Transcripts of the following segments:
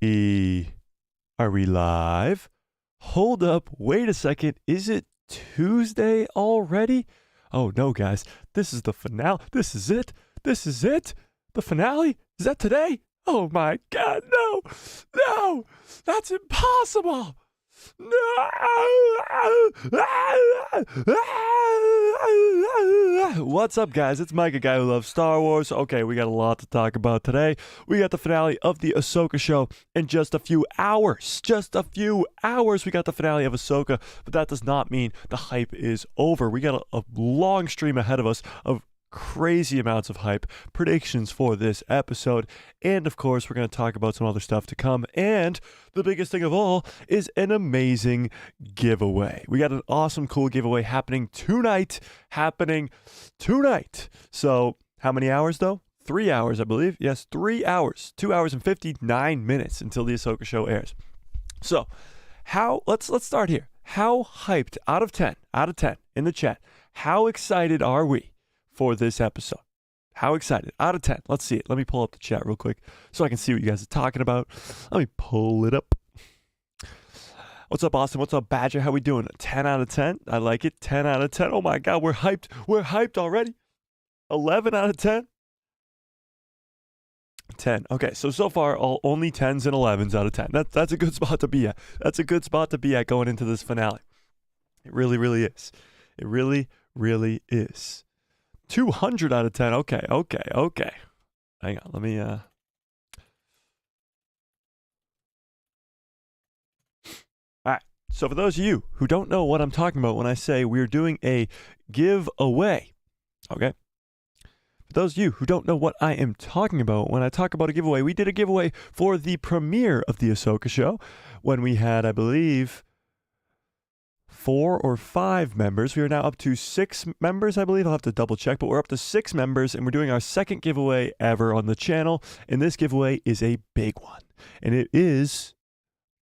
Are we live? Hold up, wait a second. Is it Tuesday already? Oh no, guys. This is the finale. This is it. This is it. The finale? Is that today? Oh my god, no. No. That's impossible. What's up, guys? It's Mike, a guy who loves Star Wars. Okay, we got a lot to talk about today. We got the finale of the Ahsoka show in just a few hours. Just a few hours, we got the finale of Ahsoka, but that does not mean the hype is over. We got a long stream ahead of us of crazy amounts of hype, predictions for this episode, and of course we're going to talk about some other stuff to come, and the biggest thing of all is an amazing giveaway. We got an awesome, cool giveaway happening tonight. So how many hours though? 3 hours, I believe. Yes, 3 hours. 2 hours and 59 minutes until the Ahsoka show airs. So let's start here. How hyped out of 10 in the chat, how excited are we for this episode? How excited? Out of 10. Let's see it. Let me pull up the chat real quick so I can see what you guys are talking about. Let me pull it up. What's up, Austin? What's up, Badger? How we doing? 10 out of 10. I like it. 10 out of 10. Oh my God, we're hyped. We're hyped already. 11 out of 10. 10. Okay, so far, only 10s and 11s out of 10. That's a good spot to be at. That's a good spot to be at going into this finale. It really, really is. It really, really is. 200 out of 10. Okay. Hang on. Let me, All right. So for those of you who don't know what I'm talking about when I say we're doing a giveaway, okay? For those of you who don't know what I am talking about when I talk about a giveaway, we did a giveaway for the premiere of the Ahsoka show when we had, I believe, 4 or 5 members. We are now up to 6 members, I believe. I'll have to double check, but we're up to 6 members, and we're doing our second giveaway ever on the channel. And this giveaway is a big one, and it is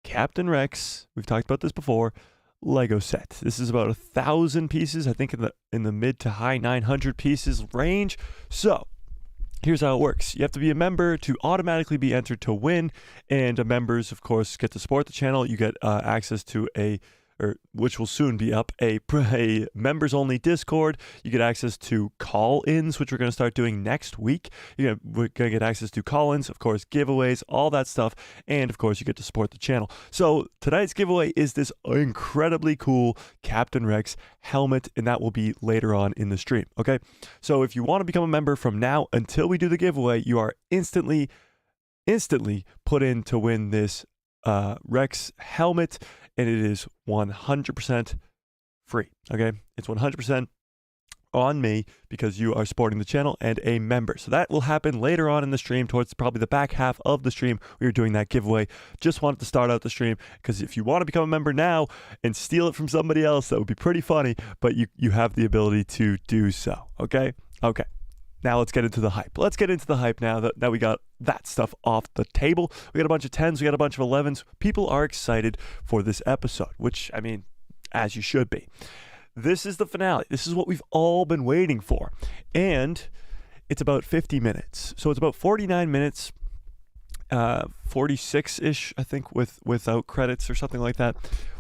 Captain Rex. We've talked about this before. Lego set. This is about 1,000 pieces, I think, in the mid to high 900 pieces range. So here's how it works. You have to be a member to automatically be entered to win, and members, of course, get to support the channel. You get access to which will soon be up, a members-only Discord. You get access to call-ins, which we're going to start doing next week. We're going to get access to call-ins, of course, giveaways, all that stuff, and of course, you get to support the channel. So tonight's giveaway is this incredibly cool Captain Rex helmet, and that will be later on in the stream, okay? So if you want to become a member from now until we do the giveaway, you are instantly put in to win this Rex helmet, and it is 100% free, okay? It's 100% on me because you are supporting the channel and a member. So that will happen later on in the stream, towards probably the back half of the stream. We are doing that giveaway. Just wanted to start out the stream because if you want to become a member now and steal it from somebody else, that would be pretty funny, but you have the ability to do so, okay? Okay. Now let's get into the hype. Let's get into the hype now that we got that stuff off the table. We got a bunch of 10s, we got a bunch of 11s. People are excited for this episode, which, I mean, as you should be. This is the finale. This is what we've all been waiting for. And it's about 50 minutes. So it's about 49 minutes, 46-ish, I think, without credits or something like that,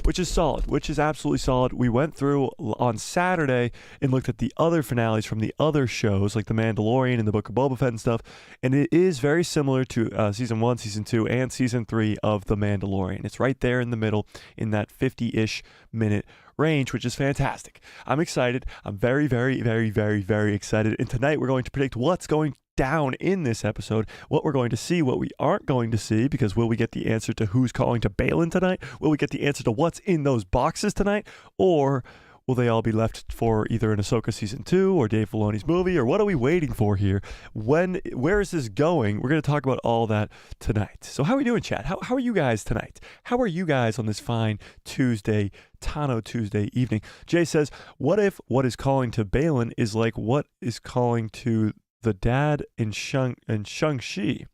which is solid, which is absolutely solid. We went through on Saturday and looked at the other finales from the other shows, like The Mandalorian and the Book of Boba Fett and stuff, and it is very similar to Season 1, Season 2, and Season 3 of The Mandalorian. It's right there in the middle in that 50-ish minute range, which is fantastic. I'm excited. I'm very, very, very, very, very excited. And tonight we're going to predict what's going down in this episode, what we're going to see, what we aren't going to see, because will we get the answer to who's calling to Baylan tonight? Will we get the answer to what's in those boxes tonight? Or will they all be left for either an Ahsoka Season 2 or Dave Filoni's movie? Or what are we waiting for here? Where is this going? We're going to talk about all that tonight. So how are we doing, chat? How are you guys tonight? How are you guys on this fine Tuesday, Tano Tuesday evening? Jay says, what if what is calling to Baylan is like what is calling to the dad in Shang-Chi?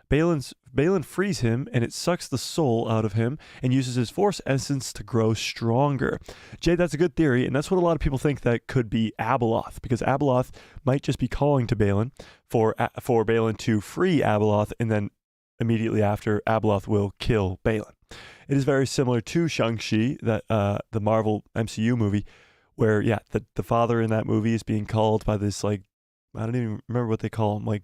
Baylan frees him, and it sucks the soul out of him and uses his force essence to grow stronger. Jay, that's a good theory, and that's what a lot of people think that could be Abeloth, because Abeloth might just be calling to Baylan for Baylan to free Abeloth and then immediately after Abeloth will kill Balin. It is very similar to Shang-Chi, that the Marvel MCU movie, where the father in that movie is being called by this, like, I don't even remember what they call him, like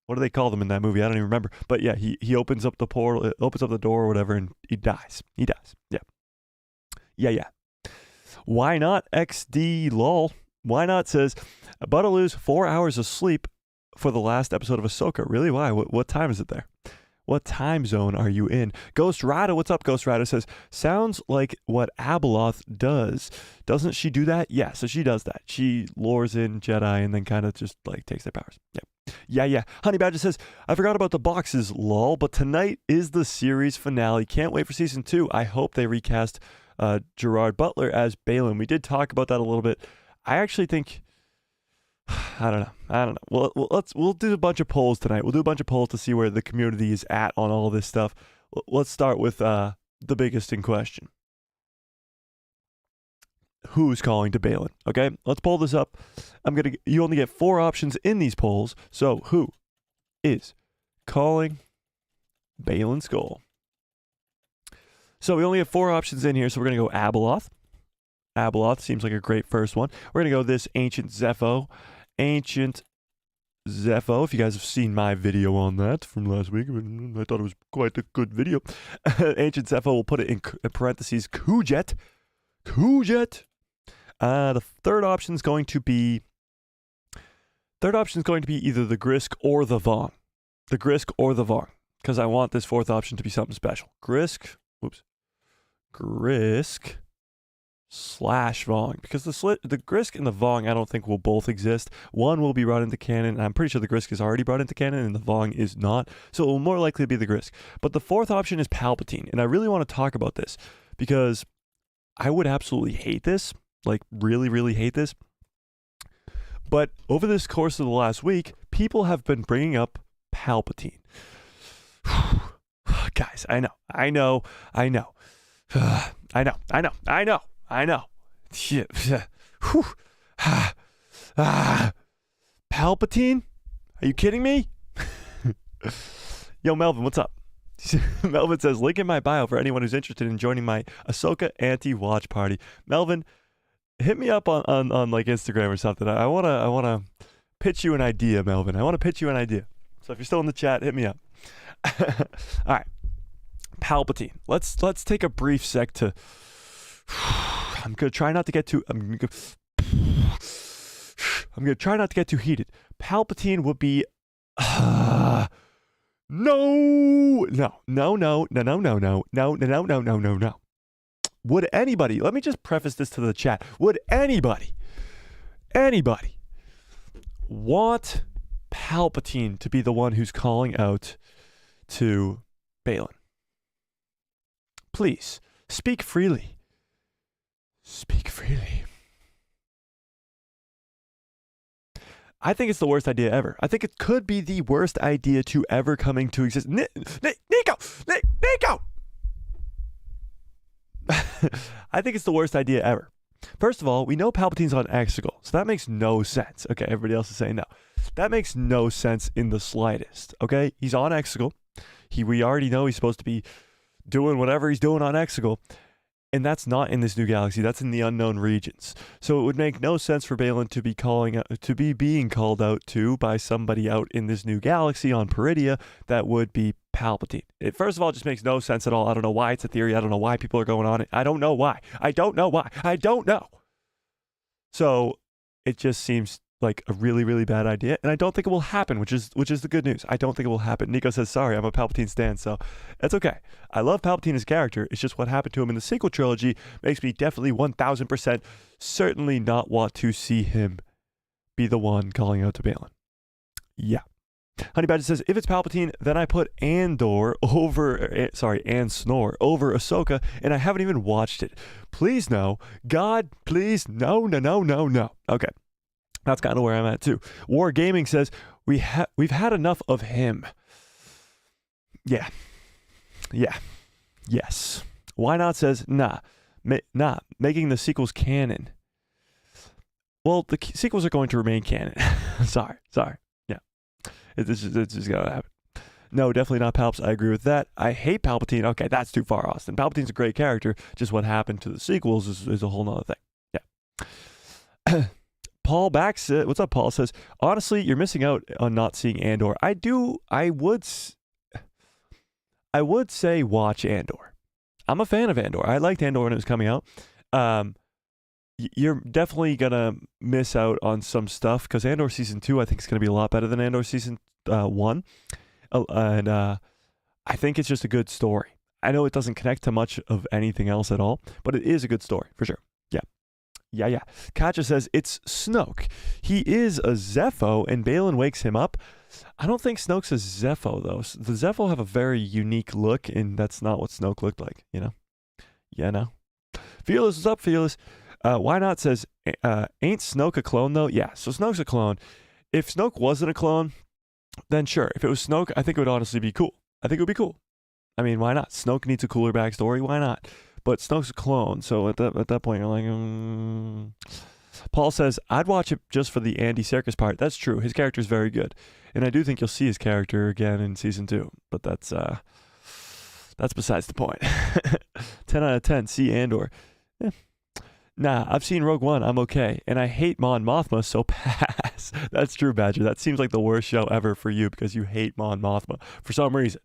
what do they call them in that movie? I don't even remember. But yeah, he opens up the portal, opens up the door or whatever, and he dies. Yeah. Why not XD lol? Why not says, about to lose 4 hours of sleep for the last episode of Ahsoka. Really? Why? What time is it there? What time zone are you in? Ghost Rider, what's up, Ghost Rider? Says, sounds like what Abeloth does. Doesn't she do that? Yeah, so she does that. She lures in Jedi and then kind of just like takes their powers. Yeah. Honey Badger says, I forgot about the boxes, lol, but tonight is the series finale. Can't wait for season 2. I hope they recast Gerard Butler as Balin. We did talk about that a little bit. I actually think, I don't know. We'll do a bunch of polls tonight. We'll do a bunch of polls to see where the community is at on all this stuff. Let's start with the biggest in question. Who's calling to Balin? Okay, let's pull this up. You only get 4 options in these polls. So who is calling Balin Skull? So we only have 4 options in here. So we're gonna go Abeloth. Abeloth seems like a great first one. We're gonna go this Ancient Zepho. Ancient Zepho. If you guys have seen my video on that from last week, I thought it was quite a good video. Ancient Zepho, will put it in parentheses, Kujet. The third option is going to be either the Grisk or the Vong. Because I want this fourth option to be something special. Grisk / Vong, because the Grisk and the Vong I don't think will both exist. One will be brought into canon, and I'm pretty sure the Grisk is already brought into canon and the Vong is not, so it will more likely be the Grisk. But the fourth option is Palpatine, and I really want to talk about this because I would absolutely hate this, like really hate this, but over this course of the last week, people have been bringing up Palpatine. Guys, I know. Shit. Palpatine? Are you kidding me? Yo, Melvin, what's up? Melvin says, link in my bio for anyone who's interested in joining my Ahsoka anti-watch party. Melvin, hit me up on like Instagram or something. I wanna pitch you an idea, Melvin. I want to pitch you an idea. So if you're still in the chat, hit me up. All right. Palpatine. Let's take a brief sec to I'm gonna try not to get too heated. Palpatine would be no. Would anybody, let me just preface this to the chat. Would anybody want Palpatine to be the one who's calling out to Balin? Please, speak freely. I think it's the worst idea ever. I think it could be the worst idea to ever coming to exist. Nico! I think it's the worst idea ever. First of all, we know Palpatine's on Exegol, so that makes no sense. Okay, everybody else is saying no. That makes no sense in the slightest. Okay, he's on Exegol. We already know he's supposed to be doing whatever he's doing on Exegol. And that's not in this new galaxy. That's in the unknown regions. So it would make no sense for Balin to be being called out to by somebody out in this new galaxy on Peridia that would be Palpatine. It, first of all, just makes no sense at all. I don't know why it's a theory. I don't know why people are going on it. I don't know why. I don't know. So it just seems like a really bad idea, and I don't think it will happen, which is the good news. I don't think it will happen. Nico says, sorry, I'm a Palpatine stan, so it's okay. I love Palpatine as a character. It's just what happened to him in the sequel trilogy makes me definitely 1000% certainly not want to see him be the one calling out to Balin. Yeah. Honey Badger says, if it's Palpatine, then I put Snore over Ahsoka, and I haven't even watched it. Please no. God, please no. Okay. That's kind of where I'm at too. War Gaming says, we've had enough of him. Yeah. Yes. Why Not says, nah, making the sequels canon. Well, the sequels are going to remain canon. Sorry. Yeah. It's just gotta happen. No, definitely not Palps. I agree with that. I hate Palpatine. Okay, that's too far, Austin. Palpatine's a great character. Just what happened to the sequels is a whole nother thing. Yeah. Paul backs it. What's up, Paul? Says, honestly, you're missing out on not seeing Andor. I would say watch Andor. I'm a fan of Andor. I liked Andor when it was coming out. You're definitely going to miss out on some stuff because Andor Season 2, I think, is going to be a lot better than Andor Season 1. And I think it's just a good story. I know it doesn't connect to much of anything else at all, but it is a good story, for sure. Yeah. Katja says, it's Snoke. He is a Zepho, and Baylan wakes him up. I don't think Snoke's a Zepho, though. The Zepho have a very unique look, and that's not what Snoke looked like, you know? Yeah, no. Fearless, what's up, Fearless? Why not says, ain't Snoke a clone, though? Yeah, so Snoke's a clone. If Snoke wasn't a clone, then sure. If it was Snoke, I think it would honestly be cool. I think it would be cool. I mean, why not? Snoke needs a cooler backstory. Why not? But Snoke's a clone, so at that point, you're like, Paul says, I'd watch it just for the Andy Serkis part. That's true. His character's very good. And I do think you'll see his character again in Season 2. But that's besides the point. 10 out of 10, see Andor. Yeah. Nah, I've seen Rogue One. I'm okay. And I hate Mon Mothma, so pass. That's true, Badger. That seems like the worst show ever for you because you hate Mon Mothma for some reason.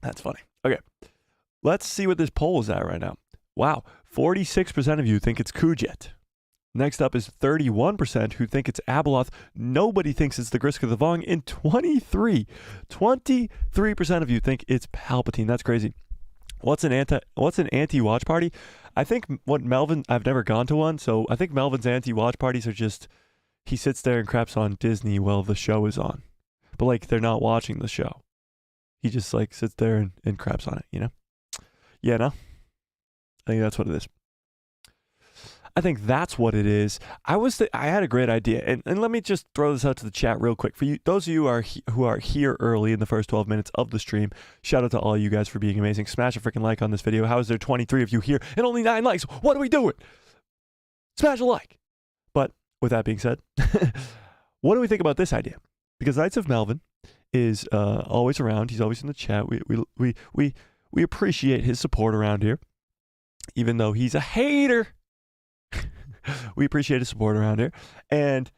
That's funny. Okay. Let's see what this poll is at right now. Wow. 46% of you think it's Kujet. Next up is 31% who think it's Abeloth. Nobody thinks it's the Griska the Vong. And 23% of you think it's Palpatine. That's crazy. What's an anti-watch party? I think I've never gone to one, so I think Melvin's anti-watch parties are just, he sits there and craps on Disney while the show is on. But like, they're not watching the show. He just like sits there and craps on it, you know? Yeah, no? I think that's what it is. I think that's what it is. I had a great idea, and let me just throw this out to the chat real quick for you. Those of you who are here early in the first 12 minutes of the stream, shout out to all you guys for being amazing. Smash a freaking like on this video. How is there 23 of you here and only 9 likes? What are we doing? Smash a like. But with that being said, what do we think about this idea? Because Knights of Melvin is always around. He's always in the chat. We appreciate his support around here, even though he's a hater. We appreciate his support around here. And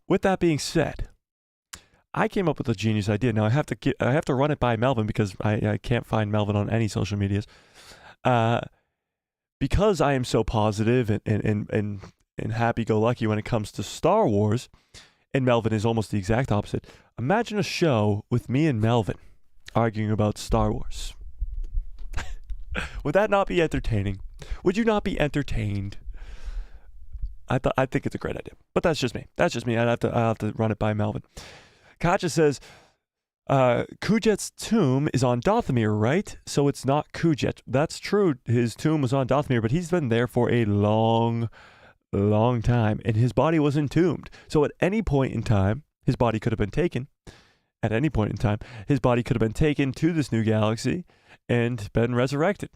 with that being said, I came up with a genius idea. Now I have to run it by Melvin because I can't find Melvin on any social medias. Because I am so positive and happy-go-lucky when it comes to Star Wars, and Melvin is almost the exact opposite. Imagine a show with me and Melvin arguing about Star Wars. Would that not be entertaining? Would you not be entertained? I think it's a great idea, but that's just me. I'll have to run it by Melvin. Katja says, Kujet's tomb is on Dathomir, right? So it's not Kujet. That's true. His tomb was on Dathomir, but he's been there for a long time, and his body was entombed. So at any point in time, his body could have been taken. At any point in time, his body could have been taken to this new galaxy and been resurrected.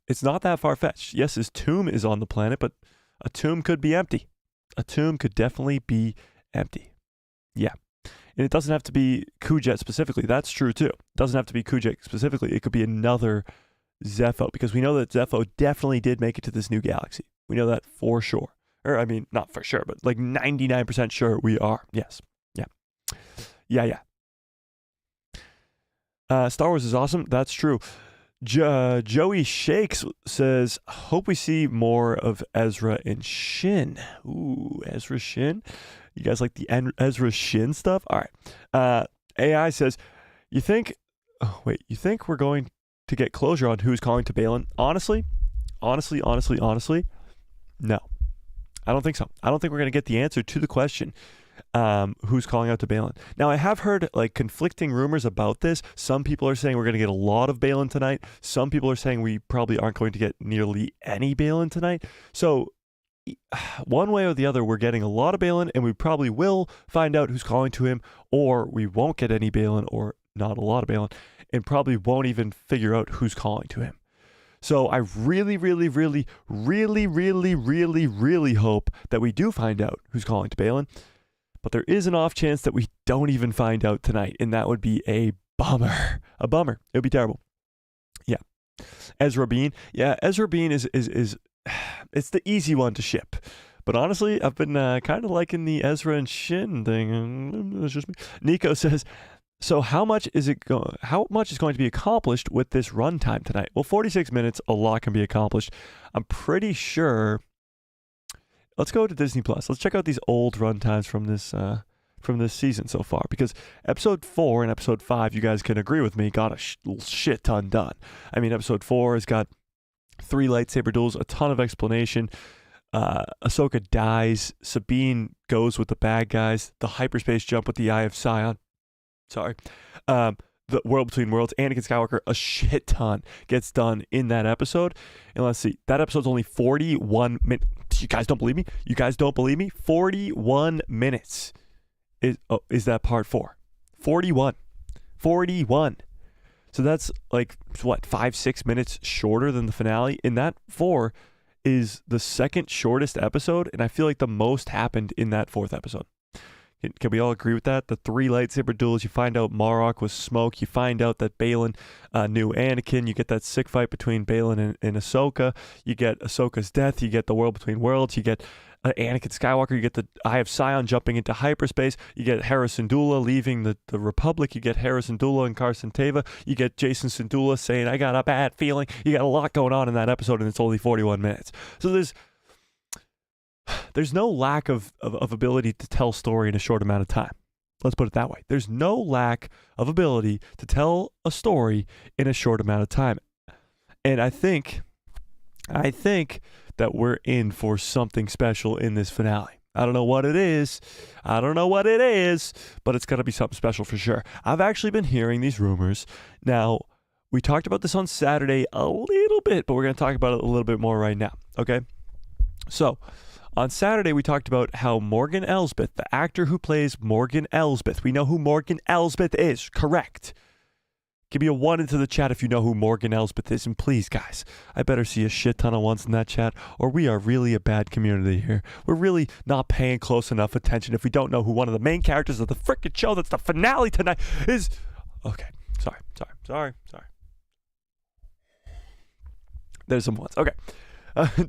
It's not that far-fetched. Yes, his tomb is on the planet, but a tomb could be empty. A tomb could definitely be empty. Yeah. And it doesn't have to be Kujet specifically. That's true, too. It doesn't have to be Kujet specifically. It could be another Zepho, because we know that Zepho definitely did make it to this new galaxy. We know that for sure. Or, I mean, not for sure, but like 99% sure we are. Yes. Yeah. Star Wars is awesome. That's true. Joey Shakes says, hope we see more of Ezra and Shin. Ooh, Ezra Shin. You guys like the Ezra Shin stuff? All right. AI says, you think we're going to get closure on who's calling to Baylan? Honestly, no. I don't think so. I don't think we're going to get the answer to the question, who's calling out to Baylan. Now, I have heard like conflicting rumors about this. Some people are saying we're going to get a lot of Baylan tonight. Some people are saying we probably aren't going to get nearly any Baylan tonight. So one way or the other, we're getting a lot of Baylan, and we probably will find out who's calling to him, or we won't get any Baylan or not a lot of Baylan, and probably won't even figure out who's calling to him. So I really hope that we do find out who's calling to Baylan. But there is an off chance that we don't even find out tonight, and that would be a bummer. A bummer. It would be terrible. Yeah. Ezra Bean. Yeah, Ezra Bean is it's the easy one to ship. But honestly, I've been kind of liking the Ezra and Shin thing. It's just me. Nico says, so how much is going to be accomplished with this runtime tonight? Well, 46 minutes, a lot can be accomplished. I'm pretty sure. Let's go to Disney Plus. Let's check out these old runtimes from this season so far, because episode 4 and episode 5, you guys can agree with me, got a shit ton done. I mean, episode 4 has got 3 lightsaber duels, a ton of explanation. Ahsoka dies. Sabine goes with the bad guys. The hyperspace jump with the Eye of Sion. Sorry. The World Between Worlds, Anakin Skywalker, a shit ton gets done in that episode. And let's see, that episode's only 41 minutes. You guys don't believe me? 41 minutes is that part 4. 41. So that's like, what, 5-6 minutes shorter than the finale? And that 4 is the second shortest episode, and I feel like the most happened in that 4th episode. Can we all agree with that? The 3 lightsaber duels, you find out Marok was smoke, you find out that Baylan knew Anakin, you get that sick fight between Baylan and Ahsoka, you get Ahsoka's death, you get the World Between Worlds, you get Anakin Skywalker, you get the Eye of Sion jumping into hyperspace, you get Hera Syndulla leaving the Republic, you get Hera Syndulla and Carson Teva, you get Jason Syndulla saying, I got a bad feeling. You got a lot going on in that episode, and it's only 41 minutes. So there's no lack of ability to tell story in a short amount of time. Let's put it that way. There's no lack of ability to tell a story in a short amount of time. And I think that we're in for something special in this finale. I don't know what it is, but it's got to be something special for sure. I've actually been hearing these rumors. Now, we talked about this on Saturday a little bit, but we're going to talk about it a little bit more right now, okay? So, on Saturday, we talked about how Morgan Elsbeth, the actor who plays Morgan Elsbeth, we know who Morgan Elsbeth is, correct? Give me a 1 into the chat if you know who Morgan Elsbeth is. And please, guys, I better see a shit ton of 1s in that chat, or we are really a bad community here. We're really not paying close enough attention if we don't know who one of the main characters of the frickin' show that's the finale tonight is. Okay, sorry. There's some 1s. Okay.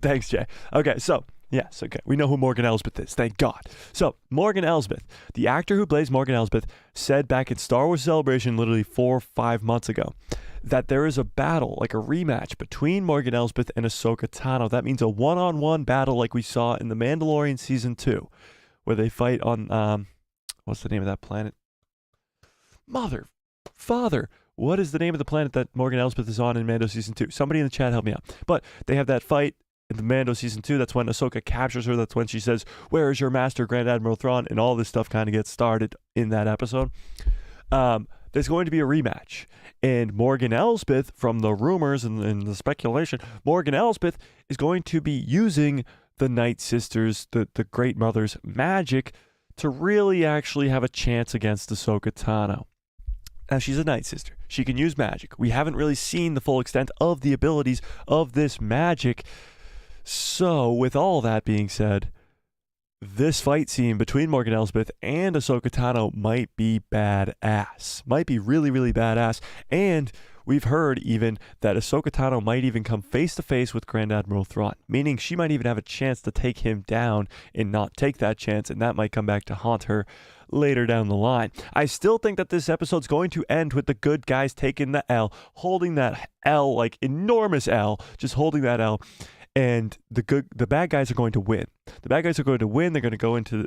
Thanks, Jay. Okay, so. Yes, okay. We know who Morgan Elsbeth is. Thank God. So, Morgan Elsbeth, the actor who plays Morgan Elsbeth, said back in Star Wars Celebration literally 4 or 5 months ago that there is a battle, like a rematch, between Morgan Elsbeth and Ahsoka Tano. That means a one-on-one battle like we saw in The Mandalorian Season 2, where they fight on, what's the name of that planet? Father, what is the name of the planet that Morgan Elsbeth is on in Mando Season 2? Somebody in the chat help me out. But they have that fight in the Mando Season 2, that's when Ahsoka captures her. That's when she says, where is your master, Grand Admiral Thrawn? And all this stuff kind of gets started in that episode. There's going to be a rematch. And Morgan Elsbeth, from the rumors and the speculation, Morgan Elsbeth is going to be using the Night Sisters, the Great Mother's magic, to really actually have a chance against Ahsoka Tano. Now, she's a Night Sister. She can use magic. We haven't really seen the full extent of the abilities of this magic. So, with all that being said, this fight scene between Morgan Elsbeth and Ahsoka Tano might be badass. Might be really, really badass. And we've heard even that Ahsoka Tano might even come face to face with Grand Admiral Thrawn, meaning she might even have a chance to take him down and not take that chance, and that might come back to haunt her later down the line. I still think that this episode's going to end with the good guys taking the L, holding that L, like enormous L, just holding that L. And the bad guys are going to win. The bad guys are going to win. They're going to go into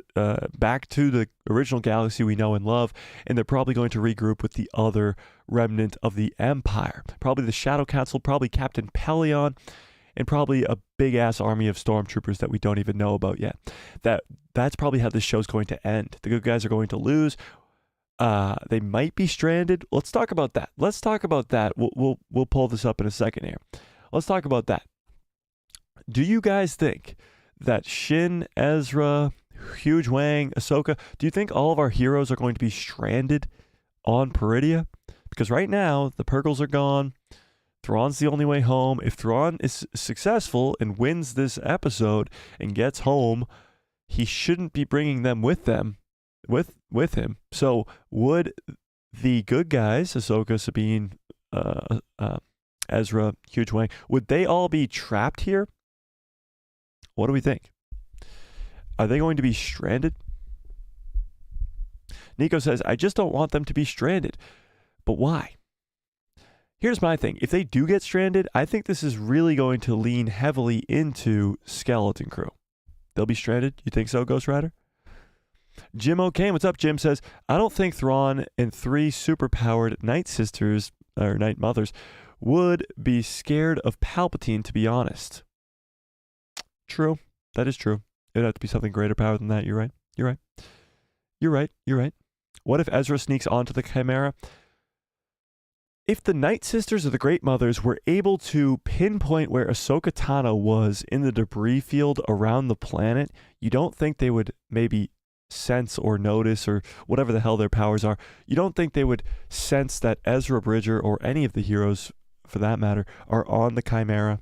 back to the original galaxy we know and love, and they're probably going to regroup with the other remnant of the Empire. Probably the Shadow Council, probably Captain Pelion, and probably a big-ass army of stormtroopers that we don't even know about yet. That's probably how this show's going to end. The good guys are going to lose. They might be stranded. Let's talk about that. We'll pull this up in a second here. Let's talk about that. Do you guys think that Shin, Ezra, Huge Wang, Ahsoka, do you think all of our heroes are going to be stranded on Peridia? Because right now, the Purgles are gone. Thrawn's the only way home. If Thrawn is successful and wins this episode and gets home, he shouldn't be bringing them with them with him. So would the good guys, Ahsoka, Sabine, Ezra, Huge Wang, would they all be trapped here? What do we think? Are they going to be stranded? Nico says, I just don't want them to be stranded. But why? Here's my thing. If they do get stranded, I think this is really going to lean heavily into Skeleton Crew. They'll be stranded? You think so, Ghost Rider? Jim O'Kane, what's up? Jim says, I don't think Thrawn and 3 superpowered Night Sisters, or Night Mothers, would be scared of Palpatine, to be honest. True. That is true. It would have to be something greater power than that. You're right. You're right. You're right. You're right. What if Ezra sneaks onto the Chimera? If the Night Sisters or the Great Mothers were able to pinpoint where Ahsoka Tano was in the debris field around the planet, you don't think they would maybe sense or notice, or whatever the hell their powers are, you don't think they would sense that Ezra Bridger, or any of the heroes for that matter, are on the Chimera?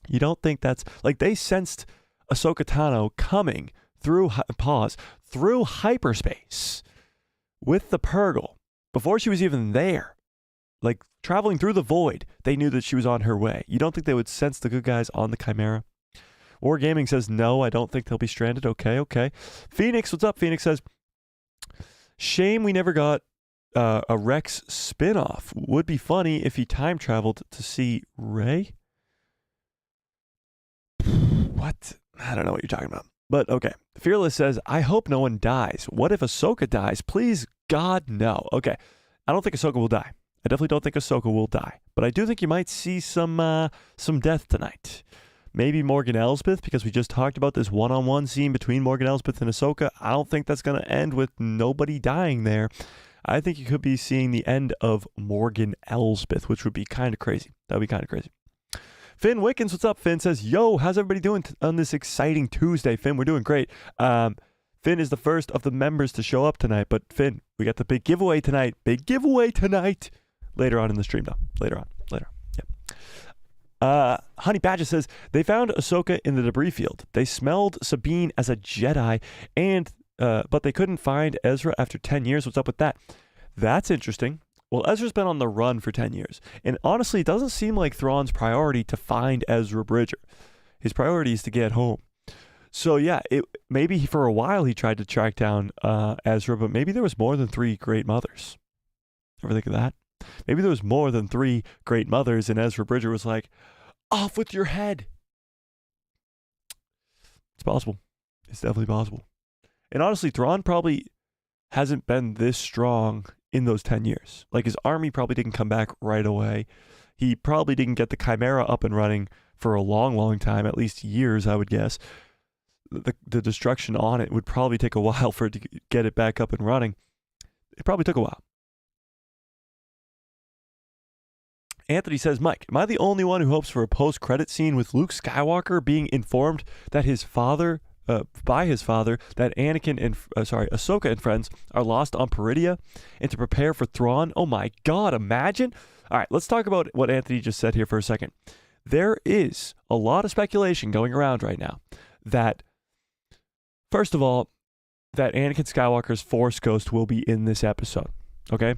You don't think that's, like, they sensed Ahsoka Tano coming through hyperspace with the Purgle before she was even there, like traveling through the void. They knew that she was on her way. You don't think they would sense the good guys on the Chimera? Wargaming says, no, I don't think they'll be stranded. Okay. Phoenix, what's up? Phoenix says, shame we never got a Rex spinoff. Would be funny if he time traveled to see Rey. What? I don't know what you're talking about. But okay. Fearless says, I hope no one dies. What if Ahsoka dies? Please, God, no. Okay. I don't think Ahsoka will die. I definitely don't think Ahsoka will die. But I do think you might see some death tonight. Maybe Morgan Elsbeth, because we just talked about this one-on-one scene between Morgan Elsbeth and Ahsoka. I don't think that's going to end with nobody dying there. I think you could be seeing the end of Morgan Elsbeth, which would be kind of crazy. That would be kind of crazy. Finn Wickens, what's up? Finn says, yo, how's everybody doing on this exciting Tuesday? Finn, we're doing great. Finn is the first of the members to show up tonight, but Finn, we got the big giveaway tonight. Big giveaway tonight. Later on in the stream, though. Later on. Yep. Honey Badger says, they found Ahsoka in the debris field. They smelled Sabine as a Jedi, but they couldn't find Ezra after 10 years. What's up with that? That's interesting. Well, Ezra's been on the run for 10 years. And honestly, it doesn't seem like Thrawn's priority to find Ezra Bridger. His priority is to get home. So yeah, maybe for a while he tried to track down Ezra, but maybe there was more than 3 Great Mothers. Ever think of that? Maybe there was more than 3 Great Mothers, and Ezra Bridger was like, off with your head. It's possible. It's definitely possible. And honestly, Thrawn probably hasn't been this strong in those 10 years. Like, his army probably didn't come back right away. He probably didn't get the Chimera up and running for a long, long time, at least years, I would guess. The destruction on it would probably take a while for it to get it back up and running. It probably took a while. Anthony says, Mike, am I the only one who hopes for a post-credit scene with Luke Skywalker being informed that his father, by his father, that Anakin and Ahsoka and friends are lost on Peridia, and to prepare for Thrawn? Oh my God, imagine! All right, let's talk about what Anthony just said here for a second. There is a lot of speculation going around right now that, first of all, that Anakin Skywalker's Force Ghost will be in this episode. Okay?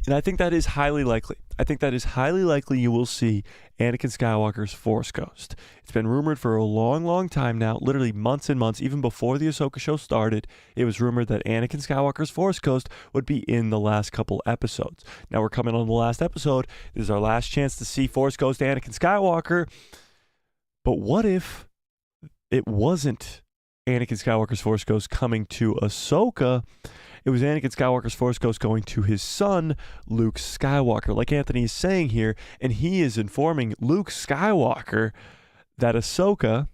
And I think that is highly likely. I think that is highly likely you will see Anakin Skywalker's Force Ghost. It's been rumored for a long, long time now, literally months and months, even before the Ahsoka show started. It was rumored that Anakin Skywalker's Force Ghost would be in the last couple episodes. Now we're coming on the last episode. This is our last chance to see Force Ghost Anakin Skywalker. But what if it wasn't Anakin Skywalker's Force Ghost coming to Ahsoka? It was Anakin Skywalker's Force Ghost going to his son, Luke Skywalker, like Anthony is saying here, and he is informing Luke Skywalker that Ahsoka,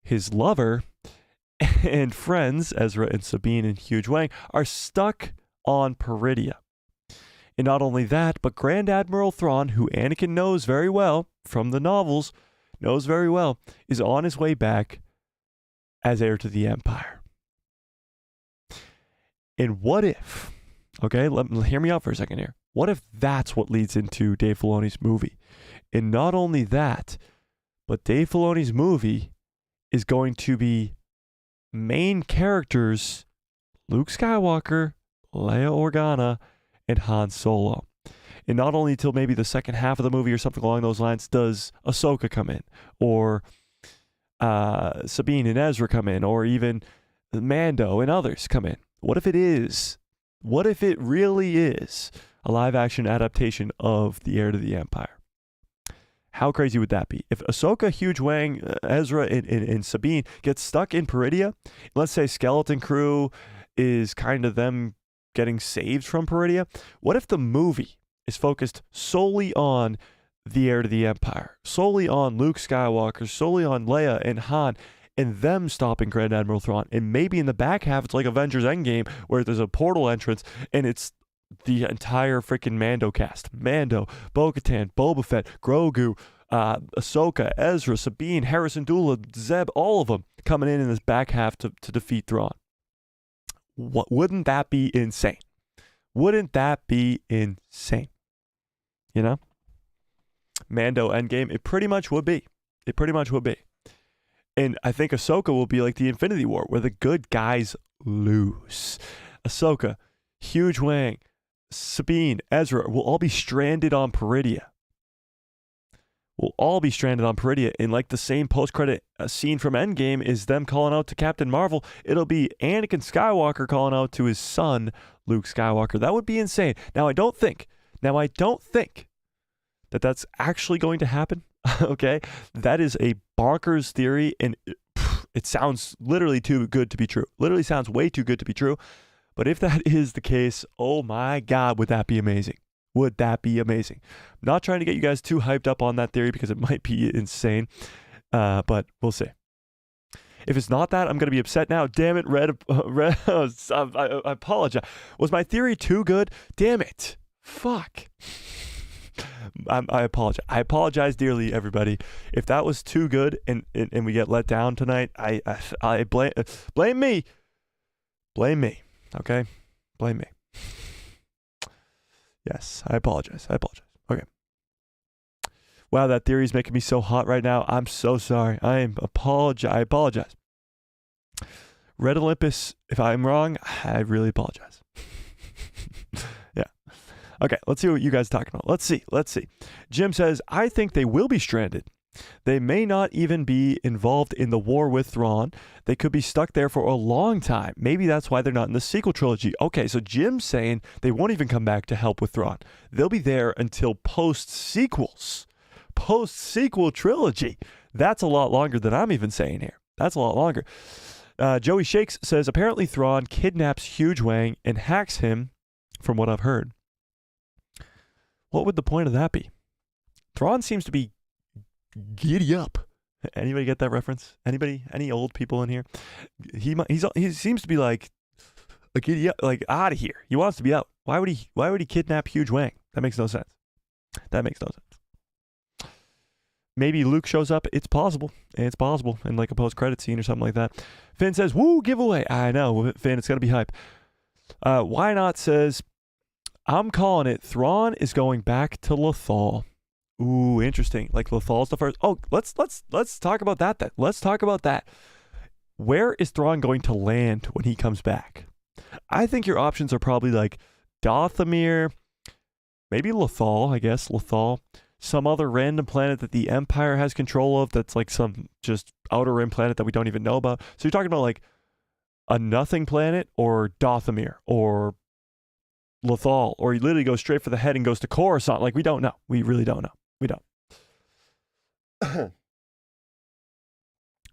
his lover, and friends, Ezra and Sabine and Huge Wang, are stuck on Peridia. And not only that, but Grand Admiral Thrawn, who Anakin knows very well from the novels, knows very well, is on his way back as heir to the Empire. And what if, okay, hear me out for a second here. What if that's what leads into Dave Filoni's movie? And not only that, but Dave Filoni's movie is going to be main characters Luke Skywalker, Leia Organa, and Han Solo. And not only till maybe the second half of the movie or something along those lines does Ahsoka come in, or Sabine and Ezra come in, or even Mando and others come in. What if it is? What if it really is a live-action adaptation of The Heir to the Empire? How crazy would that be? If Ahsoka, Huge Wang, Ezra, and Sabine get stuck in Peridea, let's say Skeleton Crew is kind of them getting saved from Peridea, what if the movie is focused solely on the Heir to the Empire, solely on Luke Skywalker, solely on Leia and Han, and them stopping Grand Admiral Thrawn? And maybe in the back half, it's like Avengers Endgame, where there's a portal entrance, and it's the entire freaking Mando cast. Mando, Bo-Katan, Boba Fett, Grogu, Ahsoka, Ezra, Sabine, Harrison Dula, Zeb, all of them coming in this back half to defeat Thrawn. Wouldn't that be insane? Wouldn't that be insane? You know? Mando Endgame, it pretty much would be. It pretty much would be. And I think Ahsoka will be like the Infinity War, where the good guys lose. Ahsoka, Huge Wang, Sabine, Ezra will all be stranded on Peridea. We'll all be stranded on Peridea. And like the same post-credit scene from Endgame is them calling out to Captain Marvel, it'll be Anakin Skywalker calling out to his son, Luke Skywalker. That would be insane. Now, I don't think that that's actually going to happen. Okay? That is a bonkers theory, and it sounds literally too good to be true. Literally sounds way too good to be true. But if that is the case, oh my God, would that be amazing? Would that be amazing? I'm not trying to get you guys too hyped up on that theory because it might be insane, but we'll see. If it's not that, I'm going to be upset now. Damn it, Red. I apologize. Was my theory too good? Damn it. Fuck. I apologize. I apologize dearly, everybody. If that was too good and we get let down tonight, I blame me. Blame me. Okay? Blame me. Yes, I apologize. Okay. Wow, that theory is making me so hot right now. I'm so sorry. I apologize. Red Olympus, if I'm wrong, I really apologize. Yeah. Okay, let's see what you guys are talking about. Let's see. Jim says, I think they will be stranded. They may not even be involved in the war with Thrawn. They could be stuck there for a long time. Maybe that's why they're not in the sequel trilogy. Okay, so Jim's saying they won't even come back to help with Thrawn. They'll be there until post-sequels. Post-sequel trilogy. That's a lot longer than I'm even saying here. That's a lot longer. Joey Shakes says, apparently Thrawn kidnaps Huge Wang and hacks him, from what I've heard. What would the point of that be? Thrawn seems to be giddy up. Anybody get that reference? Anybody? Any old people in here? He seems to be like a giddy up, like out of here. He wants to be out. Why would he kidnap Huge Wang? That makes no sense. Maybe Luke shows up. It's possible. In like a post-credit scene or something like that. Finn says, woo, giveaway. I know, Finn, it's got to be hype. Why Not says, I'm calling it. Thrawn is going back to Lothal. Ooh, interesting. Like Lothal's the first. Oh, let's talk about that then. Let's talk about that. Where is Thrawn going to land when he comes back? I think your options are probably like Dathomir, maybe Lothal, I guess. Lothal. Some other random planet that the Empire has control of that's like some just outer rim planet that we don't even know about. So you're talking about like a nothing planet or Dathomir or Lothal, or he literally goes straight for the head and goes to Coruscant. Like, we don't know. We really don't know. We don't.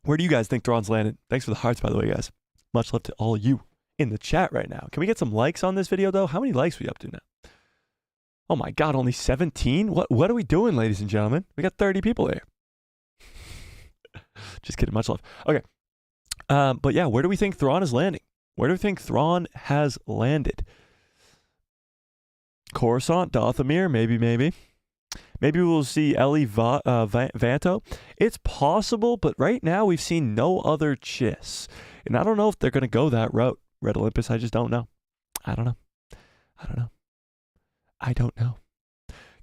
Where do you guys think Thrawn's landed? Thanks for the hearts, by the way, guys. Much love to all of you in the chat right now. Can we get some likes on this video, though? How many likes are we up to now? Oh my God, only 17? What are we doing, ladies and gentlemen? We got 30 people here. Just kidding. Much love. Okay. But yeah, where do we think Thrawn is landing? Where do we think Thrawn has landed? Coruscant, Dathomir, maybe. Maybe we'll see Ellie Vanto. It's possible, but right now we've seen no other chiss. And I don't know if they're going to go that route, Red Olympus. I just don't know. I don't know.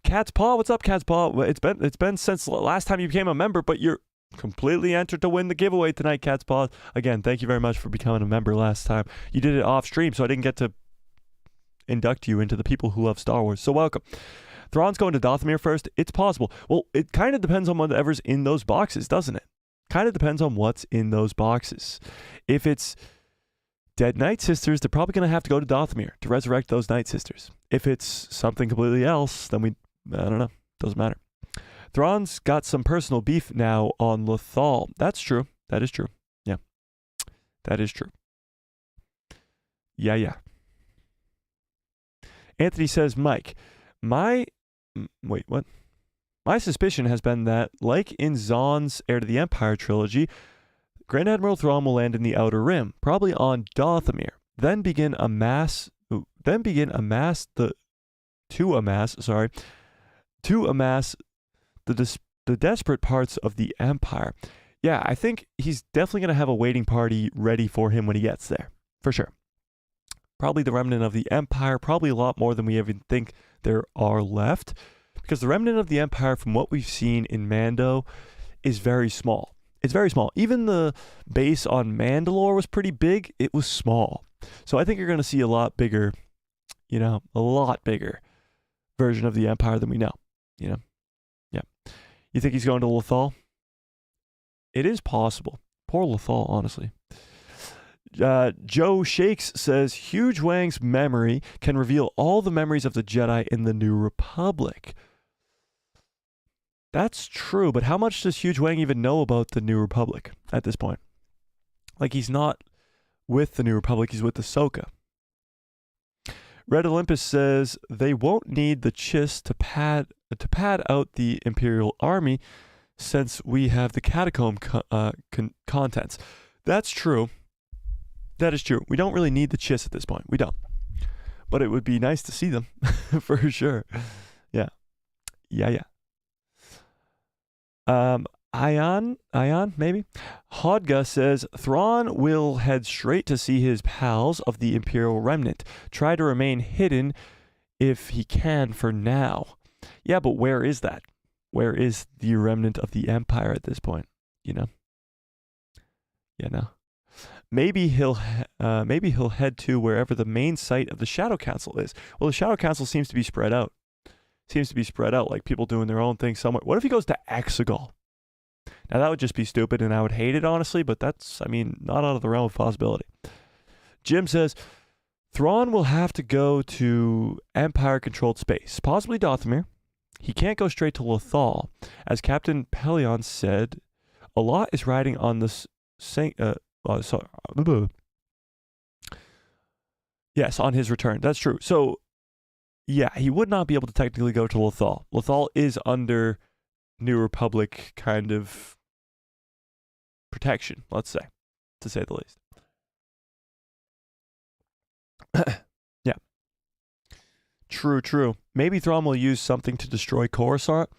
Cat's Paw, what's up, Cat's Paw? It's been since last time you became a member, but you're completely entered to win the giveaway tonight, Cat's Paws. Again, thank you very much for becoming a member last time. You did it off stream, so I didn't get to induct you into the people who love Star Wars. So welcome. Thrawn's going to Dathomir first. It's possible. Well, it kind of depends on whatever's in those boxes, doesn't it? Kind of depends on what's in those boxes. If it's dead Night Sisters, they're probably going to have to go to Dathomir to resurrect those Night Sisters. If it's something completely else, then I don't know. Doesn't matter. Thrawn's got some personal beef now on Lothal. That's true. That is true. Yeah. That is true. Yeah. Anthony says, Mike, my suspicion has been that, like in Zahn's Heir to the Empire trilogy, Grand Admiral Thrawn will land in the Outer Rim, probably on Dathomir, then begin amass the desperate parts of the Empire. Yeah, I think he's definitely going to have a waiting party ready for him when he gets there, for sure. Probably the remnant of the Empire, probably a lot more than we even think there are left, because the remnant of the Empire, from what we've seen in Mando, is very small. It's very small. Even the base on Mandalore was pretty big. It was small. So I think you're going to see a lot bigger version of the Empire than we know, Yeah. You think he's going to Lothal? It is possible. Poor Lothal, honestly. Joe Shakes says, Huge Wang's memory can reveal all the memories of the Jedi in the New Republic. That's true, but how much does Huge Wang even know about the New Republic at this point? Like, he's not with the New Republic, he's with Ahsoka. Red Olympus says, they won't need the Chiss to pad out the Imperial Army since we have the catacomb contents. That's true. That is true. We don't really need the Chiss at this point. We don't. But it would be nice to see them, for sure. Yeah. Ion, maybe? Hodga says, Thrawn will head straight to see his pals of the Imperial Remnant. Try to remain hidden if he can for now. Yeah, but where is that? Where is the remnant of the Empire at this point? Yeah, no. Maybe he'll head to wherever the main site of the Shadow Council is. Well, the Shadow Council seems to be spread out. Like people doing their own thing somewhere. What if he goes to Exegol? Now, that would just be stupid, and I would hate it, honestly, but that's, not out of the realm of possibility. Jim says, Thrawn will have to go to Empire-controlled space, possibly Dathomir. He can't go straight to Lothal. As Captain Pelion said, a lot is riding on the yes, on his return. That's true. So, yeah, he would not be able to technically go to Lothal. Lothal is under New Republic kind of protection, let's say, to say the least. Yeah. True. Maybe Thrawn will use something to destroy Coruscant.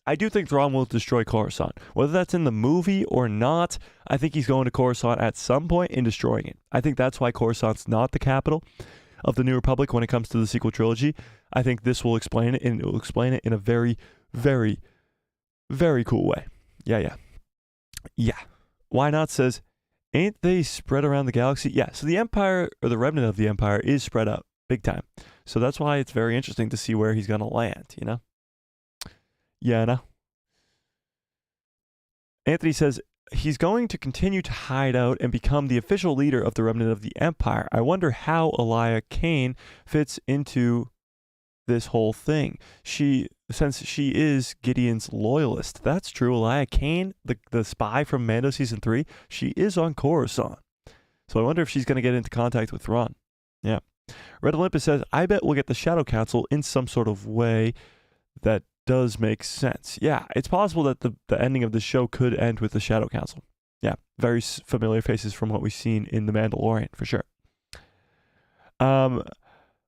I do think Thrawn will destroy Coruscant. Whether that's in the movie or not, I think he's going to Coruscant at some point and destroying it. I think that's why Coruscant's not the capital of the New Republic when it comes to the sequel trilogy. I think this will explain it, and it will explain it in a very, very, very cool way. Yeah. Why not says, ain't they spread around the galaxy? Yeah, so the Empire, or the remnant of the Empire, is spread out big time. So that's why it's very interesting to see where he's going to land, Yeah, no. Anthony says, he's going to continue to hide out and become the official leader of the remnant of the Empire. I wonder how Elia Kane fits into this whole thing. Since she is Gideon's loyalist. That's true. Elia Kane, the spy from Mando Season 3, she is on Coruscant. So I wonder if she's going to get into contact with Thrawn. Yeah. Red Olympus says, I bet we'll get the Shadow Council in some sort of way that does make sense. Yeah, it's possible that the ending of the show could end with the Shadow Council. Yeah, very familiar faces from what we've seen in The Mandalorian, for sure.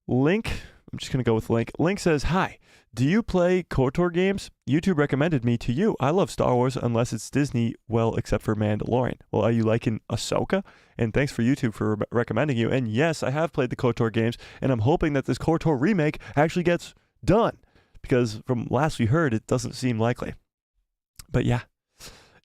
Link, I'm just going to go with Link. Link says, hi, do you play KOTOR games? YouTube recommended me to you. I love Star Wars unless it's Disney, well, except for Mandalorian. Well, are you liking Ahsoka? And thanks for YouTube for recommending you. And yes, I have played the KOTOR games, and I'm hoping that this KOTOR remake actually gets done. Because from last we heard, it doesn't seem likely. But yeah,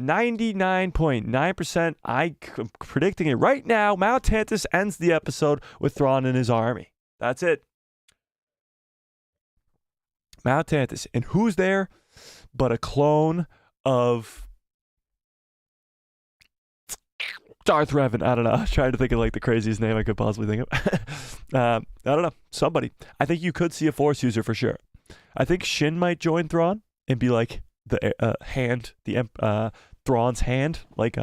99.9%, I'm predicting it right now. Mount Tantus ends the episode with Thrawn and his army. That's it. Mount Tantus. And who's there but a clone of Darth Revan? I don't know. I was trying to think of like the craziest name I could possibly think of. I don't know. Somebody. I think you could see a Force user for sure. I think Shin might join Thrawn and be like the hand, Thrawn's hand, like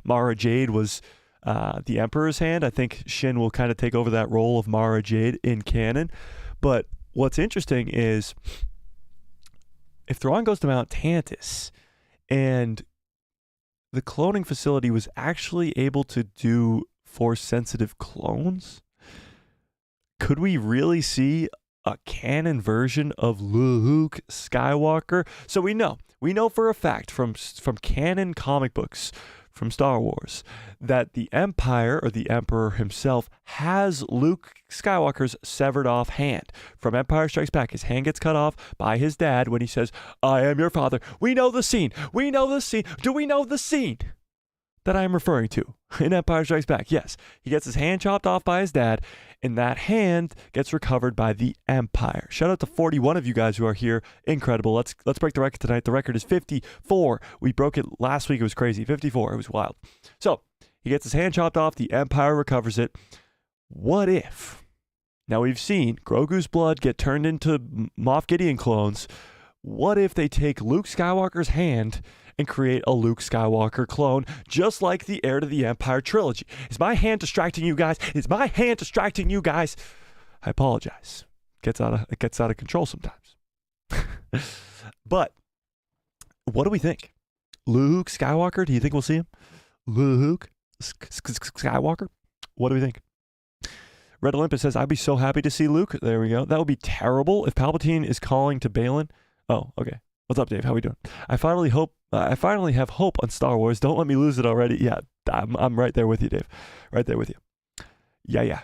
Mara Jade was the Emperor's hand. I think Shin will kind of take over that role of Mara Jade in canon. But what's interesting is if Thrawn goes to Mount Tantus and the cloning facility was actually able to do Force-sensitive clones, could we really see a canon version of Luke Skywalker? So we know for a fact from canon comic books from Star Wars that the Empire, or the Emperor himself, has Luke Skywalker's severed off hand. From Empire Strikes Back, his hand gets cut off by his dad when he says, "I am your father." We know the scene. We know the scene. Do we know the scene that I am referring to in Empire Strikes Back? Yes. He gets his hand chopped off by his dad, and that hand gets recovered by the Empire. Shout out to 41 of you guys who are here. Incredible. Let's break the record tonight. The record is 54. We broke it last week. It was crazy. 54. It was wild. So he gets his hand chopped off. The Empire recovers it. What if? Now we've seen Grogu's blood get turned into Moff Gideon clones. What if they take Luke Skywalker's hand and create a Luke Skywalker clone, just like the Heir to the Empire trilogy? Is my hand distracting you guys? Is my hand distracting you guys? I apologize. It gets out of control sometimes. But what do we think? Luke Skywalker? Do you think we'll see him? Luke Skywalker? What do we think? Red Olympus says, I'd be so happy to see Luke. There we go. That would be terrible if Palpatine is calling to Balin. Oh, okay. What's up, Dave? How we doing? I finally have hope on Star Wars. Don't let me lose it already. Yeah, I'm right there with you, Dave. Right there with you. Yeah.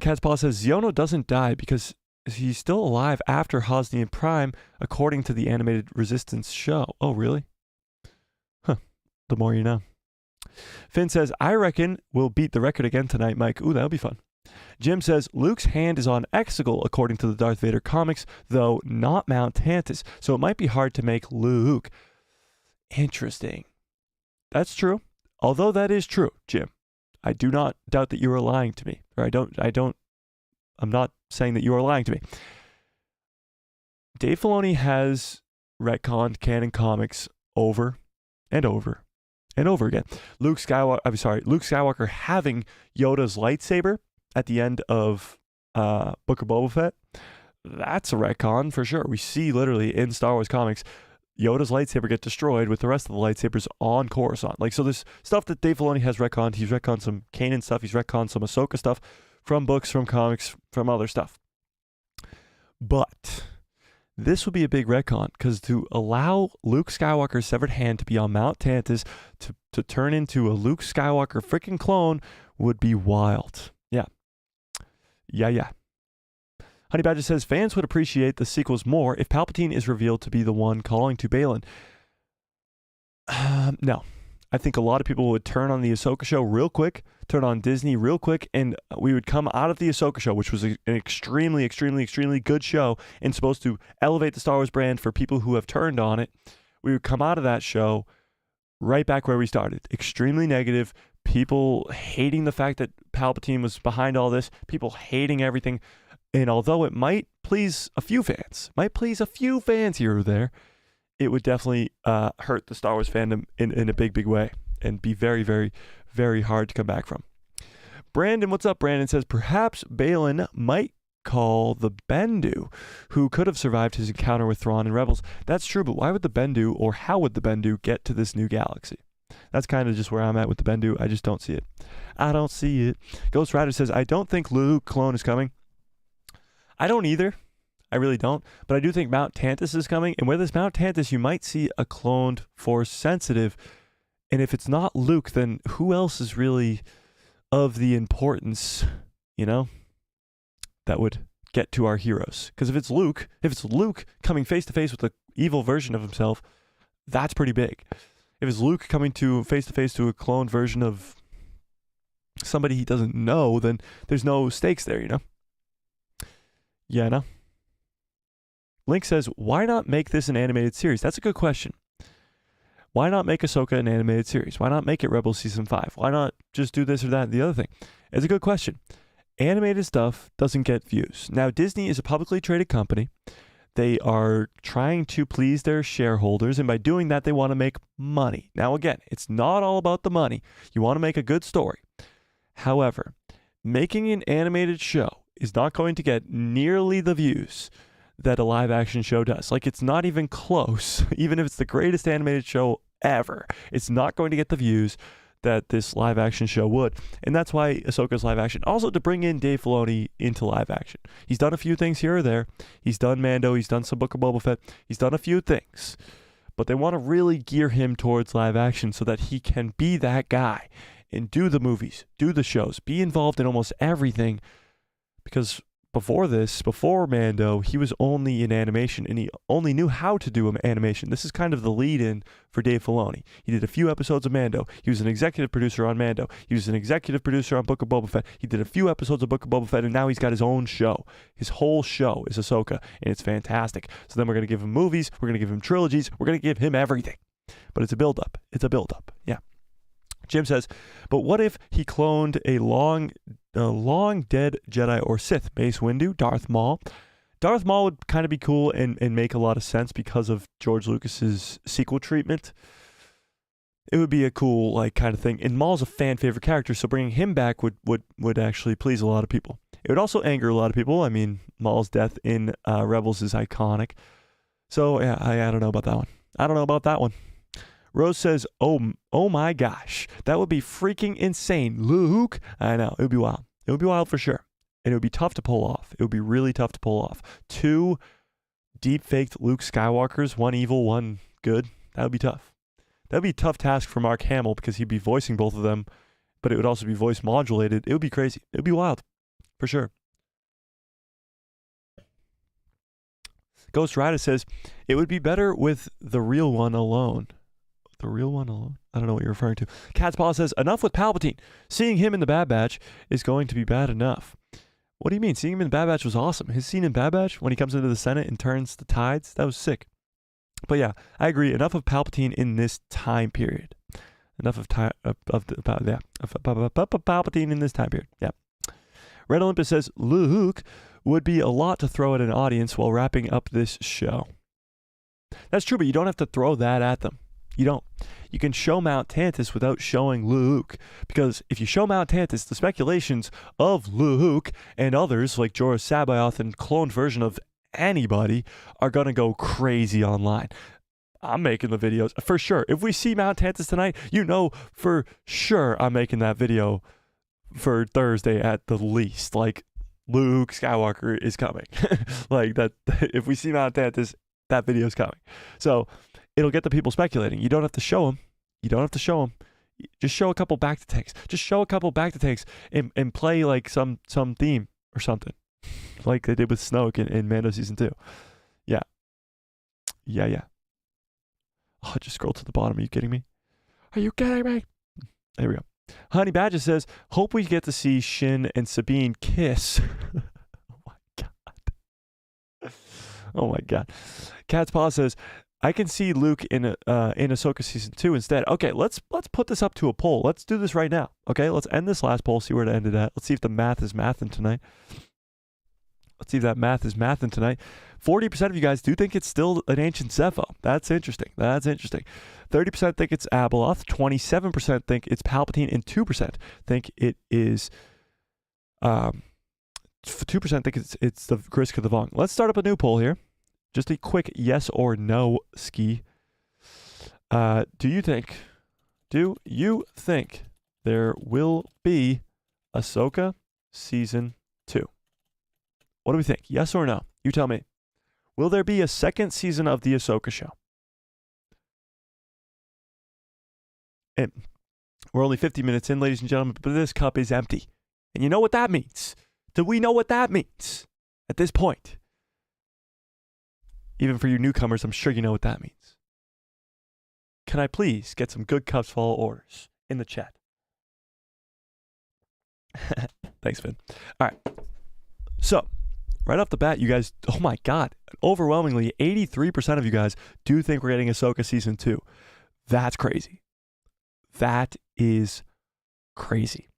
Cat's Paw says, Ziono doesn't die because he's still alive after Hosnian Prime, according to the animated Resistance show. Oh, really? Huh. The more you know. Finn says, I reckon we'll beat the record again tonight, Mike. Ooh, that'll be fun. Jim says, Luke's hand is on Exegol, according to the Darth Vader comics, though not Mount Tantus, so it might be hard to make Luke. Interesting. That's true. Although that is true, Jim. I do not doubt that you are lying to me. Or I'm not saying that you are lying to me. Dave Filoni has retconned canon comics over and over and over again. Luke Skywalker having Yoda's lightsaber at the end of Book of Boba Fett. That's a retcon for sure. We see literally in Star Wars comics Yoda's lightsaber get destroyed with the rest of the lightsabers on Coruscant. Like, so there's stuff that Dave Filoni has retconned. He's retconned some Kanan stuff. He's retconned some Ahsoka stuff from books, from comics, from other stuff. But this would be a big retcon, because to allow Luke Skywalker's severed hand to be on Mount Tantus to turn into a Luke Skywalker freaking clone would be wild. Yeah. Honey Badger says, fans would appreciate the sequels more if Palpatine is revealed to be the one calling to Balin. No. I think a lot of people would turn on the Ahsoka show real quick, turn on Disney real quick, and we would come out of the Ahsoka show, which was an extremely, extremely, extremely good show and supposed to elevate the Star Wars brand for people who have turned on it. We would come out of that show right back where we started. Extremely negative. People hating the fact that Palpatine was behind all this. People hating everything. And although it might please a few fans here or there, it would definitely hurt the Star Wars fandom in a big, big way and be very, very, very hard to come back from. Brandon, what's up? Brandon says, perhaps Balin might call the Bendu, who could have survived his encounter with Thrawn and Rebels. That's true, but why would the Bendu, or how would the Bendu get to this new galaxy? That's kind of just where I'm at with the Bendu. I just don't see it. I don't see it. Ghost Rider says, I don't think Luke clone is coming. I don't either. I really don't. But I do think Mount Tantus is coming. And with this Mount Tantus, you might see a cloned Force sensitive. And if it's not Luke, then who else is really of the importance, that would get to our heroes. Because if it's Luke coming face to face with the evil version of himself, that's pretty big. If it's Luke coming to face to a cloned version of somebody he doesn't know, then there's no stakes there, you know? Yeah, I know. Link says, why not make this an animated series? That's a good question. Why not make Ahsoka an animated series? Why not make it Rebels Season 5? Why not just do this or that and the other thing? It's a good question. Animated stuff doesn't get views. Now, Disney is a publicly traded company. They are trying to please their shareholders, and by doing that, they want to make money. Now, again, it's not all about the money. You want to make a good story. However, making an animated show is not going to get nearly the views that a live action show does. Like, it's not even close. Even if it's the greatest animated show ever, it's not going to get the views that this live action show would. And that's why Ahsoka's live action. Also, to bring in Dave Filoni into live action. He's done a few things here or there. He's done Mando. He's done some Book of Boba Fett. He's done a few things. But they want to really gear him towards live action so that he can be that guy and do the movies, do the shows, be involved in almost everything. Because before Mando, he was only in animation, and he only knew how to do animation. This is kind of the lead-in for Dave Filoni. He did a few episodes of Mando. He was an executive producer on Mando. He was an executive producer on Book of Boba Fett. He did a few episodes of Book of Boba Fett, and now he's got his own show. His whole show is Ahsoka, and it's fantastic. So then we're going to give him movies. We're going to give him trilogies. We're going to give him everything. But it's a build-up. It's a build-up. Yeah. Jim says, but what if he cloned a long dead Jedi or Sith? Mace Windu, Darth Maul. Darth Maul would kind of be cool and make a lot of sense because of George Lucas's sequel treatment. It would be a cool kind of thing. And Maul's a fan favorite character, so bringing him back would actually please a lot of people. It would also anger a lot of people. I mean, Maul's death in Rebels is iconic. So yeah, I don't know about that one. Rose says, oh my gosh, that would be freaking insane. Luke, I know, it would be wild. It would be wild for sure. And it would be tough to pull off. It would be really tough to pull off. 2 deep-faked Luke Skywalkers, one evil, one good. That would be tough. That would be a tough task for Mark Hamill because he'd be voicing both of them, but it would also be voice modulated. It would be crazy. It would be wild, for sure. Ghost Rider says, it would be better with the real one alone. The real one alone? I don't know what you're referring to. Cat's Paw says, enough with Palpatine. Seeing him in the Bad Batch is going to be bad enough. What do you mean? Seeing him in the Bad Batch was awesome. His scene in Bad Batch, when he comes into the Senate and turns the tides, that was sick. But yeah, I agree. Enough of Palpatine in this time period. Enough of Palpatine in this time period. Yeah. Red Olympus says, Luke would be a lot to throw at an audience while wrapping up this show. That's true, but you don't have to throw that at them. You don't. You can show Mount Tantus without showing Luke. Because if you show Mount Tantus, the speculations of Luke and others like Jorah Sabaoth and cloned version of anybody are going to go crazy online. I'm making the videos for sure. If we see Mount Tantus tonight, you know for sure I'm making that video for Thursday at the least. Like, Luke Skywalker is coming. Like, that. If we see Mount Tantus, that video is coming. So it'll get the people speculating. You don't have to show them. Just show a couple back to takes. Just show a couple back to takes and play like some theme or something, like they did with Snoke in Mando Season 2. Yeah. Oh, just scroll to the bottom. Are you kidding me? There we go. Honey Badger says, hope we get to see Shin and Sabine kiss. Oh my god. Cat's Paw says, I can see Luke in Ahsoka Season 2 instead. Okay, let's put this up to a poll. Let's do this right now. Okay, let's end this last poll, see where it ended at. Let's see if the math is mathing tonight. 40% of you guys do think it's still an ancient Zepho. That's interesting. 30% think it's Abeloth. 27% think it's Palpatine. And 2% think it is... 2% think it's the Grisk of the Vong. Let's start up a new poll here. Just a quick yes or no ski. Do you think there will be Ahsoka Season 2? What do we think? Yes or no? You tell me. Will there be a second season of the Ahsoka show? And we're only 50 minutes in, ladies and gentlemen, but this cup is empty. And you know what that means? Do we know what that means? At this point, even for you newcomers, I'm sure you know what that means. Can I please get some good cups follow orders in the chat? Thanks, Finn. All right. So, right off the bat, you guys, oh my God, overwhelmingly, 83% of you guys do think we're getting Ahsoka Season 2. That's crazy. That is crazy.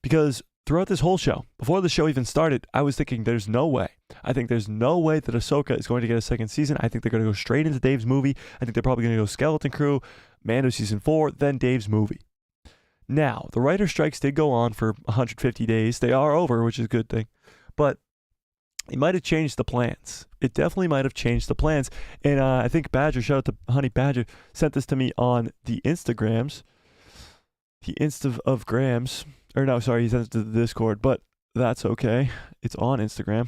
Because throughout this whole show, before the show even started, I was thinking there's no way. I think there's no way that Ahsoka is going to get a second season. I think they're going to go straight into Dave's movie. I think they're probably going to go Skeleton Crew, Mando Season 4, then Dave's movie. Now, the writer strikes did go on for 150 days. They are over, which is a good thing. But it might have changed the plans. It definitely might have changed the plans. And I think Badger, shout out to Honey Badger, sent this to me on the Instagrams. The Insta of Grams. Or no, sorry, he sent it to the Discord. But that's okay. It's on Instagram.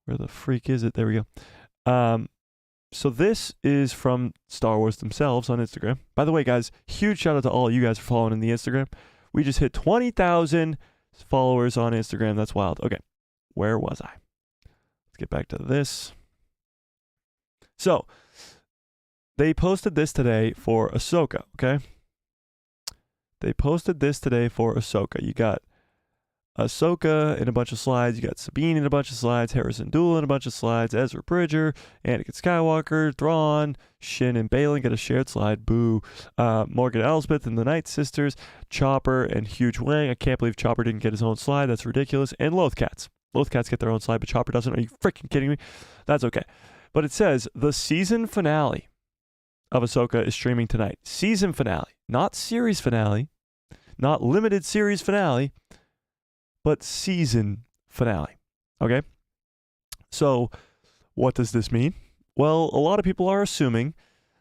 Where the freak is it? There we go. So this is from Star Wars themselves on Instagram. By the way, guys, huge shout out to all of you guys for following in the Instagram. We just hit 20,000 followers on Instagram. That's wild. Okay, where was I? Let's get back to this. So they posted this today for Ahsoka, okay? They posted this today for Ahsoka. You got Ahsoka in a bunch of slides. You got Sabine in a bunch of slides. Harrison Dula in a bunch of slides. Ezra Bridger, Anakin Skywalker, Thrawn, Shin and Balin get a shared slide. Boo. Morgan Elsbeth and the Night Sisters. Chopper and Huge Wang. I can't believe Chopper didn't get his own slide. That's ridiculous. And Lothcats. Lothcats get their own slide, but Chopper doesn't. Are you freaking kidding me? That's okay. But it says the season finale of Ahsoka is streaming tonight. Season finale. Not series finale. Not limited series finale. But season finale. Okay? So, what does this mean? Well, a lot of people are assuming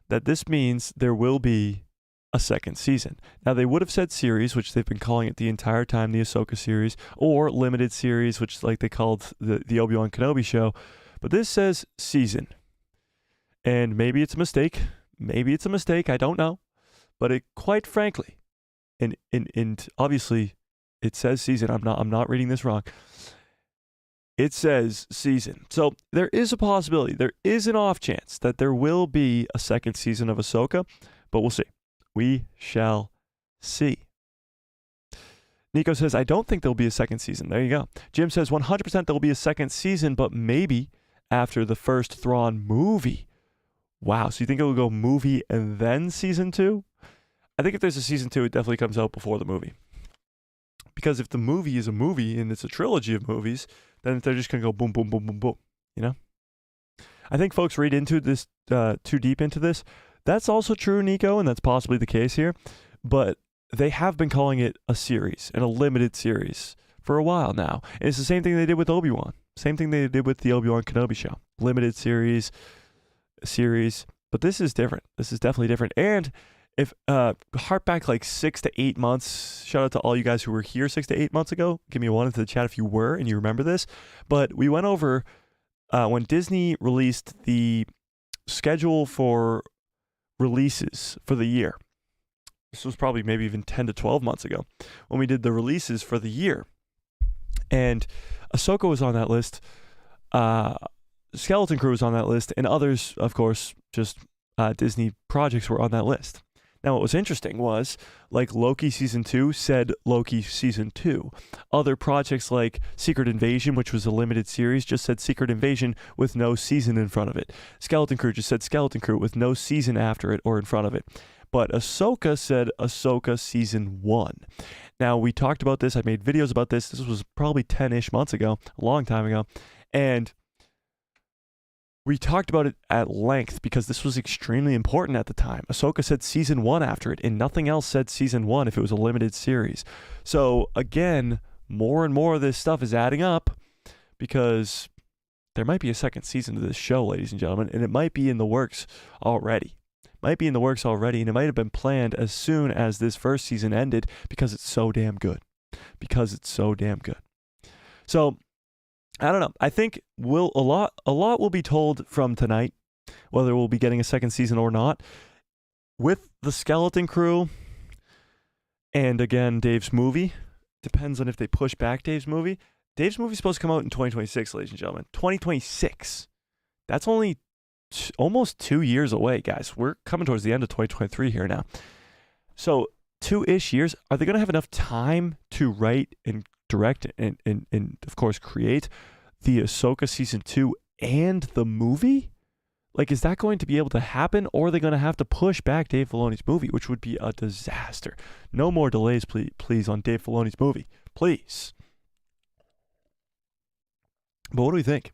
that this means there will be a second season. Now, they would have said series, which they've been calling it the entire time, the Ahsoka series, or limited series, which like they called the Obi-Wan Kenobi show. But this says season. And maybe it's a mistake. Maybe it's a mistake. I don't know. But it, quite frankly, and obviously, it says season. I'm not reading this wrong. It says season. So there is a possibility. There is an off chance that there will be a second season of Ahsoka, but we'll see. We shall see. Nico says, I don't think there'll be a second season. There you go. Jim says 100% there'll be a second season, but maybe after the first Thrawn movie. Wow. So you think it will go movie and then season 2? I think if there's a season 2, it definitely comes out before the movie. Because if the movie is a movie and it's a trilogy of movies, then they're just going to go boom, boom, boom, boom, boom. You know? I think folks read into this too deep into this. That's also true, Nico, and that's possibly the case here. But they have been calling it a series and a limited series for a while now. And it's the same thing they did with Obi-Wan. Same thing they did with the Obi-Wan Kenobi show. Limited series. But this is different. This is definitely different. And if hark back like 6 to 8 months, shout out to all you guys who were here 6 to 8 months ago. Give me a one into the chat if you were and you remember this. But we went over when Disney released the schedule for releases for the year. This was probably maybe even 10 to 12 months ago when we did the releases for the year. And Ahsoka was on that list. Skeleton Crew was on that list. And others, of course, just Disney projects were on that list. Now, what was interesting was, like Loki Season 2 said Loki Season 2. Other projects like Secret Invasion, which was a limited series, just said Secret Invasion with no season in front of it. Skeleton Crew just said Skeleton Crew with no season after it or in front of it. But Ahsoka said Ahsoka Season 1. Now, we talked about this. I made videos about this. This was probably 10-ish months ago, a long time ago. And we talked about it at length because this was extremely important at the time. Ahsoka said Season 1 after it, and nothing else said Season 1 if it was a limited series. So, again, more and more of this stuff is adding up because there might be a second season to this show, ladies and gentlemen, and it might be in the works already. And it might have been planned as soon as this first season ended because it's so damn good. So, I don't know. I think a lot will be told from tonight, whether we'll be getting a second season or not. With the Skeleton Crew, and again, Dave's movie, depends on if they push back Dave's movie. Dave's movie's supposed to come out in 2026, ladies and gentlemen. 2026. That's only almost 2 years away, guys. We're coming towards the end of 2023 here now. So 2-ish years. Are they going to have enough time to write and direct and of course create the Ahsoka season 2 and the movie? Like, is that going to be able to happen, or are they going to have to push back Dave Filoni's movie, which would be a disaster? No more delays, please, on Dave Filoni's movie. Please. But what do we think?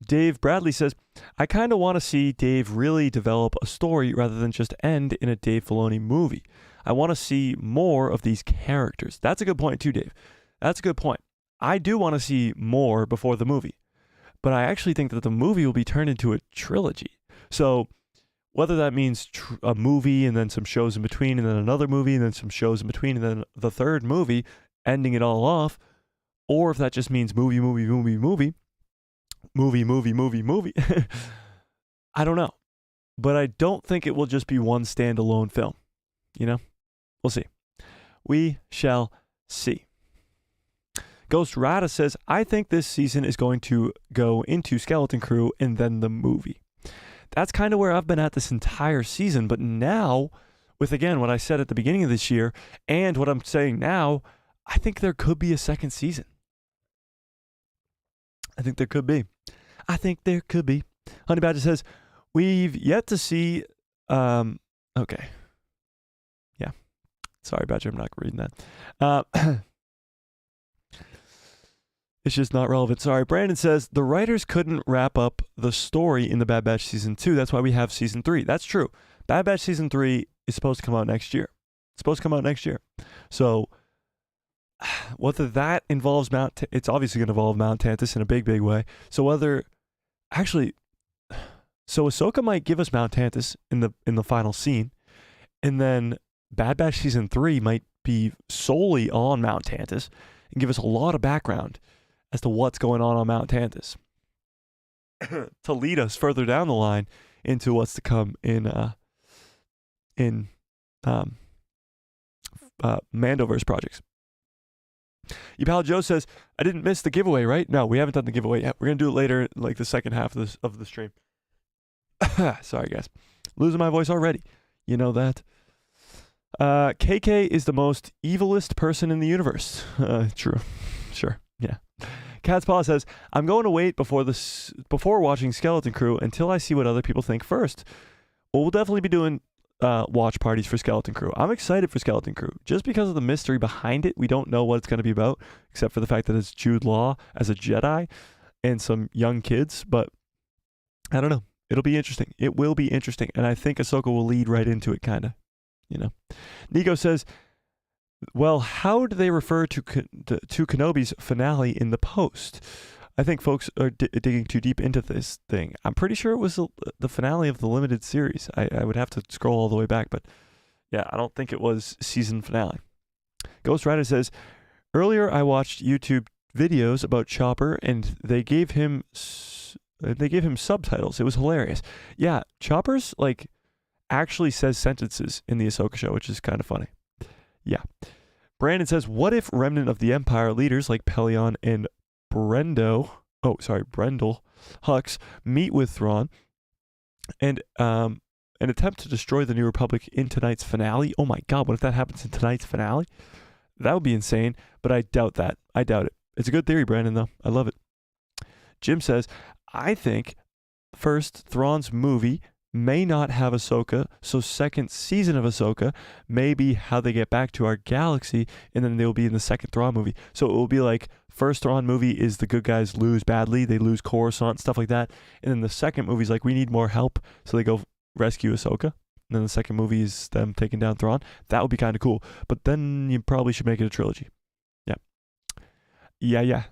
Dave Bradley says, I kind of want to see Dave really develop a story rather than just end in a Dave Filoni movie. I want to see more of these characters. That's a good point too, Dave. That's a good point. I do want to see more before the movie, but I actually think that the movie will be turned into a trilogy. So whether that means a movie and then some shows in between and then another movie and then some shows in between and then the third movie, ending it all off, or if that just means movie, I don't know. But I don't think it will just be one standalone film. You know? We'll see. We shall see. Ghost Rada says, I think this season is going to go into Skeleton Crew and then the movie. That's kind of where I've been at this entire season. But now, with again what I said at the beginning of this year and what I'm saying now, I think there could be a second season. I think there could be. Honey Badger says, we've yet to see... okay. Yeah. Sorry, Badger, I'm not reading that. It's just not relevant. Sorry. Brandon says, the writers couldn't wrap up the story in the Bad Batch Season 2. That's why we have Season 3. That's true. Bad Batch Season 3 is supposed to come out next year. So, whether that involves it's obviously going to involve Mount Tantus in a big, big way. So Ahsoka might give us Mount Tantus in the final scene, and then Bad Batch Season 3 might be solely on Mount Tantus and give us a lot of background as to what's going on Mount Tantus to lead us further down the line into what's to come in Mandoverse projects. Your pal Joe says, I didn't miss the giveaway, right? No, we haven't done the giveaway yet. We're going to do it later, like the second half of the stream. Sorry, guys. Losing my voice already. You know that. KK is the most evilest person in the universe. True. Sure. Yeah. Cat's Paw says, I'm going to wait before watching Skeleton Crew until I see what other people think first. Well, we'll definitely be doing watch parties for Skeleton Crew. I'm excited for Skeleton Crew just because of the mystery behind it. We don't know what it's going to be about, except for the fact that it's Jude Law as a Jedi and some young kids. But I don't know. It'll be interesting. It will be interesting. And I think Ahsoka will lead right into it, kind of. You know. Nico says, well, how do they refer to Kenobi's finale in the post? I think folks are digging too deep into this thing. I'm pretty sure it was the finale of the limited series. I would have to scroll all the way back, but yeah, I don't think it was season finale. Ghost Rider says, earlier I watched YouTube videos about Chopper and they gave him subtitles. It was hilarious. Yeah, Chopper's actually says sentences in the Ahsoka show, which is kind of funny. Yeah. Brandon says, what if Remnant of the Empire leaders like Pelion and Brendel Hux meet with Thrawn and attempt to destroy the New Republic in tonight's finale? Oh my God, what if that happens in tonight's finale? That would be insane, but I doubt that. I doubt it. It's a good theory, Brandon, though. I love it. Jim says, I think first Thrawn's movie may not have Ahsoka, so second season of Ahsoka may be how they get back to our galaxy, and then they'll be in the second Thrawn movie. So it will be like first Thrawn movie is the good guys lose badly, they lose Coruscant, stuff like that, and then the second movie is like we need more help, so they go rescue Ahsoka, and then the second movie is them taking down Thrawn. That would be kind of cool, but then you probably should make it a trilogy. Yeah.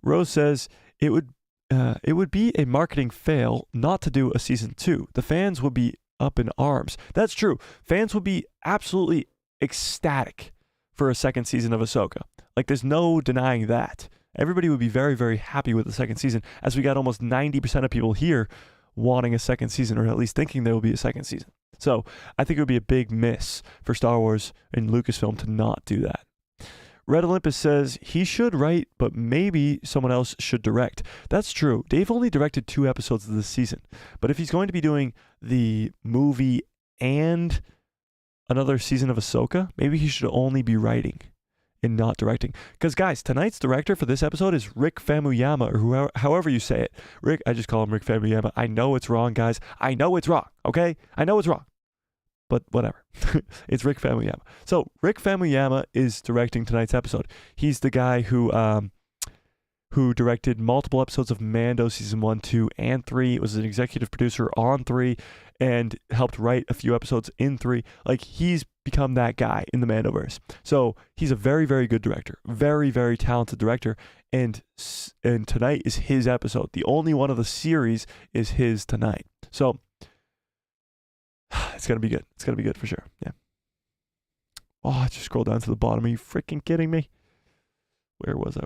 Rose says it would be a marketing fail not to do a season 2. The fans would be up in arms. That's true. Fans would be absolutely ecstatic for a second season of Ahsoka. There's no denying that. Everybody would be very, very happy with the second season, as we got almost 90% of people here wanting a second season, or at least thinking there will be a second season. So I think it would be a big miss for Star Wars and Lucasfilm to not do that. Red Olympus says he should write, but maybe someone else should direct. That's true. Dave only directed 2 episodes of this season. But if he's going to be doing the movie and another season of Ahsoka, maybe he should only be writing and not directing. Because, guys, tonight's director for this episode is Rick Famuyama, or however you say it. Rick, I just call him Rick Famuyama. I know it's wrong, guys. I know it's wrong, okay? I know it's wrong. But whatever. It's Rick Famuyama. So Rick Famuyama is directing tonight's episode. He's the guy who directed multiple episodes of Mando season 1, 2, and 3. It was an executive producer on 3 and helped write a few episodes in 3. Like, he's become that guy in the Mandoverse. So he's a very, very good director. Very, very talented director. And tonight is his episode. The only one of the series is his tonight. So it's going to be good. It's going to be good for sure. Yeah. Oh, I just scrolled down to the bottom. Are you freaking kidding me? Where was I?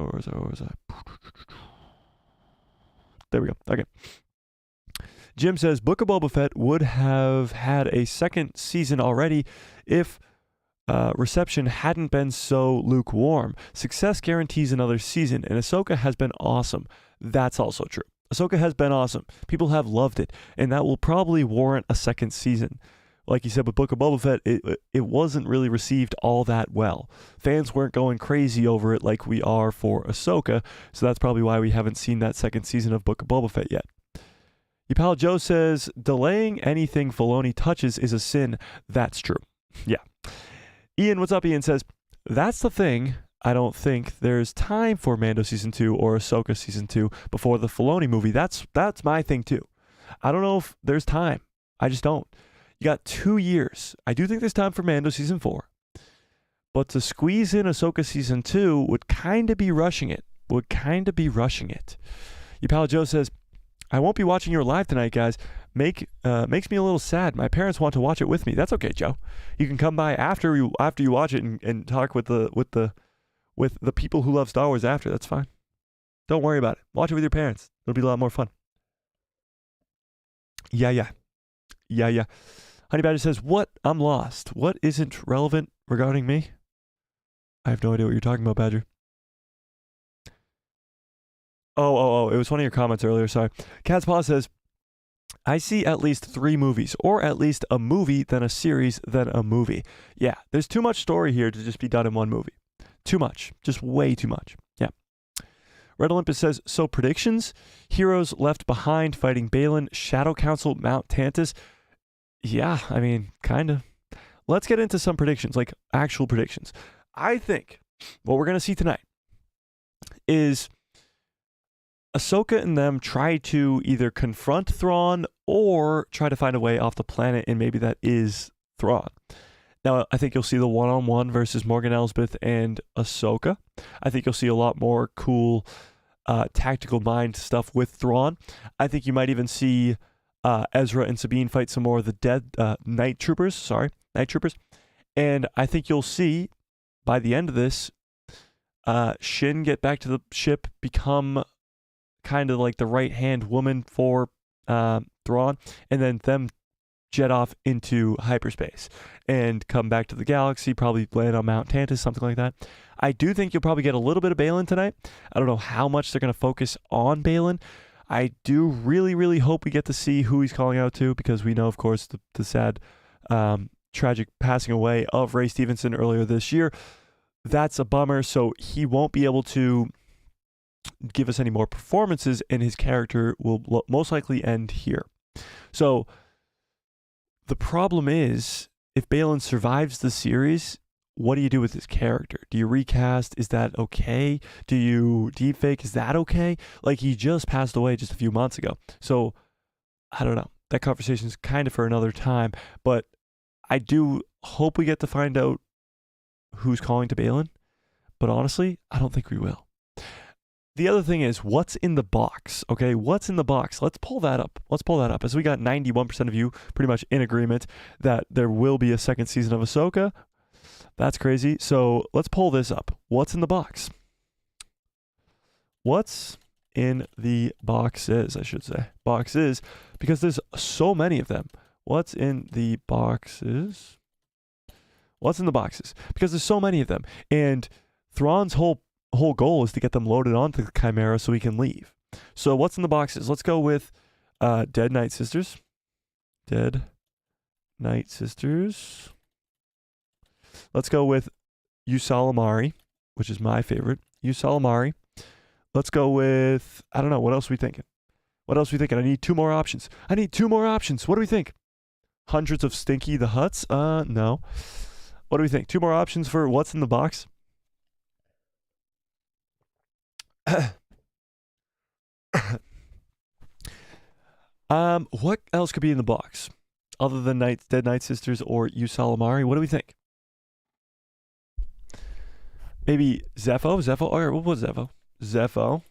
There we go. Okay. Jim says, Book of Boba Fett would have had a second season already if reception hadn't been so lukewarm. Success guarantees another season, and Ahsoka has been awesome. That's also true. Ahsoka has been awesome. People have loved it, and that will probably warrant a second season. Like you said with Book of Boba Fett, it wasn't really received all that well. Fans weren't going crazy over it like we are for Ahsoka, so that's probably why we haven't seen that second season of Book of Boba Fett yet. Your pal Joe says, delaying anything Filoni touches is a sin. That's true. Yeah. Ian, what's up? Ian says, that's the thing. I don't think there's time for Mando Season 2 or Ahsoka Season 2 before the Filoni movie. That's my thing too. I don't know if there's time. I just don't. You got 2 years. I do think there's time for Mando Season 4. But to squeeze in Ahsoka Season 2 would kind of be rushing it. Your pal Joe says, I won't be watching your live tonight, guys. Makes me a little sad. My parents want to watch it with me. That's okay, Joe. You can come by after you watch it and talk with the people who love Star Wars after. That's fine. Don't worry about it. Watch it with your parents. It'll be a lot more fun. Yeah. Honey Badger says, what? I'm lost. What isn't relevant regarding me? I have no idea what you're talking about, Badger. Oh, it was one of your comments earlier, sorry. Cat's Paw says, I see at least 3 movies, or at least a movie, then a series, then a movie. Yeah, there's too much story here to just be done in one movie. Too much. Just way too much. Yeah. Red Olympus says, so predictions? Heroes left behind fighting Balin, Shadow Council, Mount Tantus. Yeah, I mean, kind of. Let's get into some predictions, like actual predictions. I think what we're going to see tonight is Ahsoka and them try to either confront Thrawn or try to find a way off the planet, and maybe that is Thrawn. Now, I think you'll see the one-on-one versus Morgan Elsbeth and Ahsoka. I think you'll see a lot more cool tactical mind stuff with Thrawn. I think you might even see Ezra and Sabine fight some more of the dead Night Troopers. And I think you'll see, by the end of this, Shin get back to the ship, become kind of like the right-hand woman for Thrawn, and then them jet off into hyperspace and come back to the galaxy, probably land on Mount Tantus, something like that. I do think you'll probably get a little bit of Balin tonight. I don't know how much they're going to focus on Balin. I do really, really hope we get to see who he's calling out to, because we know, of course, the sad, tragic passing away of Ray Stevenson earlier this year. That's a bummer, so he won't be able to give us any more performances, and his character will most likely end here. So the problem is, if Balin survives the series, what do you do with his character? Do you recast? Is that okay? Do you deepfake? Is that okay? Like, he just passed away just a few months ago. So I don't know. That conversation is kind of for another time, but I do hope we get to find out who's calling to Balin. But honestly, I don't think we will. The other thing is, what's in the box? Okay, what's in the box? Let's pull that up. As we got 91% of you pretty much in agreement that there will be a second season of Ahsoka. That's crazy. So let's pull this up. What's in the box? What's in the boxes, I should say. Boxes, because there's so many of them. What's in the boxes? What's in the boxes? Because there's so many of them. And Thrawn's whole goal is to get them loaded onto the Chimera so he can leave. So what's in the boxes? Let's go with Dead Night Sisters. Dead Night Sisters. Let's go with Usalamari, which is my favorite. Usalamari. Let's go with, I don't know, what else are we thinking? What else are we thinking? I need 2 more options. What do we think? Hundreds of Stinky the Hutts? No. What do we think? 2 more options for what's in the box? What else could be in the box? Other than Dead Night Sisters or Usalamari? What do we think? Maybe Zepho? Or what was Zepho? Zepho.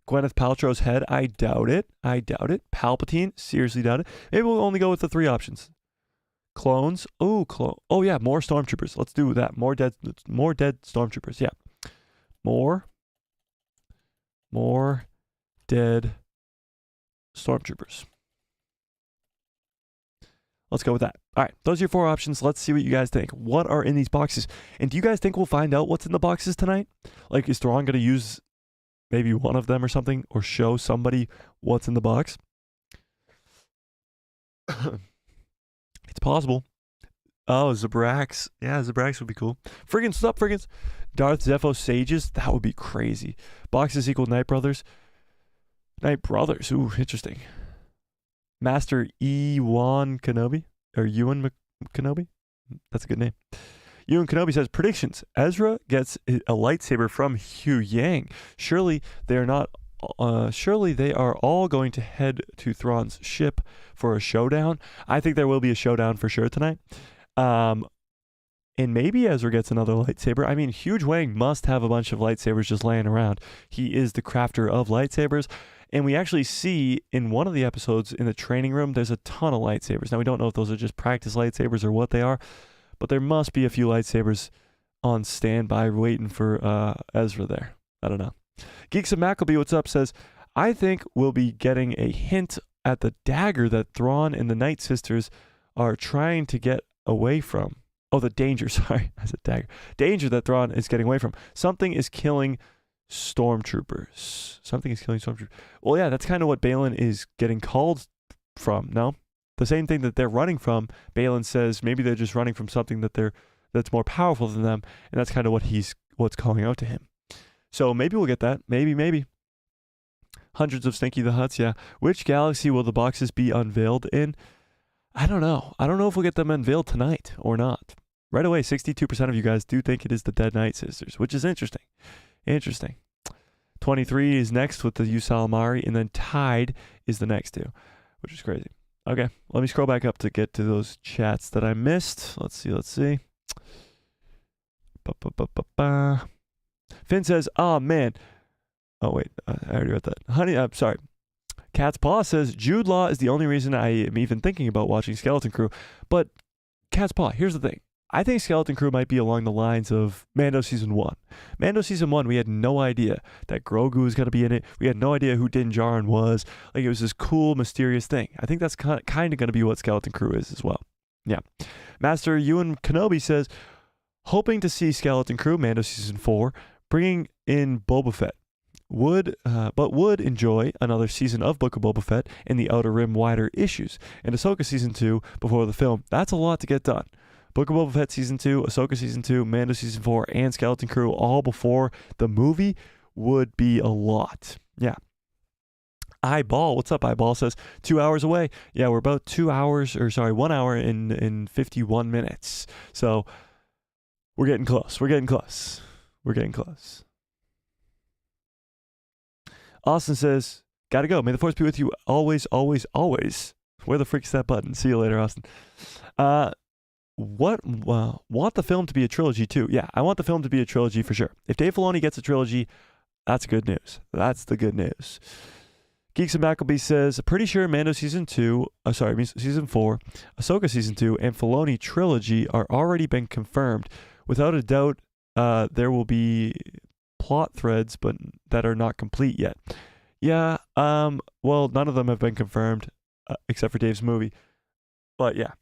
Gwyneth Paltrow's head? I doubt it. Palpatine? Seriously doubt it. Maybe we'll only go with the 3 options. Clones? Oh, Oh yeah, more stormtroopers. Let's do that. More dead stormtroopers. Yeah. More dead stormtroopers. Let's go with that. All right, those are your 4 options. Let's see what you guys think. What are in these boxes? And do you guys think we'll find out what's in the boxes tonight? Like, is Thrawn going to use maybe one of them or something? Or show somebody what's in the box? It's possible. Oh, Zabrax. Yeah, Zabrax would be cool. Friggins, what's up, Friggins? Darth Zepho Sages. That would be crazy. Boxes equal Night Brothers. Night Brothers. Ooh, interesting. Master Ewan Kenobi. Or Ewan Kenobi. That's a good name. Ewan Kenobi says, predictions. Ezra gets a lightsaber from Hu Yang. Surely they are all going to head to Thrawn's ship for a showdown. I think there will be a showdown for sure tonight. And maybe Ezra gets another lightsaber. I mean, Huge Wang must have a bunch of lightsabers just laying around. He is the crafter of lightsabers. And we actually see in one of the episodes in the training room, there's a ton of lightsabers. Now, we don't know if those are just practice lightsabers or what they are, but there must be a few lightsabers on standby waiting for Ezra there. I don't know. Geeks of Mackleby, what's up, says, I think we'll be getting a hint at the dagger that Thrawn and the Night Sisters are trying to get away from. Oh, the danger, sorry. I said dagger. Danger that Thrawn is getting away from. Something is killing stormtroopers. Well, yeah, that's kind of what Baylan is getting called from, no? The same thing that they're running from, Baylan says maybe they're just running from something that's more powerful than them, and that's kind of what's calling out to him. So maybe we'll get that. Maybe. Hundreds of Stinky the Hutts, yeah. Which galaxy will the boxes be unveiled in? I don't know. I don't know if we'll get them unveiled tonight or not. Right away, 62% of you guys do think it is the Dead Night Sisters, which is interesting. 23 is next with the Usalamari, and then Tide is the next 2, which is crazy. Okay, let me scroll back up to get to those chats that I missed. Let's see. Finn says, oh man. Oh wait, I already read that. Honey, I'm sorry. Cat's Paw says, Jude Law is the only reason I am even thinking about watching Skeleton Crew. But Cat's Paw, here's the thing. I think Skeleton Crew might be along the lines of Mando Season 1. Mando Season 1, we had no idea that Grogu was going to be in it. We had no idea who Din Djarin was. Like, it was this cool, mysterious thing. I think that's kind of going to be what Skeleton Crew is as well. Yeah. Master Ewan Kenobi says, hoping to see Skeleton Crew, Mando Season 4, bringing in Boba Fett. Would enjoy another season of Book of Boba Fett in the Outer Rim wider issues. And Ahsoka Season 2 before the film. That's a lot to get done. Book of Boba Fett Season 2, Ahsoka Season 2, Mando Season 4, and Skeleton Crew all before the movie would be a lot. Yeah. Eyeball, what's up, Eyeball, says 2 hours away. Yeah, we're about 1 hour in 51 minutes. So we're getting close. Austin says, gotta go. May the force be with you always, always, always. Where the frick's that button? See you later, Austin. Want the film to be a trilogy too? Yeah, I want the film to be a trilogy for sure. If Dave Filoni gets a trilogy, that's good news. That's the good news. Geeks and Mackleby says, pretty sure Mando Season 4, Ahsoka Season 2, and Filoni trilogy are already been confirmed. Without a doubt, there will be plot threads, but that are not complete yet. Yeah, well, none of them have been confirmed, except for Dave's movie. But yeah.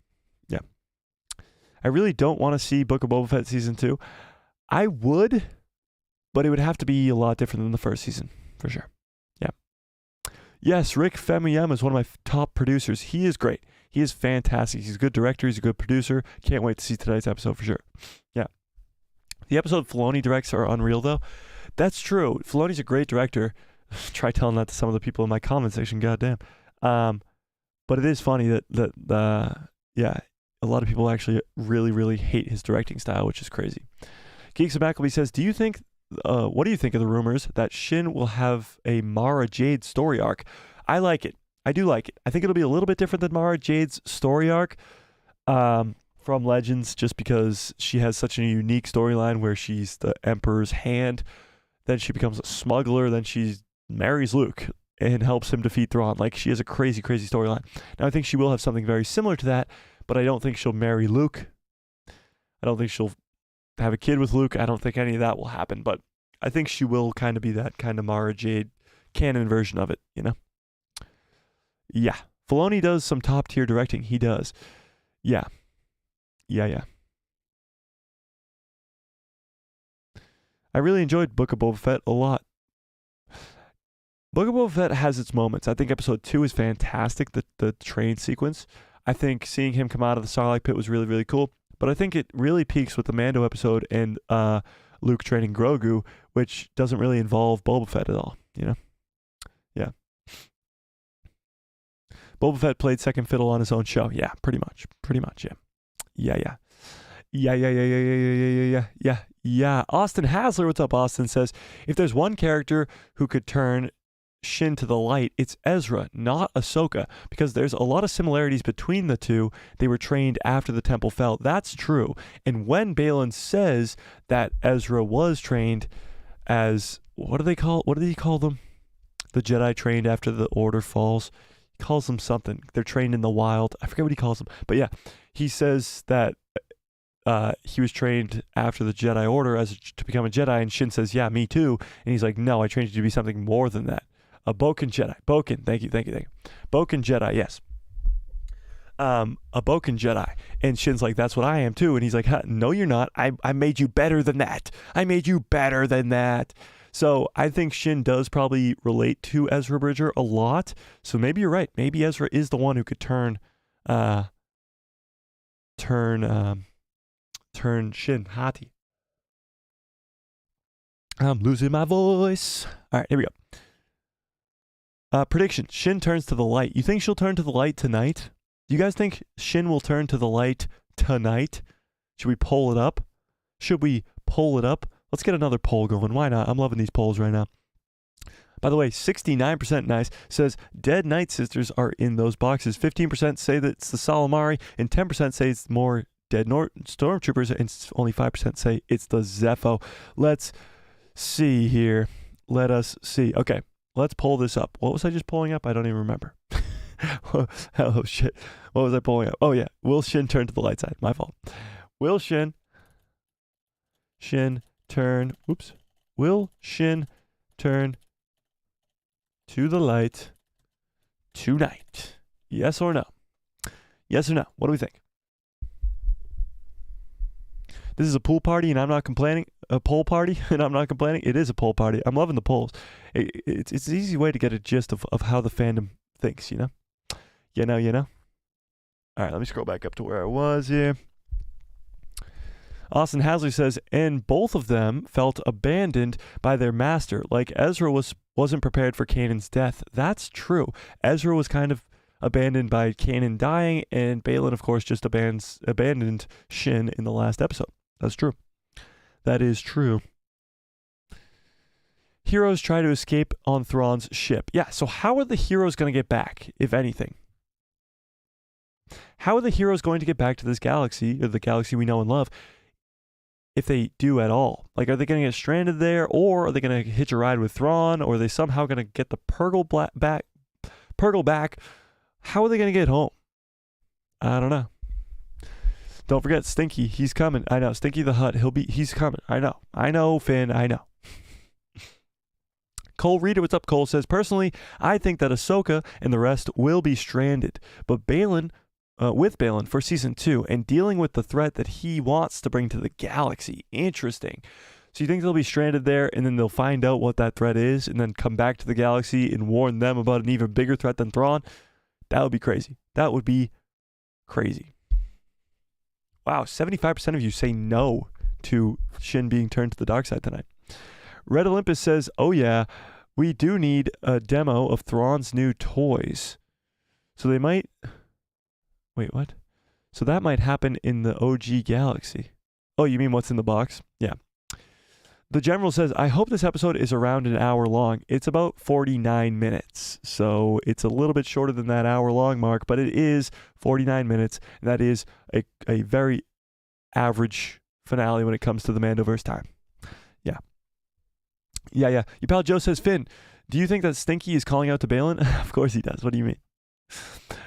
I really don't want to see Book of Boba Fett Season 2. I would, but it would have to be a lot different than the first season, for sure. Yeah. Yes, Rick Famuyiwa is one of my top producers. He is great. He is fantastic. He's a good director. He's a good producer. Can't wait to see tonight's episode for sure. Yeah. The episode Filoni directs are unreal, though. That's true. Filoni's a great director. Try telling that to some of the people in my comment section. Goddamn. But it is funny that a lot of people actually really, really hate his directing style, which is crazy. Geeks of Mackleby says, what do you think of the rumors that Shin will have a Mara Jade story arc? I like it. I do like it. I think it'll be a little bit different than Mara Jade's story arc from Legends, just because she has such a unique storyline where she's the Emperor's hand, then she becomes a smuggler, then she marries Luke and helps him defeat Thrawn. Like, she has a crazy, crazy storyline. Now, I think she will have something very similar to that, but I don't think she'll marry Luke. I don't think she'll have a kid with Luke. I don't think any of that will happen, but I think she will kind of be that kind of Mara Jade canon version of it, you know? Yeah. Filoni does some top tier directing. He does. Yeah. I really enjoyed Book of Boba Fett a lot. Book of Boba Fett has its moments. I think episode 2 is fantastic, the train sequence. I think seeing him come out of the Sarlacc pit was really, really cool. But I think it really peaks with the Mando episode and Luke training Grogu, which doesn't really involve Boba Fett at all, you know? Yeah. Boba Fett played second fiddle on his own show. Yeah, pretty much, yeah. Yeah. Austin Hasler, what's up, Austin, says, if there's one character who could turn Shin to the light, it's Ezra, not Ahsoka, because there's a lot of similarities between the two. They were trained after the temple fell. That's true. And when Balin says that Ezra was trained as, what did he call them? The Jedi trained after the order falls. He calls them something. They're trained in the wild. I forget what he calls them. But yeah, he says that he was trained after the Jedi order to become a Jedi, and Shin says, yeah, me too. And he's like, no, I trained you to be something more than that. A Boken Jedi. Boken, thank you. Boken Jedi, yes. A Boken Jedi. And Shin's like, that's what I am too. And he's like, no, you're not. I made you better than that. So I think Shin does probably relate to Ezra Bridger a lot. So maybe you're right. Maybe Ezra is the one who could turn Shin Hati. I'm losing my voice. All right, here we go. Prediction. Shin turns to the light. You think she'll turn to the light tonight? Do you guys think Shin will turn to the light tonight? Should we poll it up? Let's get another poll going. Why not? I'm loving these polls right now. By the way, 69% nice says dead Night Sisters are in those boxes. 15% say that it's the Salamari, and 10% say it's more dead stormtroopers, and only 5% say it's the Zepho. Let's see here. Let us see. Okay, let's pull this up. What was I just pulling up? I don't even remember. Oh, shit. What was I pulling up? Oh, yeah. Will Shin turn to the light side? My fault. Will Shin turn... Oops. Will Shin turn to the light tonight? Yes or no? Yes or no? What do we think? This is a pool party and I'm not complaining. A poll party and I'm not complaining. It is a poll party. I'm loving the polls. It's an easy way to get a gist of how the fandom thinks, you know? You know? All right, let me scroll back up to where I was here. Austin Hasley says, and both of them felt abandoned by their master, like Ezra wasn't prepared for Kanan's death. That's true. Ezra was kind of abandoned by Kanan dying, and Balin, of course, just abandoned Shin in the last episode. That's true. That is true. Heroes try to escape on Thrawn's ship. Yeah, so how are the heroes going to get back, if anything? How are the heroes going to get back to this galaxy, or the galaxy we know and love, if they do at all? Like, are they going to get stranded there, or are they going to hitch a ride with Thrawn, or are they somehow going to get the Purgle back? How are they going to get home? I don't know. Don't forget Stinky. He's coming. I know. Stinky the Hutt. He's coming. I know, Finn. I know. Cole Reader, what's up? Cole says, personally, I think that Ahsoka and the rest will be stranded, but with Balin for season 2 and dealing with the threat that he wants to bring to the galaxy. Interesting. So you think they'll be stranded there and then they'll find out what that threat is and then come back to the galaxy and warn them about an even bigger threat than Thrawn? That would be crazy. That would be crazy. Wow, 75% of you say no to Shin being turned to the dark side tonight. Red Olympus says, oh yeah, we do need a demo of Thrawn's new toys. So they might... Wait, what? So that might happen in the OG galaxy. Oh, you mean what's in the box? Yeah. The General says, I hope this episode is around an hour long. It's about 49 minutes. So it's a little bit shorter than that hour long mark, but it is 49 minutes. And that is a very average finale when it comes to the Mandoverse time. Yeah. Yeah. Your pal Joe says, Finn, do you think that Stinky is calling out to Balin? Of course he does. What do you mean?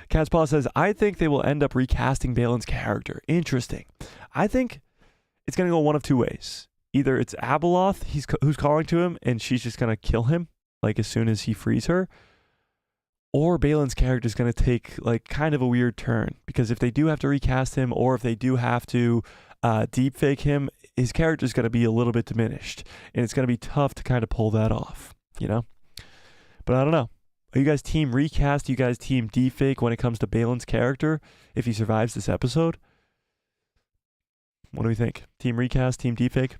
Cat's Paw says, I think they will end up recasting Balin's character. Interesting. I think it's going to go one of two ways. Either it's Abeloth who's calling to him and she's just going to kill him like as soon as he frees her, or Balin's character is going to take like kind of a weird turn, because if they do have to recast him or if they do have to deepfake him, his character is going to be a little bit diminished and it's going to be tough to kind of pull that off, you know? But I don't know. Are you guys team recast? Are you guys team deepfake when it comes to Balin's character if he survives this episode? What do we think? Team recast, team deepfake?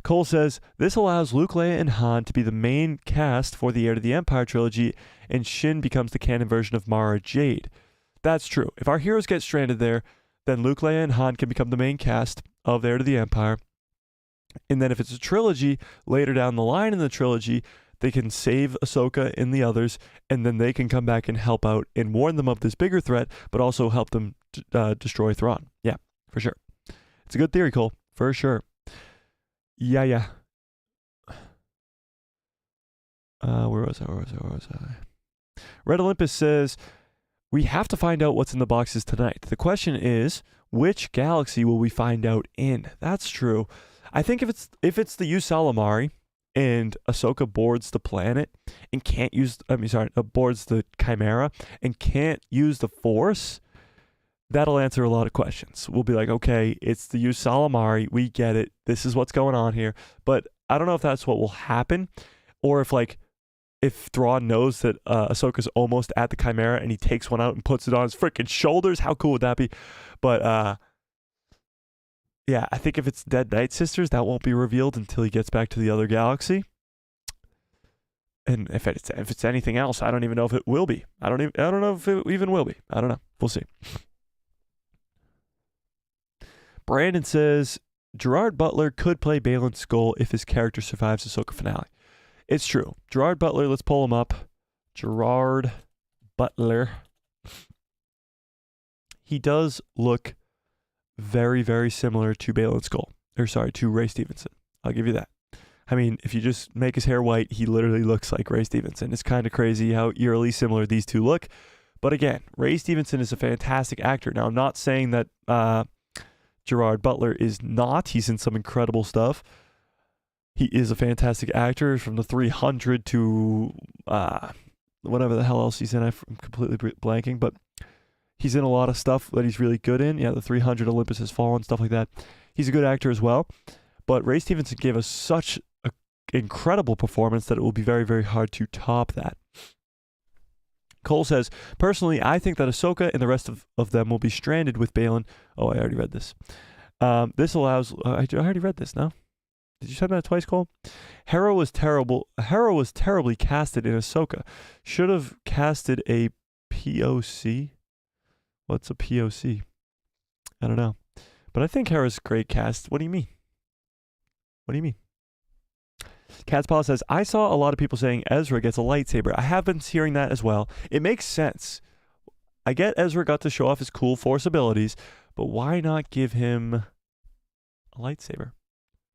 Cole says, this allows Luke, Leia, and Han to be the main cast for the Heir to the Empire trilogy, and Shin becomes the canon version of Mara Jade. That's true. If our heroes get stranded there, then Luke, Leia, and Han can become the main cast of Heir to the Empire. And then if it's a trilogy, later down the line in the trilogy, they can save Ahsoka and the others, and then they can come back and help out and warn them of this bigger threat, but also help them destroy Thrawn. Yeah, for sure. It's a good theory, Cole. For sure. Yeah. Where was I? Red Olympus says, we have to find out what's in the boxes tonight. The question is, which galaxy will we find out in? That's true. I think if it's the Usalamari and Ahsoka boards the planet and can't use, boards the Chimera and can't use the Force, that'll answer a lot of questions. We'll be like, okay, it's the Usalamari. We get it. This is what's going on here. But I don't know if that's what will happen, or if Thrawn knows that Ahsoka's almost at the Chimera and he takes one out and puts it on his freaking shoulders. How cool would that be? But yeah, I think if it's Dead Night Sisters, that won't be revealed until he gets back to the other galaxy. And if it's anything else, I don't even know if it will be. I don't know if it even will be. I don't know. We'll see. Brandon says, Gerard Butler could play Balin Skull if his character survives Ahsoka finale. It's true. Gerard Butler, let's pull him up. Gerard Butler. He does look very, very similar to Balin Skull. To Ray Stevenson. I'll give you that. I mean, if you just make his hair white, he literally looks like Ray Stevenson. It's kind of crazy how eerily similar these two look. But again, Ray Stevenson is a fantastic actor. Now, I'm not saying that Gerard Butler is not. He's in some incredible stuff. He is a fantastic actor, from the 300 to whatever the hell else he's in. I'm completely blanking, but he's in a lot of stuff that he's really good in. Yeah, the 300, Olympus Has Fallen, stuff like that. He's a good actor as well. But Ray Stevenson gave us such an incredible performance that it will be very, very hard to top that. Cole says, personally, I think that Ahsoka and the rest of them will be stranded with Balin. Oh, I already read this. This allows... I already read this, no? Did you say that twice, Cole? Hera was terribly casted in Ahsoka. Should have casted a POC. What's a POC? I don't know. But I think Hera's great cast. What do you mean? Cat's Paw says, I saw a lot of people saying Ezra gets a lightsaber. I have been hearing that as well. It makes sense. I get Ezra got to show off his cool Force abilities, but why not give him a lightsaber?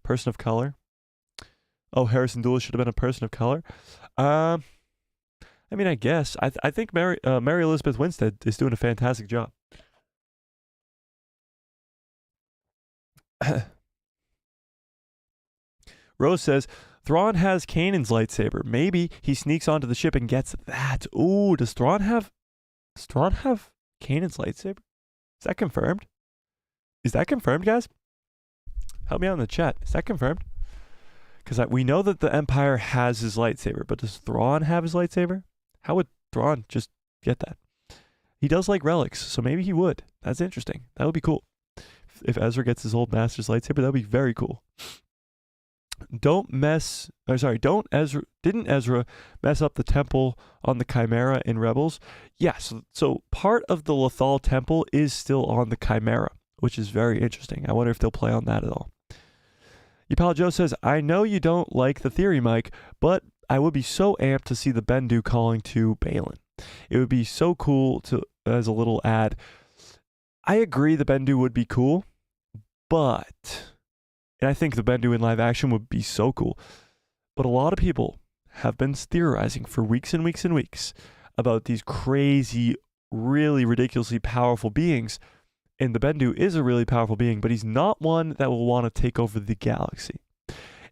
Person of color. Oh, Harrison Dula should have been a person of color. I mean, I guess. I think Mary Elizabeth Winstead is doing a fantastic job. Rose says, Thrawn has Kanan's lightsaber. Maybe he sneaks onto the ship and gets that. Ooh, does Thrawn have Kanan's lightsaber? Is that confirmed? Is that confirmed, guys? Help me out in the chat. Is that confirmed? Because we know that the Empire has his lightsaber, but does Thrawn have his lightsaber? How would Thrawn just get that? He does like relics, so maybe he would. That's interesting. That would be cool. If Ezra gets his old master's lightsaber, that would be very cool. Didn't Ezra mess up the temple on the Chimera in Rebels? Yes. Yeah, so part of the Lothal temple is still on the Chimera, which is very interesting. I wonder if they'll play on that at all. Yapala Joe says, I know you don't like the theory, Mike, but I would be so amped to see the Bendu calling to Baylan. It would be so cool as a little ad. I agree the Bendu would be cool, but... And I think the Bendu in live action would be so cool. But a lot of people have been theorizing for weeks and weeks and weeks about these crazy, really ridiculously powerful beings. And the Bendu is a really powerful being, but he's not one that will want to take over the galaxy.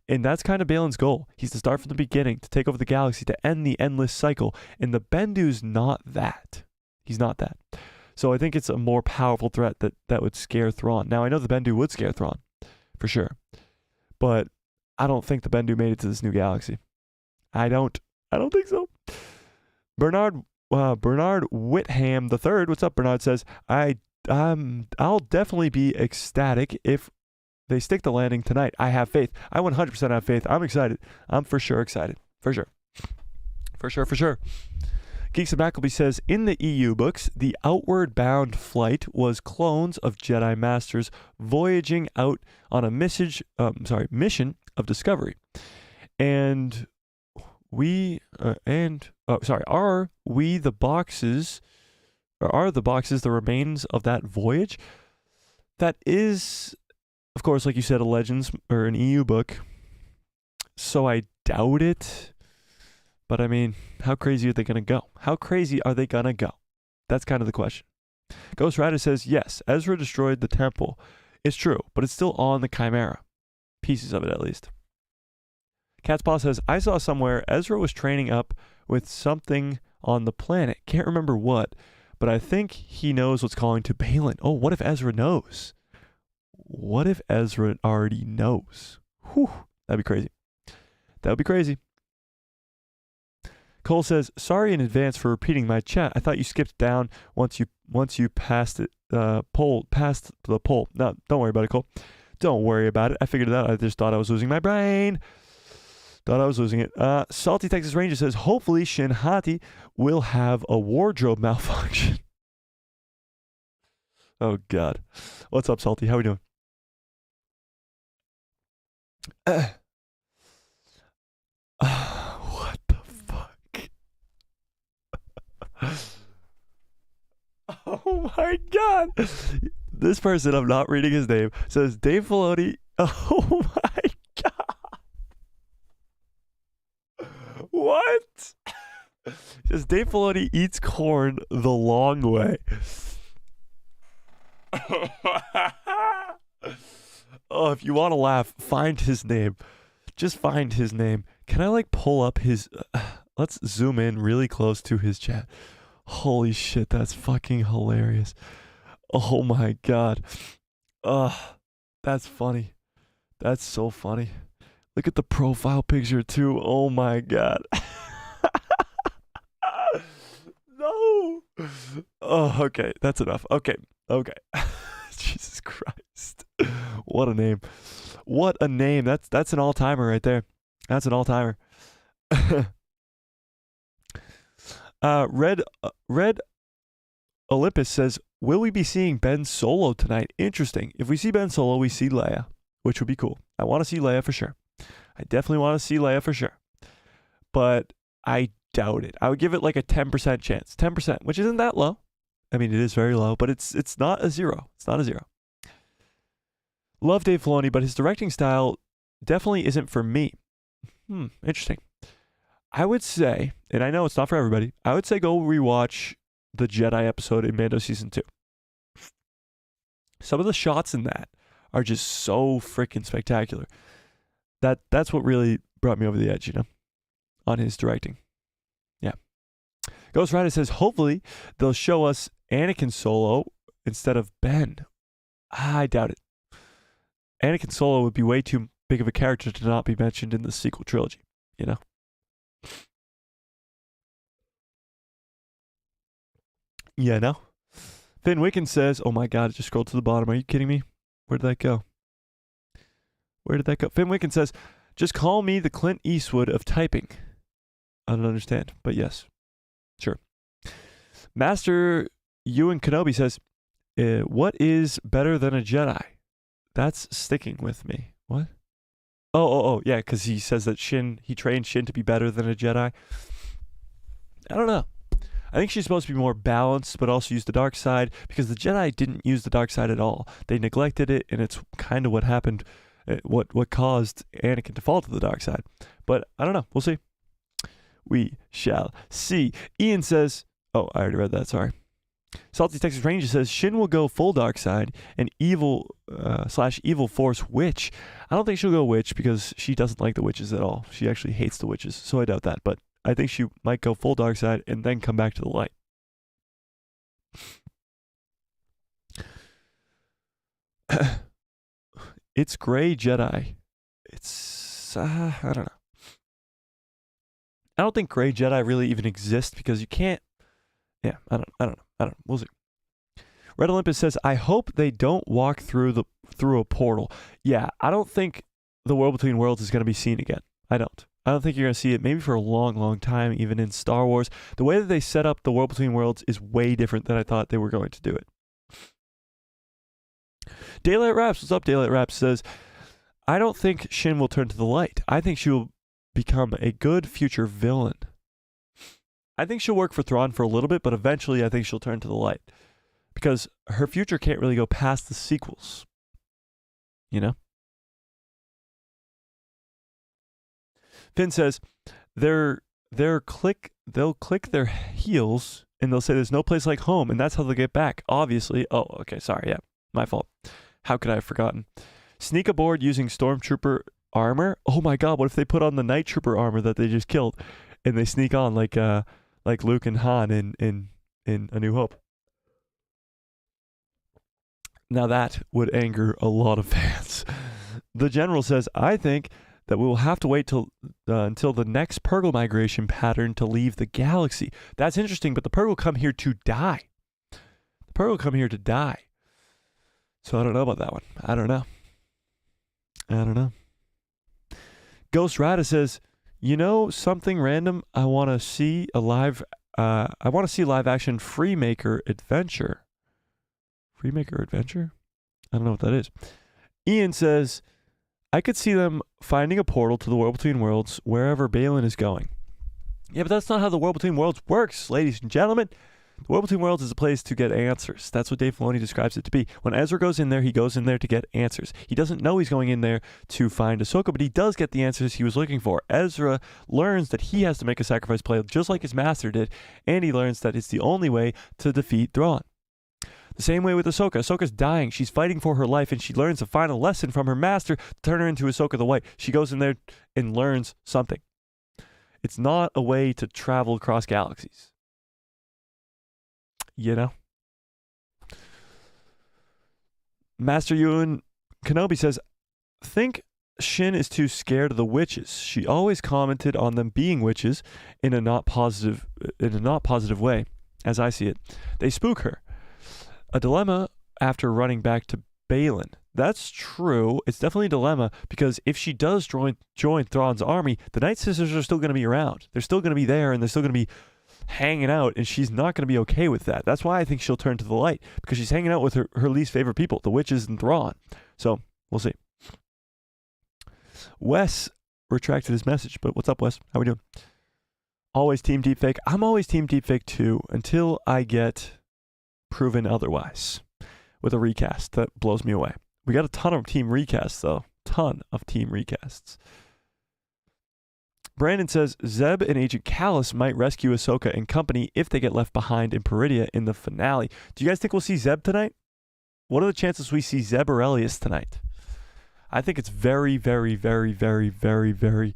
And that's kind of Baylan's goal. He's to start from the beginning, to take over the galaxy, to end the endless cycle. And the Bendu's not that. He's not that. So I think it's a more powerful threat that would scare Thrawn. Now, I know the Bendu would scare Thrawn, for sure. But I don't think the Bendu made it to this new galaxy. I don't think so. Bernard Whitham III, what's up, Bernard, says, I'll definitely be ecstatic if they stick the landing tonight. I have faith. I 100% have faith. I'm excited. I'm for sure excited. For sure. For sure. Geeks of Mackleby says, in the EU books, the outward bound flight was clones of Jedi Masters voyaging out on a mission of discovery. And are the boxes the remains of that voyage? That is, of course, like you said, a Legends or an EU book. So I doubt it. But I mean, how crazy are they going to go? How crazy are they going to go? That's kind of the question. Ghost Rider says, yes, Ezra destroyed the temple. It's true, but it's still on the Chimera. Pieces of it, at least. Cat's Paw says, I saw somewhere Ezra was training up with something on the planet. Can't remember what, but I think he knows what's calling to Baylan. Oh, what if Ezra knows? What if Ezra already knows? Whew, that'd be crazy. That would be crazy. Cole says, sorry in advance for repeating my chat. I thought you skipped down once you passed it past the poll. No, don't worry about it, Cole. Don't worry about it. I figured it out. I just thought I was losing my brain. Thought I was losing it. Salty Texas Ranger says, hopefully Shin Hati will have a wardrobe malfunction. Oh, God. What's up, Salty? How we doing? What the fuck? Oh, my God. This person, I'm not reading his name, says, Dave Filoni. Oh, my God. What? It says Dave Filoni eats corn the long way. Oh, if you want to laugh, find his name. Just find his name. Can I pull up his... let's zoom in really close to his chat. Holy shit, that's fucking hilarious. Oh my God. That's funny. That's so funny. Look at the profile picture too. Oh my God. No. Oh, okay. That's enough. Okay. Jesus Christ. What a name. What a name. That's an all-timer right there. That's an all-timer. Red Olympus says, will we be seeing Ben Solo tonight? Interesting. If we see Ben Solo, we see Leia, which would be cool. I want to see Leia for sure. I definitely want to see Leia for sure. But I doubt it. I would give it like a 10% chance. 10%, which isn't that low. I mean, it is very low, but it's not a zero. It's not a zero. Love Dave Filoni, but his directing style definitely isn't for me. Interesting. I would say, and I know it's not for everybody, I would say go rewatch the Jedi episode in Mando Season 2. Some of the shots in that are just so freaking spectacular. That's what really brought me over the edge, on his directing. Yeah. Ghost Rider says, hopefully they'll show us Anakin Solo instead of Ben. I doubt it. Anakin Solo would be way too big of a character to not be mentioned in the sequel trilogy, Yeah, no. Finn Wicken says, oh my God, it just scrolled to the bottom. Are you kidding me? Where did that go? Finn Wicken says, just call me the Clint Eastwood of typing. I don't understand, but yes. Sure. Master Ewan Kenobi says, what is better than a Jedi? That's sticking with me. What? Oh, yeah, because he says that he trained Shin to be better than a Jedi. I don't know. I think she's supposed to be more balanced, but also use the dark side, because the Jedi didn't use the dark side at all. They neglected it, and it's kind of what happened, what caused Anakin to fall to the dark side. But I don't know. We'll see. We shall see. Ian says, oh, I already read that, sorry. Salty Texas Ranger says, Shin will go full dark side and evil / evil force witch. I don't think she'll go witch because she doesn't like the witches at all. She actually hates the witches, so I doubt that. But I think she might go full dark side and then come back to the light. It's gray Jedi. It's I don't know. I don't think gray Jedi really even exist because you can't. Yeah, I don't know. We'll see. Red Olympus says, I hope they don't walk through a portal. Yeah, I don't think the World Between Worlds is going to be seen again. I don't think you're going to see it maybe for a long, long time, even in Star Wars. The way that they set up the World Between Worlds is way different than I thought they were going to do it. Daylight Raps, what's up? Daylight Raps says, I don't think Shin will turn to the light. I think she will become a good future villain. I think she'll work for Thrawn for a little bit, but eventually I think she'll turn to the light. Because her future can't really go past the sequels. Finn says, they'll click their heels and they'll say there's no place like home, and that's how they'll get back. Obviously. Oh, okay, sorry, yeah. My fault. How could I have forgotten? Sneak aboard using Stormtrooper armor. Oh my God, what if they put on the Night Trooper armor that they just killed and they sneak on like Luke and Han in A New Hope? Now that would anger a lot of fans. The General says, I think that we will have to wait until the next Purgle migration pattern to leave the galaxy. That's interesting, but the Purgle come here to die. So I don't know about that one. I don't know. Ghost Rider says, something random? I want to see live action Freemaker Adventure. Freemaker Adventure? I don't know what that is. Ian says, I could see them finding a portal to the World Between Worlds wherever Baylan is going. Yeah, but that's not how the World Between Worlds works, ladies and gentlemen. The World Between Worlds is a place to get answers. That's what Dave Filoni describes it to be. When Ezra goes in there, he goes in there to get answers. He doesn't know he's going in there to find Ahsoka, but he does get the answers he was looking for. Ezra learns that he has to make a sacrifice play just like his master did, and he learns that it's the only way to defeat Thrawn. The same way with Ahsoka. Ahsoka's dying. She's fighting for her life, and she learns a final lesson from her master to turn her into Ahsoka the White. She goes in there and learns something. It's not a way to travel across galaxies. Master Ewan Kenobi says, think Shin is too scared of the witches. She always commented on them being witches in a not positive way, as I see it. They spook her. A dilemma after running back to Baylan. That's true. It's definitely a dilemma because if she does join Thrawn's army, the Night Sisters are still going to be around. They're still going to be there, and they're still going to be hanging out, and she's not going to be okay with that. That's why I think she'll turn to the light, because she's hanging out with her least favorite people, the witches and Thrawn. So we'll see. Wes retracted his message, but what's up, Wes? How we doing? Always team deepfake. I'm always team deepfake too, until I get proven otherwise with a recast that blows me away. We got a ton of team recasts though. Brandon says Zeb and Agent Callus might rescue Ahsoka and company if they get left behind in Peridia in the finale. Do you guys think we'll see Zeb tonight? What are the chances we see Zeb or Elias tonight? I think it's very, very, very, very, very, very,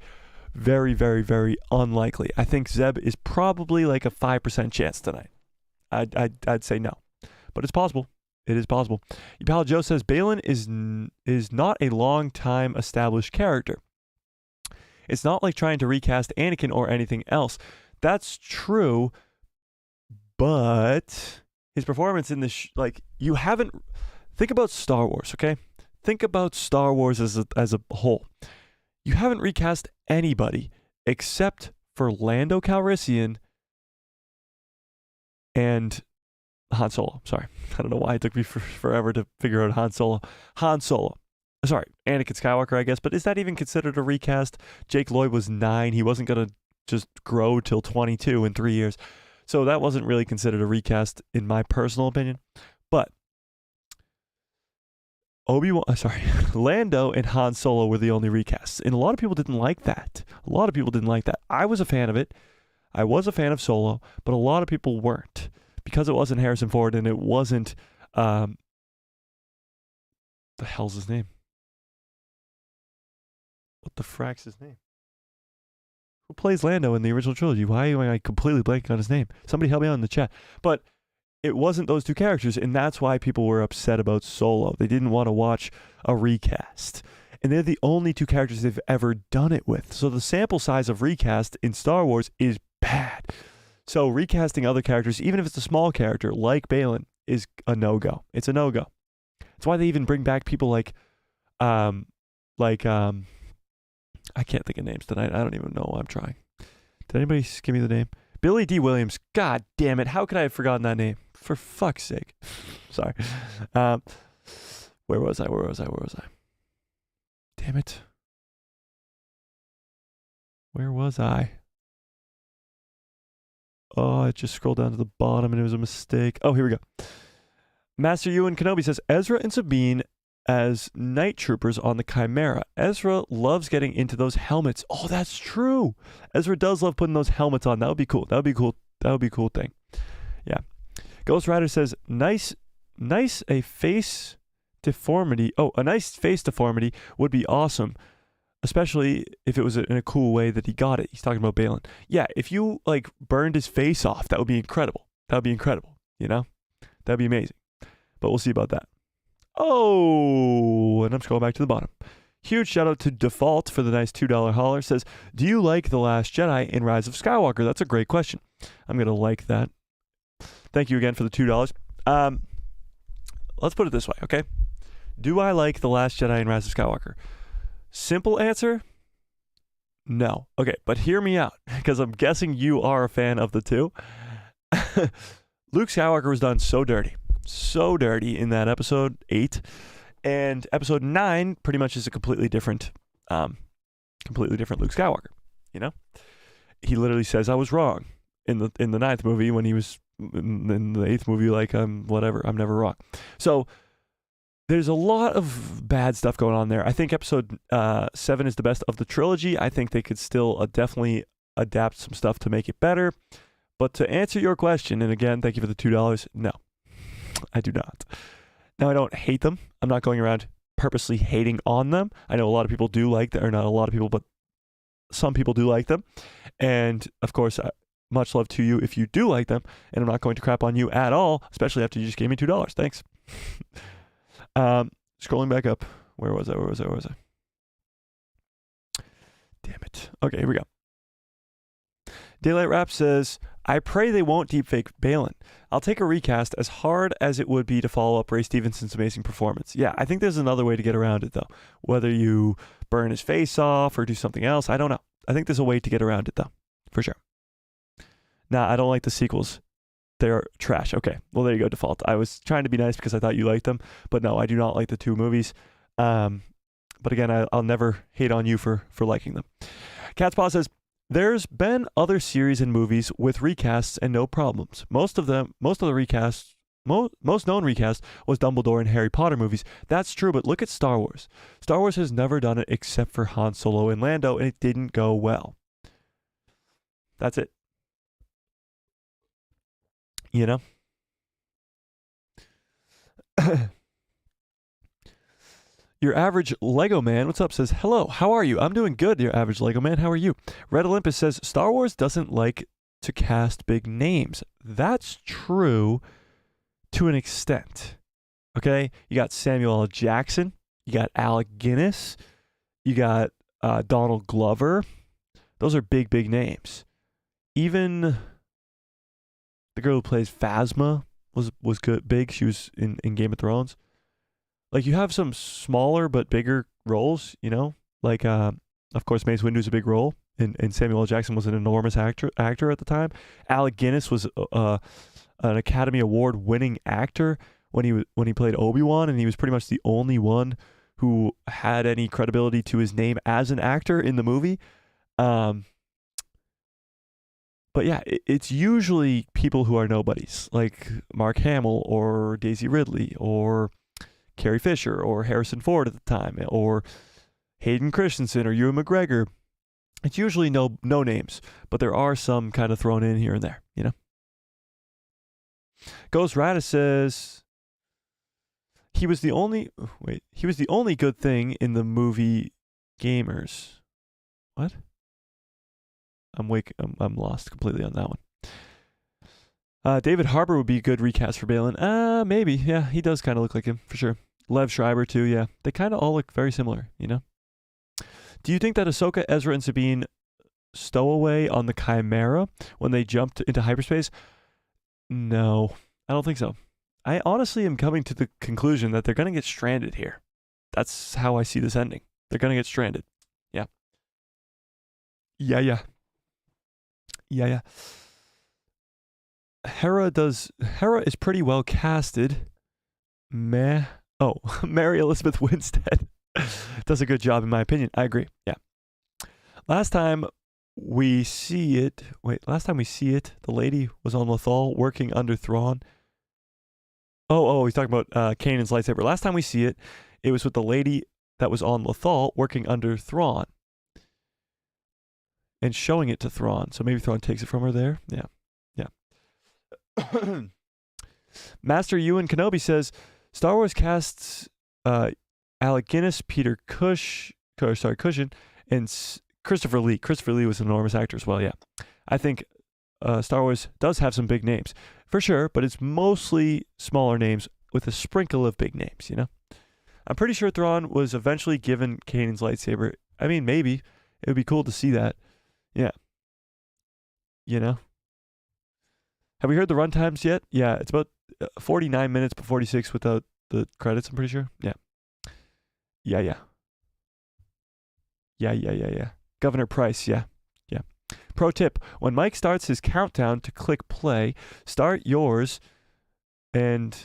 very, very, very unlikely. I think Zeb is probably like a 5% chance tonight. I'd say no, but it's possible. It is possible. Your pal Joe says Balin is not a long time established character. It's not like trying to recast Anakin or anything else. That's true, but his performance in this, you haven't. Think about Star Wars, okay? Think about Star Wars as a whole. You haven't recast anybody except for Lando Calrissian and Han Solo. Sorry. I don't know why it took me forever to figure out Han Solo. Sorry, Anakin Skywalker, I guess. But is that even considered a recast? Jake Lloyd was 9. He wasn't going to just grow till 22 in 3 years. So that wasn't really considered a recast in my personal opinion. But Lando and Han Solo were the only recasts. And a lot of people didn't like that. I was a fan of it. I was a fan of Solo, but a lot of people weren't. Because it wasn't Harrison Ford and it wasn't, the hell's his name? What the frack's his name? Who plays Lando in the original trilogy? Why am I completely blanking on his name? Somebody help me out in the chat. But it wasn't those two characters, and that's why people were upset about Solo. They didn't want to watch a recast. And they're the only two characters they've ever done it with. So the sample size of recast in Star Wars is bad. So recasting other characters, even if it's a small character like Balin, is a no-go. It's a no-go. That's why they even bring back people like I can't think of names tonight. I don't even know. I'm trying. Did anybody give me the name? Billy D. Williams. God damn it. How could I have forgotten that name? For fuck's sake. Sorry. Where was I? Damn it. Where was I? Oh, I just scrolled down to the bottom and it was a mistake. Oh, here we go. Master Ewan Kenobi says, Ezra and Sabine as night troopers on the Chimera. Ezra loves getting into those helmets. Oh, that's true. Ezra does love putting those helmets on. That would be cool. That would be a cool thing. Yeah. Ghost Rider says, nice a face deformity. Oh, a nice face deformity would be awesome. Especially if it was in a cool way that he got it. He's talking about Balin. Yeah, if you burned his face off, that would be incredible. You know? That'd be amazing. But we'll see about that. Oh, and I'm scrolling back to the bottom. Huge shout out to Default for the nice $2 holler. Says, do you like The Last Jedi and Rise of Skywalker? That's a great question. I'm going to like that. Thank you again for the $2. Let's put it this way, okay? Do I like The Last Jedi and Rise of Skywalker? Simple answer, no. Okay, but hear me out, because I'm guessing you are a fan of the two. Luke Skywalker was done so dirty in that episode 8, and episode 9 pretty much is a completely different Luke Skywalker. You know, he literally says I was wrong in the 9th movie when he was in the 8th movie, whatever, I'm never wrong. So there's a lot of bad stuff going on there. I think episode 7 is the best of the trilogy. I think they could still definitely adapt some stuff to make it better. But to answer your question, and again, thank you for the $2, no, I do not. Now, I don't hate them. I'm not going around purposely hating on them. I know a lot of people do like them, or not a lot of people, but some people do like them. And of course, much love to you if you do like them. And I'm not going to crap on you at all, especially after you just gave me $2. Thanks. Scrolling back up. Where was I? Damn it. Okay, here we go. Daylight Rap says, I pray they won't deepfake Balin. I'll take a recast as hard as it would be to follow up Ray Stevenson's amazing performance. Yeah, I think there's another way to get around it, though. Whether you burn his face off or do something else, I don't know. I think there's a way to get around it, though. For sure. Nah, I don't like the sequels. They're trash. Okay, well, there you go, Default. I was trying to be nice because I thought you liked them, but no, I do not like the 2 movies. But again, I'll never hate on you for liking them. Catspaw says, there's been other series and movies with recasts and no problems. Most known recast was Dumbledore in Harry Potter movies. That's true, but look at Star Wars. Star Wars has never done it except for Han Solo and Lando, and it didn't go well. That's it. You know? Your average Lego man, what's up, says, hello, how are you? I'm doing good, your average Lego man. How are you? Red Olympus says, Star Wars doesn't like to cast big names. That's true to an extent. Okay? You got Samuel L. Jackson. You got Alec Guinness. You got Donald Glover. Those are big, big names. Even the girl who plays Phasma was good, big. She was in Game of Thrones. Like, you have some smaller but bigger roles, you know? Like, of course, Mace Windu's a big role, and Samuel L. Jackson was an enormous actor at the time. Alec Guinness was an Academy Award-winning actor when he played Obi-Wan, and he was pretty much the only one who had any credibility to his name as an actor in the movie. But yeah, it's usually people who are nobodies, like Mark Hamill or Daisy Ridley or Carrie Fisher or Harrison Ford at the time, or Hayden Christensen or Ewan McGregor. It's usually no names, but there are some kind of thrown in here and there, you know? Ghost Radis says he was the only good thing in the movie Gamers. What? I'm lost completely on that one. David Harbour would be a good recast for Balin. Maybe. Yeah, he does kind of look like him, for sure. Lev Schreiber, too, yeah. They kind of all look very similar, you know? Do you think that Ahsoka, Ezra, and Sabine stow away on the Chimera when they jumped into hyperspace? No, I don't think so. I honestly am coming to the conclusion that they're going to get stranded here. That's how I see this ending. They're going to get stranded. Yeah. Yeah. Hera is pretty well casted. Meh. Oh, Mary Elizabeth Winstead does a good job, in my opinion. I agree. Yeah. Last time we see it, the lady was on Lothal working under Thrawn. Oh, he's talking about Kanan's lightsaber. Last time we see it, it was with the lady that was on Lothal working under Thrawn and showing it to Thrawn. So maybe Thrawn takes it from her there. Yeah. Master Ewan Kenobi says, Star Wars casts Alec Guinness, Peter Cushing, and Christopher Lee. Christopher Lee was an enormous actor as well, yeah. I think Star Wars does have some big names, for sure, but it's mostly smaller names with a sprinkle of big names, you know? I'm pretty sure Thrawn was eventually given Kanan's lightsaber. I mean, maybe. It would be cool to see that. Yeah. You know? Have we heard the runtimes yet? Yeah, it's about 49 minutes but 46 without the credits, I'm pretty sure. Yeah. Governor Price, yeah. Pro tip, when Mike starts his countdown to click play, start yours, and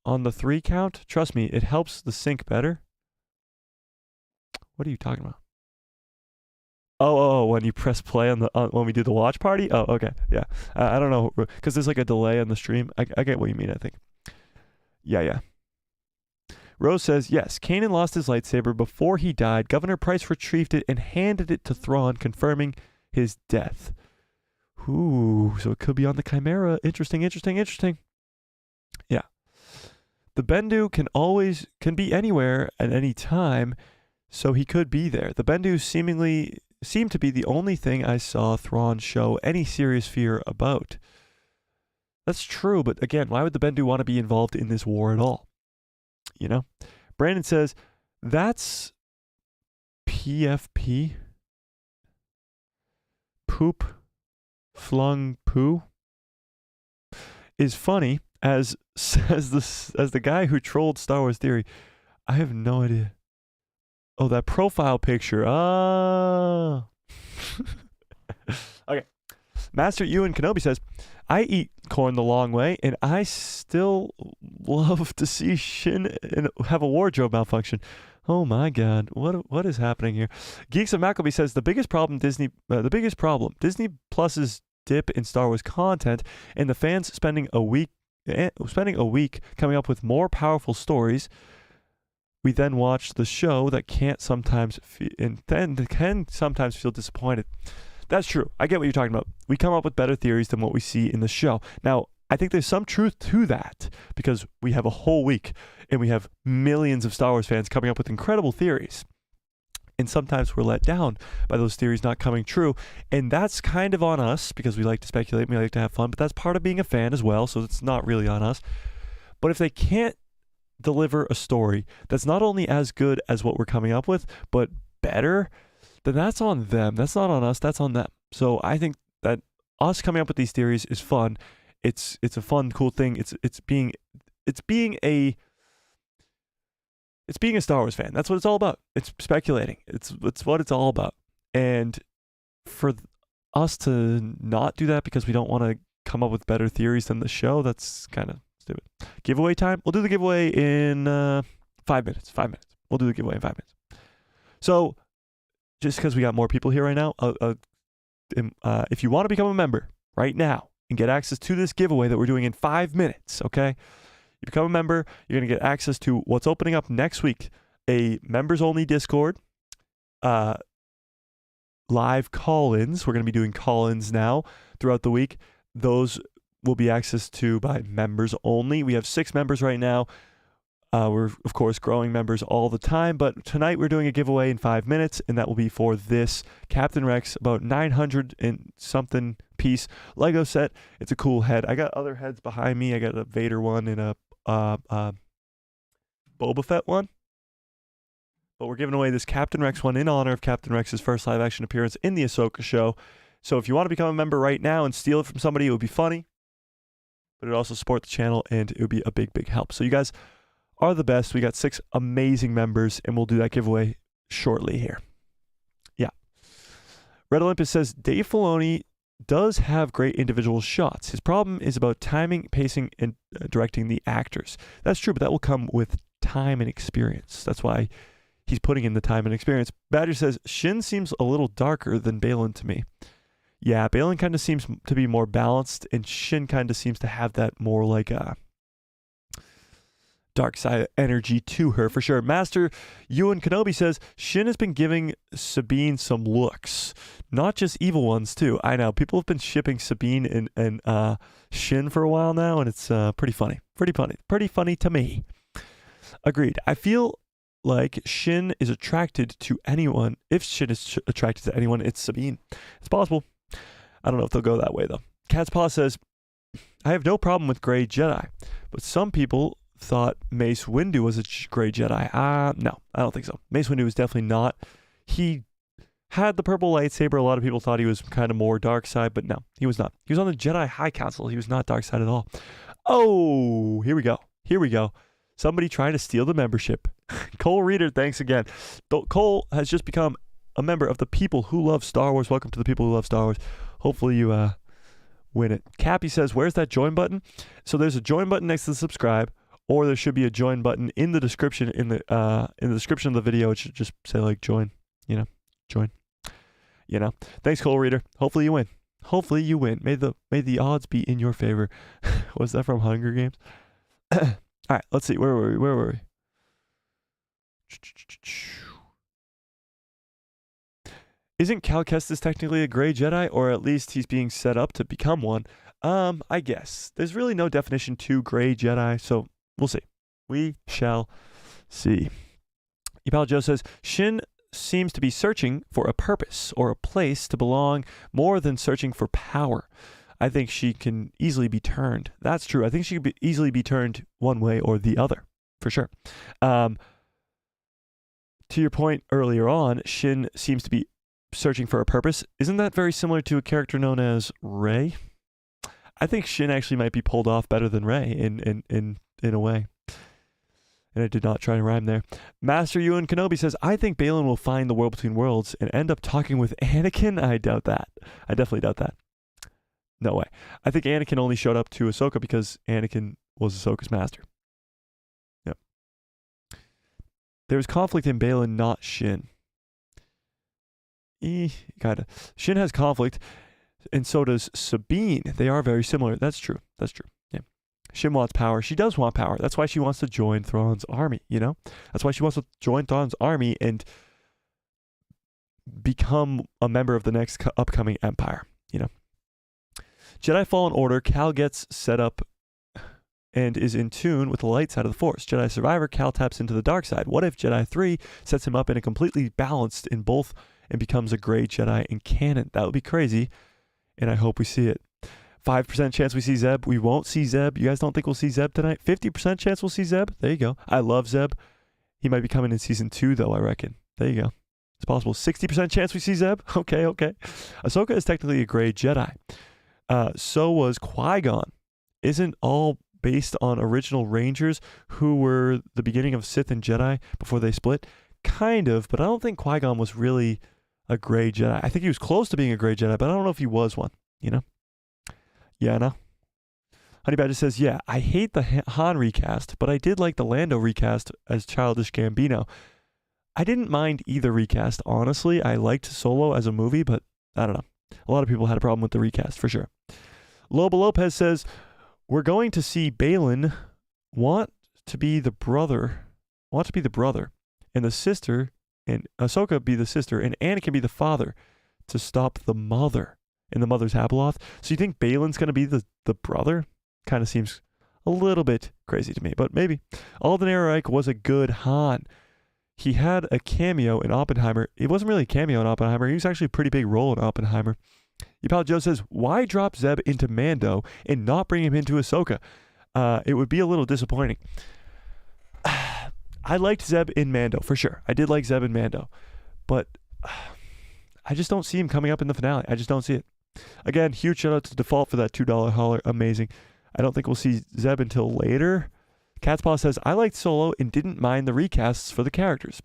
on the 3 count, trust me, it helps the sync better. What are you talking about? Oh, when you press play on when we do the watch party? Oh, okay, yeah. I don't know, because there's like a delay on the stream. I get what you mean, I think. Yeah. Rose says, yes, Kanan lost his lightsaber before he died. Governor Price retrieved it and handed it to Thrawn, confirming his death. Ooh, so it could be on the Chimera. Interesting. Yeah. The Bendu can be anywhere at any time, so he could be there. The Bendu seemed to be the only thing I saw Thrawn show any serious fear about. That's true, but again, why would the Bendu want to be involved in this war at all? You know? Brandon says, that's PFP? Poop flung poo? Is funny, as the guy who trolled Star Wars Theory. I have no idea. Oh, that profile picture. Ah. Okay. Master Ewan Kenobi says, I eat corn the long way, and I still love to see Shin have a wardrobe malfunction. Oh my God, what is happening here? Geeks of Maccleby says the biggest problem Disney Plus's dip in Star Wars content, and the fans spending a week coming up with more powerful stories. We then watch the show that can sometimes feel disappointed. That's true. I get what you're talking about. We come up with better theories than what we see in the show. Now, I think there's some truth to that because we have a whole week and we have millions of Star Wars fans coming up with incredible theories. And sometimes we're let down by those theories not coming true. And that's kind of on us because we like to speculate and we like to have fun, but that's part of being a fan as well. So it's not really on us. But if they can't deliver a story that's not only as good as what we're coming up with, but better, then that's on them. That's not on us. That's on them. So I think that us coming up with these theories is fun. It's a fun, cool thing. It's being a Star Wars fan. That's what it's all about. It's speculating. It's what it's all about. And for us to not do that because we don't want to come up with better theories than the show, that's kind of stupid. Giveaway time? We'll do the giveaway in 5 minutes. 5 minutes. We'll do the giveaway in 5 minutes. So just because we got more people here right now, if you want to become a member right now and get access to this giveaway that we're doing in 5 minutes, okay? You become a member, you're going to get access to what's opening up next week, a members-only Discord, live call-ins. We're going to be doing call-ins now throughout the week. Those will be accessed to by members only. We have 6 members right now. We're, of course, growing members all the time, but tonight we're doing a giveaway in 5 minutes, and that will be for this Captain Rex, about 900 and something piece Lego set. It's a cool head. I got other heads behind me. I got a Vader one and a Boba Fett one. But we're giving away this Captain Rex one in honor of Captain Rex's first live-action appearance in the Ahsoka show. So if you want to become a member right now and steal it from somebody, it would be funny, but it would also support the channel, and it would be a big, big help. So you guys are the best. We got 6 amazing members, and we'll do that giveaway shortly here. Yeah. Red Olympus says, Dave Filoni does have great individual shots. His problem is about timing, pacing, and directing the actors. That's true, but that will come with time and experience. That's why he's putting in the time and experience. Badger says, Shin seems a little darker than Baylan to me. Yeah, Baylan kind of seems to be more balanced, and Shin kind of seems to have that more like a dark side energy to her, for sure. Master Ewan Kenobi says, Shin has been giving Sabine some looks. Not just evil ones, too. I know. People have been shipping Sabine and Shin for a while now, and it's pretty funny. Pretty funny to me. Agreed. I feel like Shin is attracted to anyone. If Shin is attracted to anyone, it's Sabine. It's possible. I don't know if they'll go that way, though. Cat's Paw says, I have no problem with Grey Jedi, but some people thought Mace Windu was a Grey Jedi. No, I don't think so. Mace Windu was definitely not. He had the purple lightsaber. A lot of people thought he was kind of more dark side, but no, he was not. He was on the Jedi High Council. He was not dark side at all. Oh, here we go. Somebody trying to steal the membership. Cole Reader, thanks again. Cole has just become a member of the People Who Love Star Wars. Welcome to the People Who Love Star Wars. Hopefully you win it. Cappy says, where's that join button? So there's a join button next to the subscribe, or there should be a join button in the description in the description of the video. It should just say like join, join. Thanks, Cole Reader. Hopefully you win. May the odds be in your favor. Was that from Hunger Games? All right, let's see. Where were we? Isn't Cal Kestis technically a Grey Jedi, or at least he's being set up to become one? I guess. There's really no definition to Grey Jedi, so we'll see. We shall see. Epal Joe says, Shin seems to be searching for a purpose or a place to belong more than searching for power. I think she can easily be turned. That's true. I think she could easily be turned one way or the other, for sure. To your point earlier on, Shin seems to be searching for a purpose. Isn't that very similar to a character known as Rey? I think Shin actually might be pulled off better than Rey in a way. And I did not try to rhyme there. Master Ewan Kenobi says, I think Baylan will find the world between worlds and end up talking with Anakin. I doubt that. I definitely doubt that. No way. I think Anakin only showed up to Ahsoka because Anakin was Ahsoka's master. Yep. There was conflict in Baylan, not Shin. Kinda. Shin has conflict, and so does Sabine. They are very similar. That's true. Yeah. Shin wants power. She does want power. That's why she wants to join Thrawn's army, That's why she wants to join Thrawn's army and become a member of the next upcoming empire, Jedi Fallen Order, Cal gets set up and is in tune with the light side of the Force. Jedi Survivor, Cal taps into the dark side. What if Jedi 3 sets him up in a completely balanced in both and becomes a gray Jedi in canon? That would be crazy, and I hope we see it. 5% chance we see Zeb. We won't see Zeb. You guys don't think we'll see Zeb tonight? 50% chance we'll see Zeb. There you go. I love Zeb. He might be coming in season 2, though, I reckon. There you go. It's possible. 60% chance we see Zeb. Okay. Ahsoka is technically a gray Jedi. So was Qui-Gon. Isn't all based on original Rangers who were the beginning of Sith and Jedi before they split? Kind of, but I don't think Qui-Gon was really a gray Jedi. I think he was close to being a gray Jedi, but I don't know if he was one, you know? Yeah, no. Honey Badger says, yeah, I hate the Han recast, but I did like the Lando recast as Childish Gambino. I didn't mind either recast, honestly. I liked Solo as a movie, but I don't know. A lot of people had a problem with the recast, for sure. Loba Lopez says, we're going to see Balin want to be the brother, and the sister, and Ahsoka be the sister, and Anakin be the father to stop the mother in the mother's Abeloth. So you think Balin's going to be the brother? Kind of seems a little bit crazy to me, but maybe. Alden Ehrenreich was a good Han. He had a cameo in Oppenheimer. It wasn't really a cameo in Oppenheimer. He was actually a pretty big role in Oppenheimer. Ypal Joe says, why drop Zeb into Mando and not bring him into Ahsoka? It would be a little disappointing. I liked Zeb in Mando, for sure. I did like Zeb in Mando. But I just don't see him coming up in the finale. I just don't see it. Again, huge shout out to Default for that $2 hauler. Amazing. I don't think we'll see Zeb until later. Catspaw says, I liked Solo and didn't mind the recasts for the characters.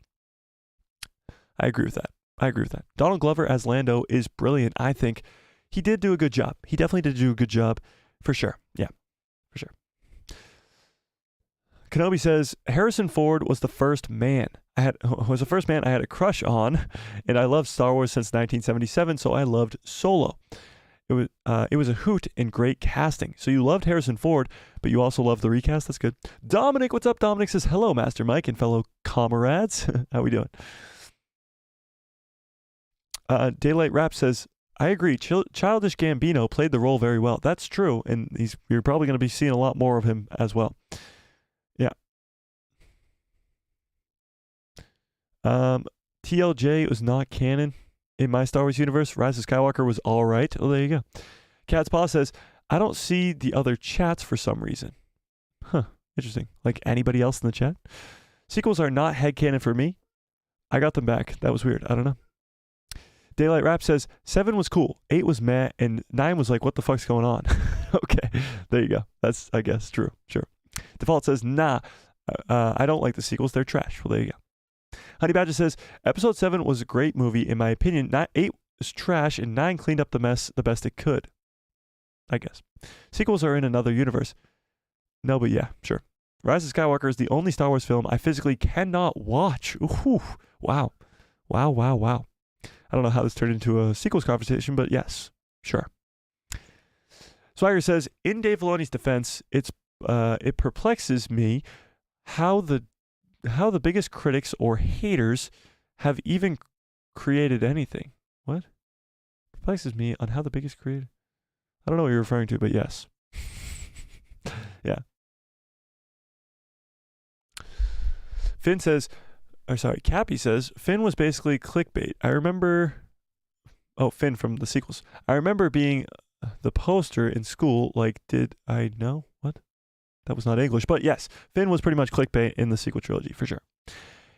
I agree with that. Donald Glover as Lando is brilliant. I think he did do a good job. He definitely did do a good job, for sure. Yeah, for sure. Kenobi says, Harrison Ford was the first man I had a crush on, and I loved Star Wars since 1977, so I loved Solo. It was a hoot and great casting. So you loved Harrison Ford, but you also loved the recast. That's good. Dominic, what's up? Dominic says, hello, Master Mike and fellow comrades. How we doing? Daylight Rap says, I agree. Childish Gambino played the role very well. That's true, and you're probably going to be seeing a lot more of him as well. Yeah. TLJ was not canon in my Star Wars universe. Rise of Skywalker was all right. Well, there you go. Cat's Paw says, I don't see the other chats for some reason. Huh. Interesting. Like anybody else in the chat? Sequels are not headcanon for me. I got them back. That was weird. I don't know. Daylight Rap says, 7 was cool, 8 was meh, and 9 was like, what the fuck's going on? Okay. There you go. That's, I guess, true. Sure. Default says, nah, I don't like the sequels. They're trash. Well, there you go. Honey Badger says, Episode 7 was a great movie, in my opinion. 8 was trash, and 9 cleaned up the mess the best it could. I guess. Sequels are in another universe. No, but yeah, sure. Rise of Skywalker is the only Star Wars film I physically cannot watch. Ooh, wow. Wow. I don't know how this turned into a sequels conversation, but yes, sure. Swagger says, in Dave Filoni's defense, it perplexes me how the biggest critics or haters have even created anything. What? Perplexes me on how the biggest created. I don't know what you're referring to, but yes. Yeah. Cappy says, Finn was basically clickbait. Finn from the sequels. I remember being the poster in school, like, did I know? What? That was not English, but yes, Finn was pretty much clickbait in the sequel trilogy, for sure.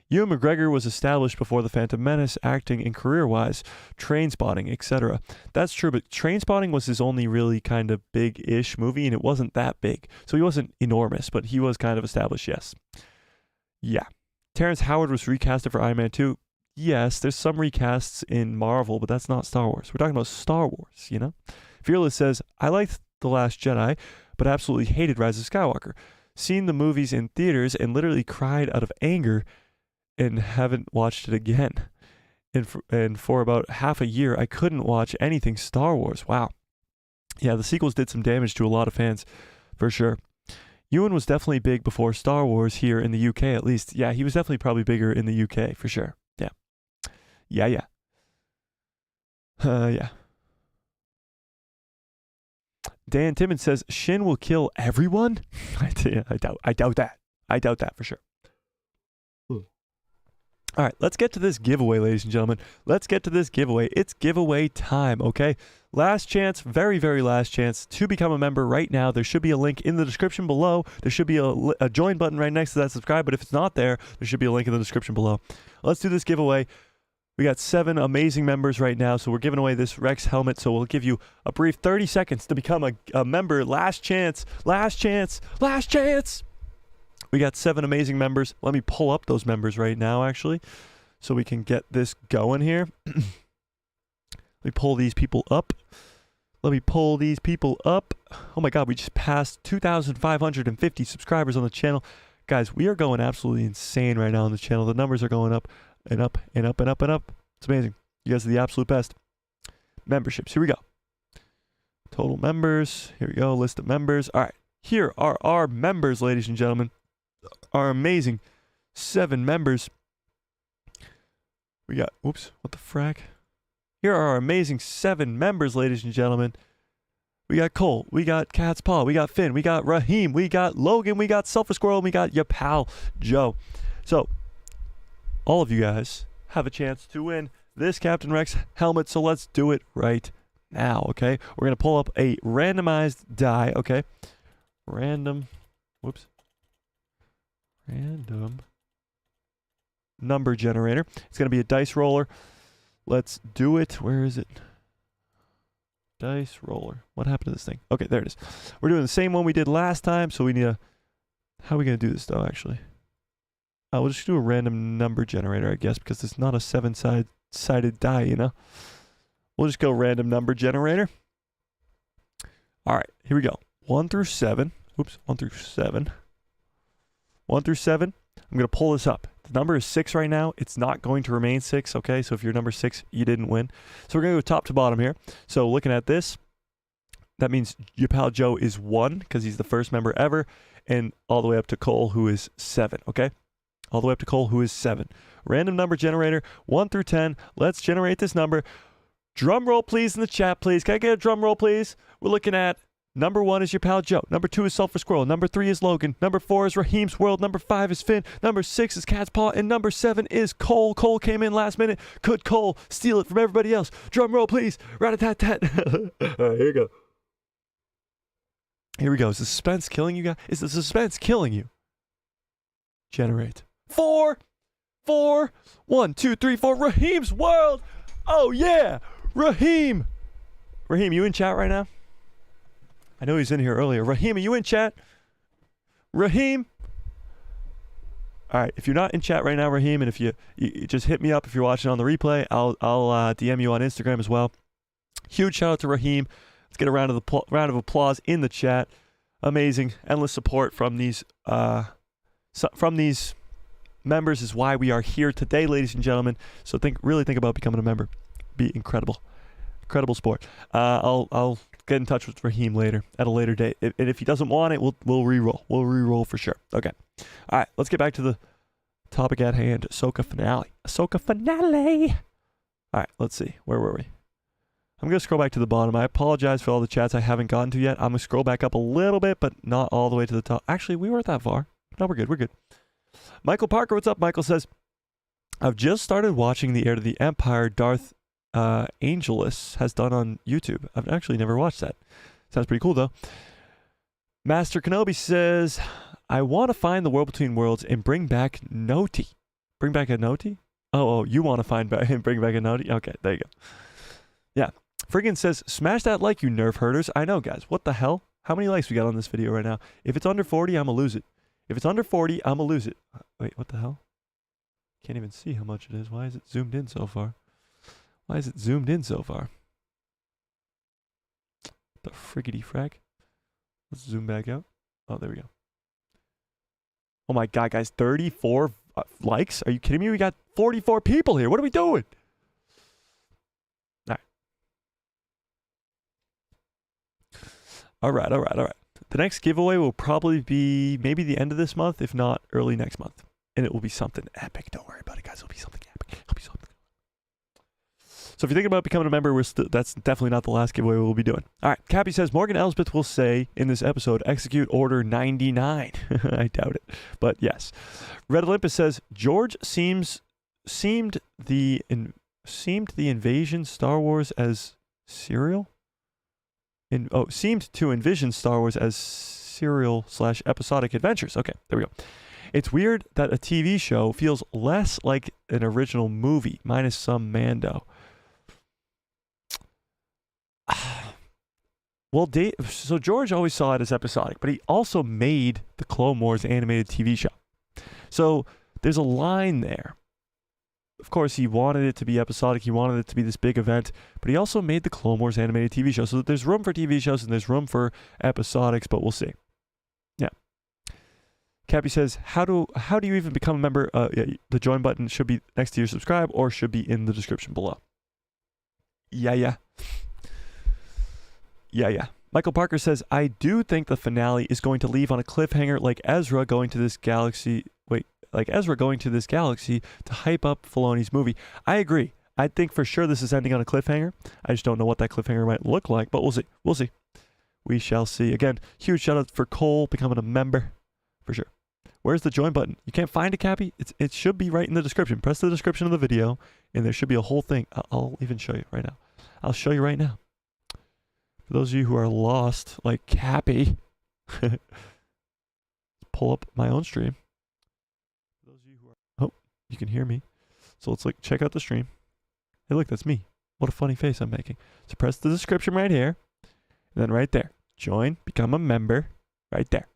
Ewan McGregor was established before The Phantom Menace, acting and career-wise, Trainspotting, etc. That's true, but Trainspotting was his only really kind of big-ish movie, and it wasn't that big. So he wasn't enormous, but he was kind of established, yes. Yeah. Terrence Howard was recasted for Iron Man 2. Yes, there's some recasts in Marvel, but that's not Star Wars. We're talking about Star Wars, you know? Fearless says, I liked The Last Jedi, but absolutely hated Rise of Skywalker. Seen the movies in theaters and literally cried out of anger and haven't watched it again. And for about half a year, I couldn't watch anything Star Wars. Wow. Yeah, the sequels did some damage to a lot of fans, for sure. Ewan was definitely big before Star Wars here in the UK, at least. Yeah, he was definitely probably bigger in the UK, for sure. Yeah. Yeah. Dan Timmons says, Shin will kill everyone? I doubt that. I doubt that for sure. All right, let's get to this giveaway, ladies and gentlemen. Let's get to this giveaway. It's giveaway time, okay? Last chance, very, very last chance to become a member right now. There should be a link in the description below. There should be a join button right next to that subscribe, but if it's not there, there should be a link in the description below. Let's do this giveaway. We got 7 amazing members right now, so we're giving away this Rex helmet, so we'll give you a brief 30 seconds to become a member. Last chance, last chance, last chance. We got 7 amazing members. Let me pull up those members right now, actually, so we can get this going here. Let me pull these people up. Let me pull these people up. Oh my God, we just passed 2,550 subscribers on the channel. Guys, we are going absolutely insane right now on the channel. The numbers are going up and up and up and up and up. It's amazing. You guys are the absolute best. Memberships, here we go. Total members, here we go, list of members. All right, here are our members, ladies and gentlemen. Our amazing 7 members. We got, oops, what the frack? Here are our amazing 7 members, ladies and gentlemen. We got Cole, we got Cat's Paw, we got Finn, we got Raheem, we got Logan, we got Sulfur Squirrel, and we got your pal, Joe. So, all of you guys have a chance to win this Captain Rex helmet, so let's do it right now, okay? We're going to pull up a randomized die, okay? Random number generator. It's going to be a dice roller. Let's do it. Where is it? Dice roller. What happened to this thing? Okay, there it is. We're doing the same one we did last time, so we need a... How are we going to do this, though, actually? We'll just do a random number generator, I guess, because it's not a 7-sided die, you know? We'll just go random number generator. All right, here we go. 1 through 7. Oops, 1 through 7. 1 through 7. I'm going to pull this up. The number is 6 right now. It's not going to remain 6, okay? So if you're number 6, you didn't win. So we're going to go top to bottom here. So looking at this, that means your pal Joe is 1 because he's the first member ever, and all the way up to Cole, who is 7, okay? All the way up to Cole, who is 7. Random number generator, 1 through 10. Let's generate this number. Drum roll, please, in the chat, please. Can I get a drum roll, please? We're looking at number 1 is your pal Joe. Number 2 is Sulfur Squirrel. Number 3 is Logan. Number 4 is Raheem's World. Number 5 is Finn. Number 6 is Cat's Paw. And number 7 is Cole. Cole came in last minute. Could Cole steal it from everybody else? Drum roll, please. Rat-a-tat-tat. All right, here we go. Here we go. Is the suspense killing you guys? Is the suspense killing you? Generate. 4. 1, 2, 3, 4. Raheem's World. Oh, yeah. Raheem. Raheem, you in chat right now? I know he's in here earlier. Raheem, are you in chat? Raheem? All right, if you're not in chat right now, Raheem, and if you just hit me up if you're watching on the replay, I'll DM you on Instagram as well. Huge shout out to Raheem. Let's get a round of applause in the chat. Amazing, endless support from these members is why we are here today, ladies and gentlemen. So really think about becoming a member. Be incredible sport. I'll get in touch with Raheem later at a later date. And if he doesn't want it, we'll re-roll. We'll re-roll for sure. Okay. All right, let's get back to the topic at hand. Ahsoka finale. Ahsoka finale. All right, let's see. Where were we? I'm going to scroll back to the bottom. I apologize for all the chats I haven't gotten to yet. I'm going to scroll back up a little bit, but not all the way to the top. Actually, we weren't that far. No, we're good. We're good. Michael Parker, what's up? Michael says, I've just started watching the Heir to the Empire Darth Angelus has done on YouTube. I've actually never watched that. Sounds pretty cool, though. Master Kenobi says, I want to find the world between worlds and bring back Noti. Bring back a Noti? Oh, you want to find back and bring back a Noti? Okay, there you go. Yeah. Friggin says, smash that like, you nerf herders. I know, guys. What the hell? How many likes we got on this video right now? If it's under 40, I'm going to lose it. If it's under 40, I'm going to lose it. Wait, what the hell? Can't even see how much it is. Why is it zoomed in so far? Why is it zoomed in so far? The friggity frack. Let's zoom back out. Oh, there we go. Oh my God, guys. 34 likes? Are you kidding me? We got 44 people here. What are we doing? All right. All right. The next giveaway will probably be maybe the end of this month, if not early next month. And it will be something epic. Don't worry about it, guys. It'll be something epic. It'll be something. So if you're thinking about becoming a member, that's definitely not the last giveaway we'll be doing. All right. Cappy says, Morgan Elsbeth will say in this episode, execute Order 99. I doubt it, but yes. Red Olympus says, George seemed the invasion Star Wars as serial? Seemed to envision Star Wars as serial/episodic adventures. Okay, there we go. It's weird that a TV show feels less like an original movie, minus some Mando. Well, so George always saw it as episodic, but he also made the Clone Wars animated TV show. So there's a line there. Of course, he wanted it to be episodic. He wanted it to be this big event, but he also made the Clone Wars animated TV show. So there's room for TV shows and there's room for episodics, but we'll see. Yeah. Cappy says, how do you even become a member? The join button should be next to your subscribe or should be in the description below. Yeah. Michael Parker says, I do think the finale is going to leave on a cliffhanger like Ezra going to this galaxy to hype up Filoni's movie. I agree. I think for sure this is ending on a cliffhanger. I just don't know what that cliffhanger might look like, but we'll see. We shall see. Again, huge shout out for Cole becoming a member for sure. Where's the join button? You can't find it, Cappy? It should be right in the description. Press the description of the video and there should be a whole thing. I'll even show you right now. I'll show you right now. For those of you who are lost, like Cappy, pull up my own stream. For those of you who are, you can hear me. So let's check out the stream. Hey, look, that's me. What a funny face I'm making. So press the description right here, and then right there, join, become a member, right there.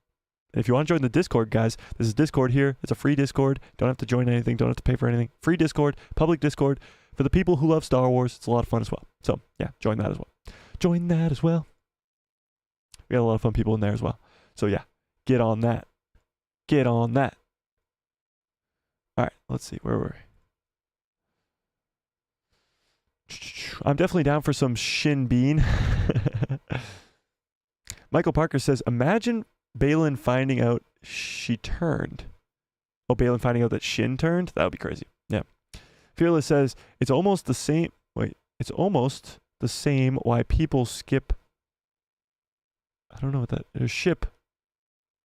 And if you want to join the Discord, guys, this is Discord here. It's a free Discord. Don't have to join anything. Don't have to pay for anything. Free Discord, public Discord for the people who love Star Wars. It's a lot of fun as well. So yeah, join that as well. Join that as well. We got a lot of fun people in there as well. So yeah, get on that. Get on that. All right, let's see. Where were we? I'm definitely down for some Shin Bean. Michael Parker says, imagine Baylan finding out she turned. Oh, Baylan finding out that Shin turned? That would be crazy. Yeah. Fearless says, it's almost the same. Wait, it's almost the same why people skip. I don't know what that is. Ship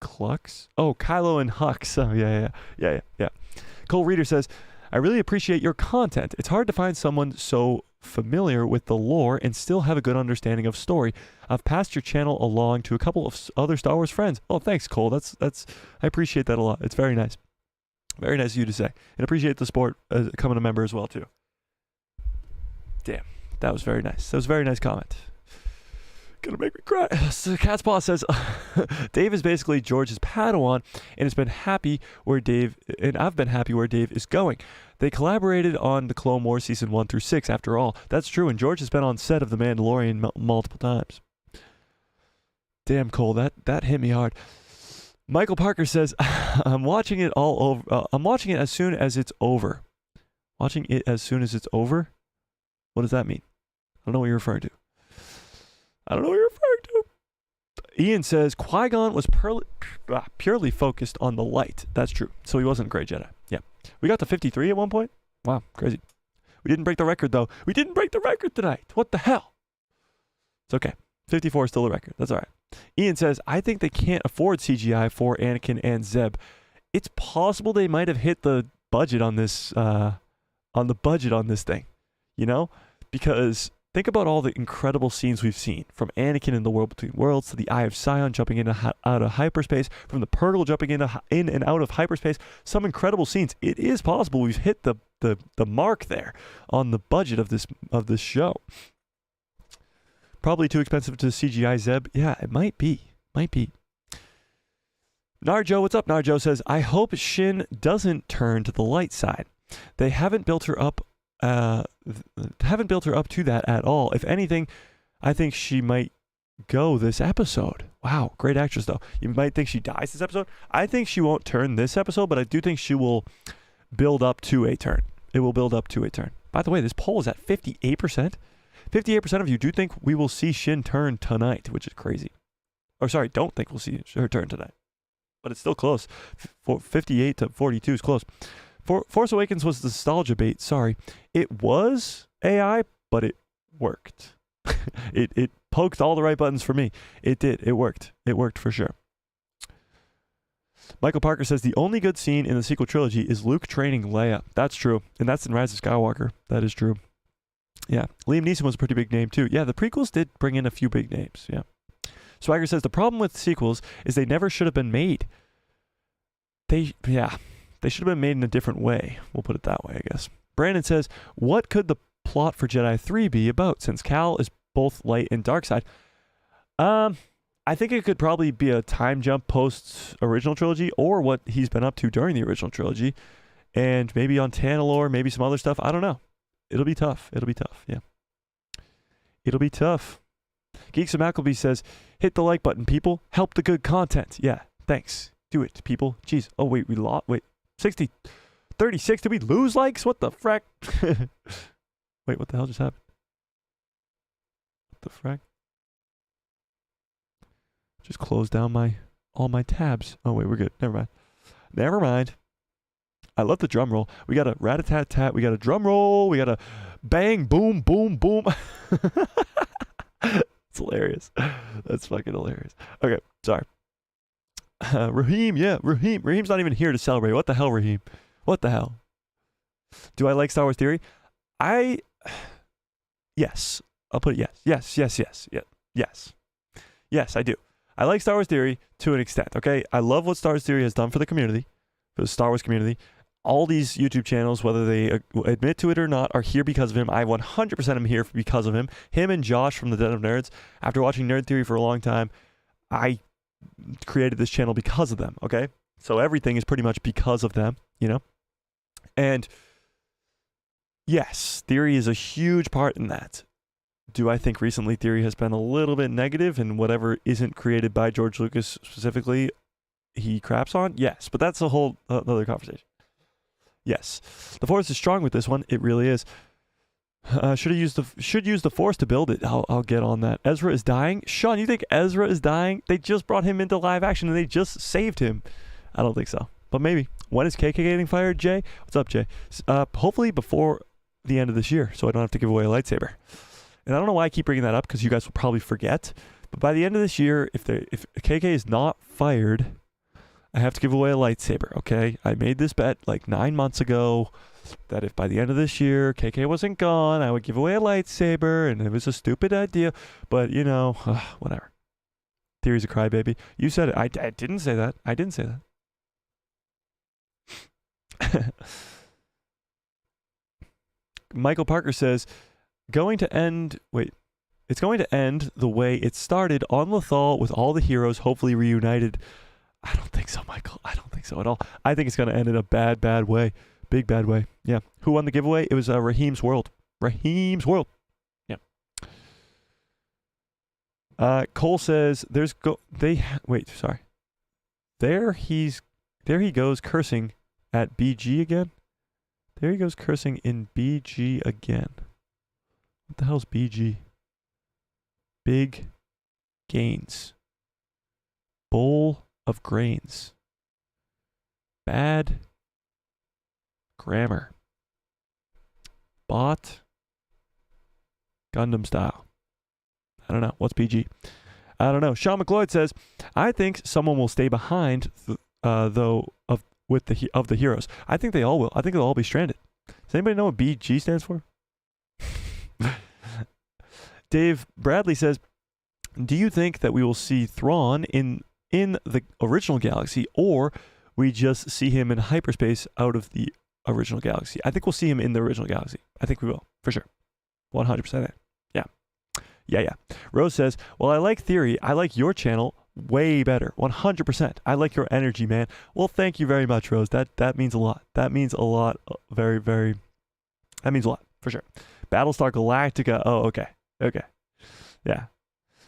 Clucks. Oh, Kylo and Hux. Oh, yeah. Cole Reader says, I really appreciate your content. It's hard to find someone so familiar with the lore and still have a good understanding of story. I've passed your channel along to a couple of other Star Wars friends. Oh, thanks, Cole. That's I appreciate that a lot. It's very nice. Very nice of you to say. And appreciate the support becoming a member as well, too. Damn. That was very nice. That was a very nice comment. Gonna make me cry. So Cat's Paw says, Dave is basically George's Padawan, and I've been happy where Dave is going. They collaborated on the Clone Wars season 1 through 6. After all, that's true, and George has been on set of The Mandalorian multiple times. Damn, Cole, that hit me hard. Michael Parker says, I'm watching it all over. I'm watching it as soon as it's over. Watching it as soon as it's over? What does that mean? I don't know what you're referring to. Ian says, Qui-Gon was purely focused on the light. That's true. So he wasn't a great Jedi. Yeah. We got to 53 at one point. Wow, crazy. We didn't break the record, though. We didn't break the record tonight. What the hell? It's okay. 54 is still a record. That's all right. Ian says, I think they can't afford CGI for Anakin and Zeb. It's possible they might have hit the budget on this, thing. You know? Because think about all the incredible scenes we've seen, from Anakin in the World Between Worlds to the Eye of Sion jumping in out of hyperspace, from the Purgle jumping in and out of hyperspace. Some incredible scenes. It is possible we've hit the mark there on the budget of this show. Probably too expensive to CGI Zeb. Yeah, it might be. Narjo, what's up? Narjo says, I hope Shin doesn't turn to the light side. They haven't built her up to that at all. If anything, I think she might go this episode. Wow, great actress though. You might think she dies this episode. I think she won't turn this episode, but I do think she will build up to a turn. It will build up to a turn. By the way, this poll is at 58%. 58% of you do think we will see Shin turn tonight, which is crazy. Or sorry, don't think we'll see her turn tonight. But it's still close. 58 to 42 is close. Force Awakens was nostalgia bait. Sorry. It was AI but it worked. It poked all the right buttons for me. It did. It worked. It worked for sure. Michael Parker says the only good scene in the sequel trilogy is Luke training Leia. That's true. And that's in Rise of Skywalker. That is true. Yeah. Liam Neeson was a pretty big name too. Yeah, the prequels did bring in a few big names. Yeah. Swagger says the problem with sequels is they never should have been made. They should have been made in a different way. We'll put it that way, I guess. Brandon says, what could the plot for Jedi 3 be about since Cal is both light and dark side? I think it could probably be a time jump post original trilogy or what he's been up to during the original trilogy, and maybe on Tanalore, maybe some other stuff. I don't know. It'll be tough. Yeah. It'll be tough. Geeks of Mackleby says, hit the like button, people. Help the good content. Yeah, thanks. Do it, people. Jeez. Oh, wait, we lost. Wait, 60, 36. Did we lose likes? What the frack? Wait, what the hell just happened? What the frack? Just close down all my tabs. Oh, wait, we're good. Never mind. I love the drum roll. We got a rat-a-tat-tat. We got a drum roll. We got a bang, boom, boom, boom. It's hilarious. That's fucking hilarious. Okay, sorry. Raheem, yeah, Raheem. Raheem's not even here to celebrate. What the hell, Raheem? What the hell? Do I like Star Wars Theory? Yes. I'll put it yes. Yes, I do. I like Star Wars Theory to an extent, okay? I love what Star Wars Theory has done for the community, for the Star Wars community. All these YouTube channels, whether they admit to it or not, are here because of him. I 100% am here because of him. Him and Josh from the Den of Nerds. After watching Nerd Theory for a long time, I created this channel because of them, okay? So everything is pretty much because of them, you know? And yes, Theory is a huge part in that. Do I think recently Theory has been a little bit negative and whatever isn't created by George Lucas specifically, he craps on? Yes, but that's a whole other conversation. Yes, the Force is strong with this one. It really is. Should use the Force to build it. I'll get on that. Ezra is dying. Sean, you think Ezra is dying? They just brought him into live action and they just saved him. I don't think so, but maybe. When is KK getting fired, Jay? What's up, Jay? Hopefully before the end of this year, so I don't have to give away a lightsaber. And I don't know why I keep bringing that up because you guys will probably forget. But by the end of this year, if KK is not fired, I have to give away a lightsaber, okay? I made this bet like 9 months ago that if by the end of this year KK wasn't gone, I would give away a lightsaber, and it was a stupid idea. But, you know, whatever. Theory's a crybaby. You said it. I didn't say that. I didn't say that. Michael Parker says, it's going to end the way it started on Lothal with all the heroes hopefully reunited. I don't think so, Michael. I don't think so at all. I think it's going to end in a bad way. Big bad way. Yeah. Who won the giveaway? It was Raheem's World. Raheem's World. Yeah. Cole says there he goes cursing at BG again. There he goes cursing in BG again. What the hell's BG? Big gains. Bowl of grains. Bad grammar. Bot. Gundam style. I don't know. What's BG? I don't know. Sean McLeod says, I think someone will stay behind, of the heroes. I think they all will. I think they'll all be stranded. Does anybody know what BG stands for? Dave Bradley says, do you think that we will see Thrawn in the original galaxy, or we just see him in hyperspace out of the original galaxy? I think we'll see him in the original galaxy. I think we will, for sure. 100%. Yeah. Rose says, well, I like Theory. I like your channel way better. 100%. I like your energy, man. Well, thank you very much, Rose. That means a lot. That means a lot. Very, very. That means a lot, for sure. Battlestar Galactica. Oh, okay. Yeah.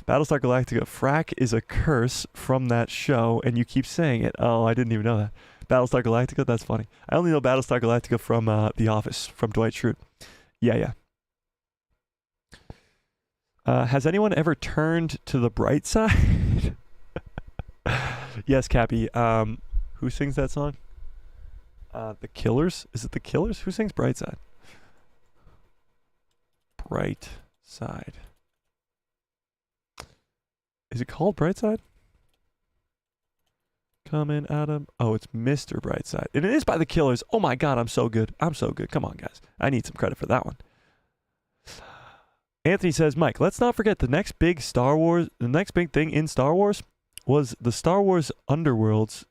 Battlestar Galactica. Frack is a curse from that show, and you keep saying it. Oh, I didn't even know that. Battlestar Galactica? That's funny. I only know Battlestar Galactica from The Office, from Dwight Schrute. Yeah. Has anyone ever turned to the bright side? Yes, Cappy. Who sings that song? The Killers? Is it the Killers? Who sings Bright Side? Bright Side. Is it called Bright Side? Come in, Adam. Oh, it's Mr. Brightside. And it is by the Killers. Oh my God, I'm so good. I'm so good. Come on, guys. I need some credit for that one. Anthony says, Mike, let's not forget the next big thing in Star Wars was the Star Wars Underworlds.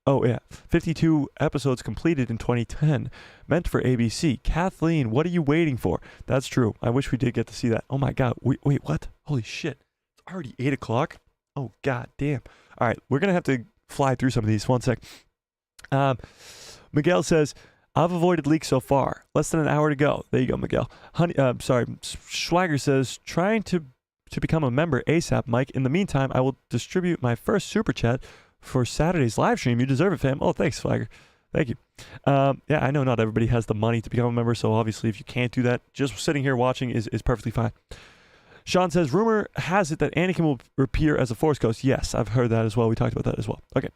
Or 52 episodes completed in 2010, meant for ABC. Kathleen, what are you waiting for? That's true. I wish we did get to see that. Oh my God. Wait, what? Holy shit. It's already 8 o'clock. Oh, God damn. All right, we're going to have to fly through some of these. One sec. Miguel says, I've avoided leaks so far. Less than an hour to go. There you go, Miguel. Swagger says, trying to become a member ASAP, Mike. In the meantime, I will distribute my first super chat for Saturday's live stream. You deserve it, fam. Oh, thanks, Swagger. Thank you. Yeah, I know not everybody has the money to become a member, so obviously if you can't do that, just sitting here watching is perfectly fine. Sean says, rumor has it that Anakin will appear as a Force Ghost. Yes, I've heard that as well. We talked about that as well. Okay.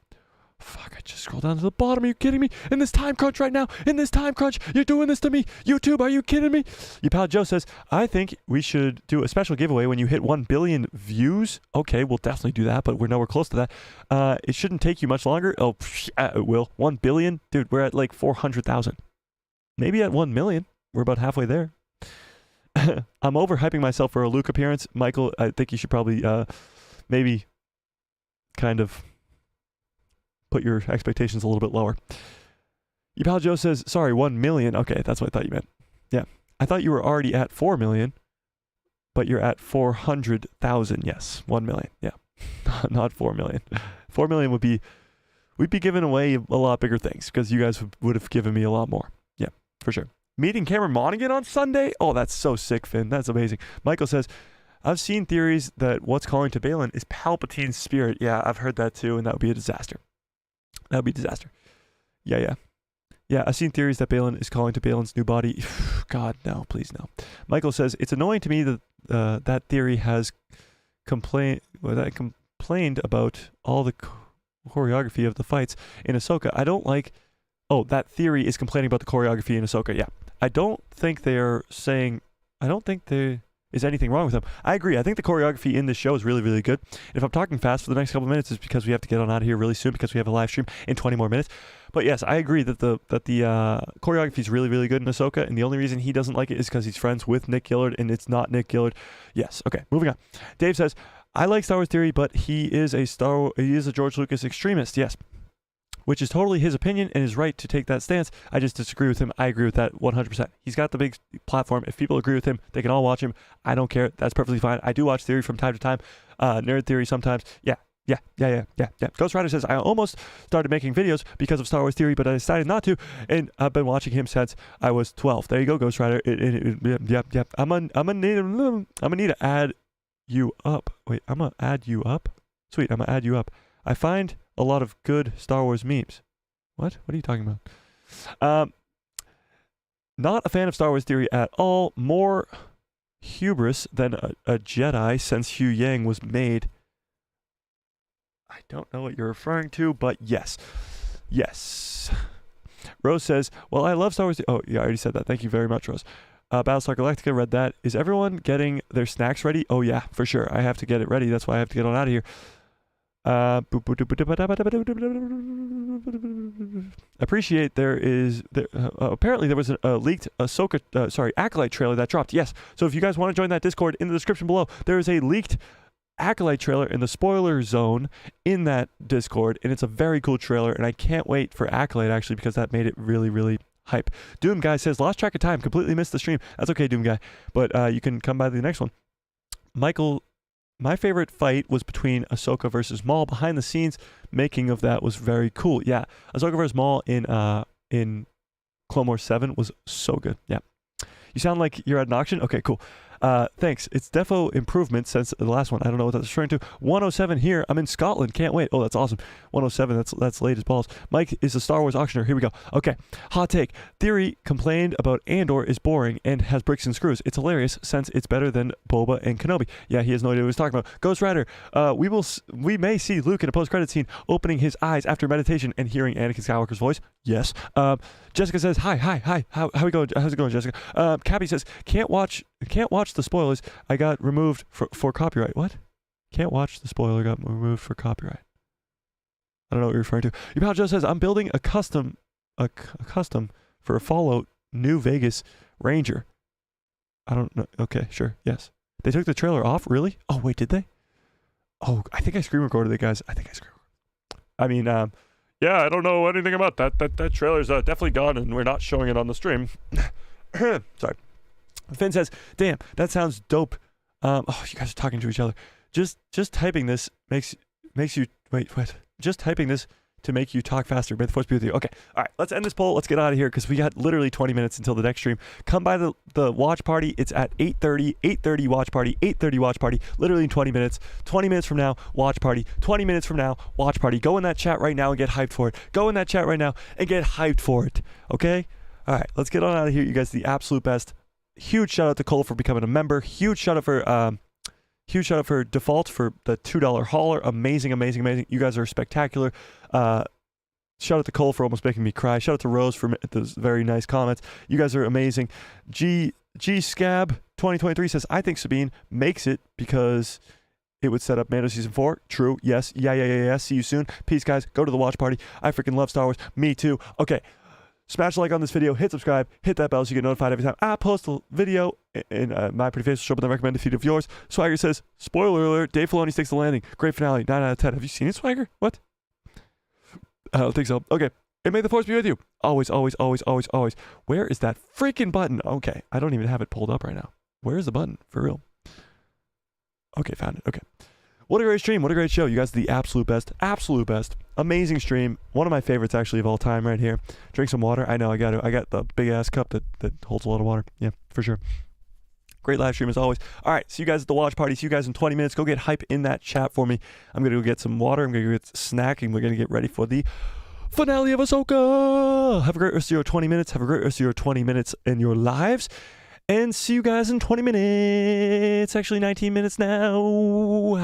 Fuck, I just scrolled down to the bottom. Are you kidding me? In this time crunch right now? In this time crunch? You're doing this to me? YouTube, are you kidding me? Your pal Joe says, I think we should do a special giveaway when you hit 1 billion views. Okay, we'll definitely do that, but we're nowhere close to that. It shouldn't take you much longer. Oh, it will. 1 billion? Dude, we're at like 400,000. Maybe at 1 million. We're about halfway there. I'm overhyping myself for a Luke appearance. Michael, I think you should probably maybe kind of put your expectations a little bit lower. Your pal Joe says, sorry, 1 million. Okay, that's what I thought you meant. Yeah. I thought you were already at 4 million, but you're at 400,000. Yes, 1 million. Yeah. Not 4 million. 4 million we'd be giving away a lot bigger things because you guys would have given me a lot more. Yeah, for sure. Meeting Cameron Monaghan on Sunday? Oh, that's so sick, Finn. That's amazing. Michael says, I've seen theories that what's calling to Balin is Palpatine's spirit. Yeah, I've heard that too, and that would be a disaster. That would be a disaster. Yeah, I've seen theories that Balin is calling to Balin's new body. God, no, please no. Michael says, it's annoying to me that that theory has complained about all the choreography of the fights in Ahsoka. I don't like... Oh, that theory is complaining about the choreography in Ahsoka. Yeah. I don't think there is anything wrong with them. I agree. I think the choreography in this show is really, really good. If I'm talking fast for the next couple minutes, it's because we have to get on out of here really soon because we have a live stream in 20 more minutes. But yes, I agree that the choreography is really, really good in Ahsoka, and the only reason he doesn't like it is because he's friends with Nick Gillard, and it's not Nick Gillard. Yes. Okay. Moving on. Dave says, I like Star Wars theory, but he is a George Lucas extremist. Yes. Which is totally his opinion and his right to take that stance. I just disagree with him. I agree with that 100%. He's got the big platform. If people agree with him, they can all watch him. I don't care. That's perfectly fine. I do watch theory from time to time. Nerd theory sometimes. Yeah. Ghost Rider says, I almost started making videos because of Star Wars theory, but I decided not to, and I've been watching him since I was 12. There you go, Ghost Rider. Yep. I'm gonna need to add you up. Wait, I'm gonna add you up? Sweet, I'm gonna add you up. I find a lot of good Star Wars memes. What are you talking about? Not a fan of Star Wars theory at all. More hubris than a Jedi since Hu Yang was made. I don't know what you're referring to, but yes. Rose says, well, I love Star Wars. Oh, yeah, I already said that. Thank you very much, Rose. Battlestar Galactica, read that. Is everyone getting their snacks ready? Oh, yeah, for sure. I have to get it ready. That's why I have to get on out of here. Appreciate apparently there was a leaked Ahsoka, Acolyte trailer that dropped. Yes. So if you guys want to join that Discord, in the description below, there is a leaked Acolyte trailer in the spoiler zone in that Discord, and it's a very cool trailer, and I can't wait for Acolyte actually because that made it really, really hype. Doom Guy says, lost track of time, completely missed the stream. That's okay, Doom Guy, but you can come by the next one. Michael, my favorite fight was between Ahsoka versus Maul. Behind the scenes making of that was very cool. Yeah, Ahsoka versus Maul in Clone Wars 7 was so good. Yeah. You sound like you're at an auction? Okay, cool. Thanks. It's defo improvement since the last one. I don't know what that's referring to. 107 here. I'm in Scotland. Can't wait. Oh, that's awesome. 107. That's late as balls. Mike is a Star Wars auctioneer. Here we go. Okay. Hot take. Theory complained about Andor is boring and has bricks and screws. It's hilarious since it's better than Boba and Kenobi. Yeah, he has no idea what he's talking about. Ghost Rider. We may see Luke in a post-credit scene opening his eyes after meditation and hearing Anakin Skywalker's voice. Yes. Jessica says, hi. How we going? How's it going, Jessica? Cabby says, can't watch the spoilers. I got removed for copyright. What? Can't watch the spoiler. Got removed for copyright. I don't know what you're referring to. Your pal Joe says, I'm building a custom for a Fallout New Vegas Ranger. I don't know. Okay, sure. Yes. They took the trailer off? Really? Oh, wait, did they? Oh, I think I screen recorded it, guys. I mean, yeah, I don't know anything about that. That trailer's definitely gone, and we're not showing it on the stream. Sorry. Finn says, damn, that sounds dope. Oh, you guys are talking to each other. Just typing this makes you... Wait, what? Just typing this to make you talk faster. May the force be with you. Okay, all right, let's end this poll. Let's get out of here because we got literally 20 minutes until the next stream. Come by the watch party. It's at 8:30 watch party, 8:30 watch party, literally in 20 minutes. 20 minutes from now, watch party. 20 minutes from now, watch party. Go in that chat right now and get hyped for it. Go in that chat right now and get hyped for it, okay? All right, let's get on out of here. You guys are the absolute best. Huge shout out to Cole for becoming a member. Huge shout out for Default for the $2 hauler. Amazing. You guys are spectacular. Shout out to Cole for almost making me cry. Shout out to Rose for those very nice comments. You guys are amazing. G Scab 2023 says, I think Sabine makes it because it would set up Mando Season 4. True. Yes. Yeah. See you soon. Peace, guys. Go to the watch party. I freaking love Star Wars. Me too. Okay. Smash a like on this video, hit subscribe, hit that bell so you get notified every time I post a video, and my pretty face will show up in the recommended feed of yours. Swagger says, spoiler alert, Dave Filoni sticks the landing. Great finale, 9 out of 10. Have you seen it, Swagger? What? I don't think so. Okay. And may the force be with you. Always. Where is that freaking button? Okay. I don't even have it pulled up right now. Where is the button? For real. Okay, found it. Okay. What a great stream. What a great show. You guys are the absolute best. Absolute best. Amazing stream. One of my favorites actually of all time right here. Drink some water. I know I got the big ass cup that holds a lot of water. Yeah, for sure. Great live stream as always. All right, see you guys at the watch party. See you guys in 20 minutes. Go get hype in that chat for me. I'm going to go get some water. I'm going to go get a snack, and we're going to get ready for the finale of Ahsoka. Have a great rest of your 20 minutes. Have a great rest of your 20 minutes in your lives. And see you guys in 20 minutes. Actually, 19 minutes now.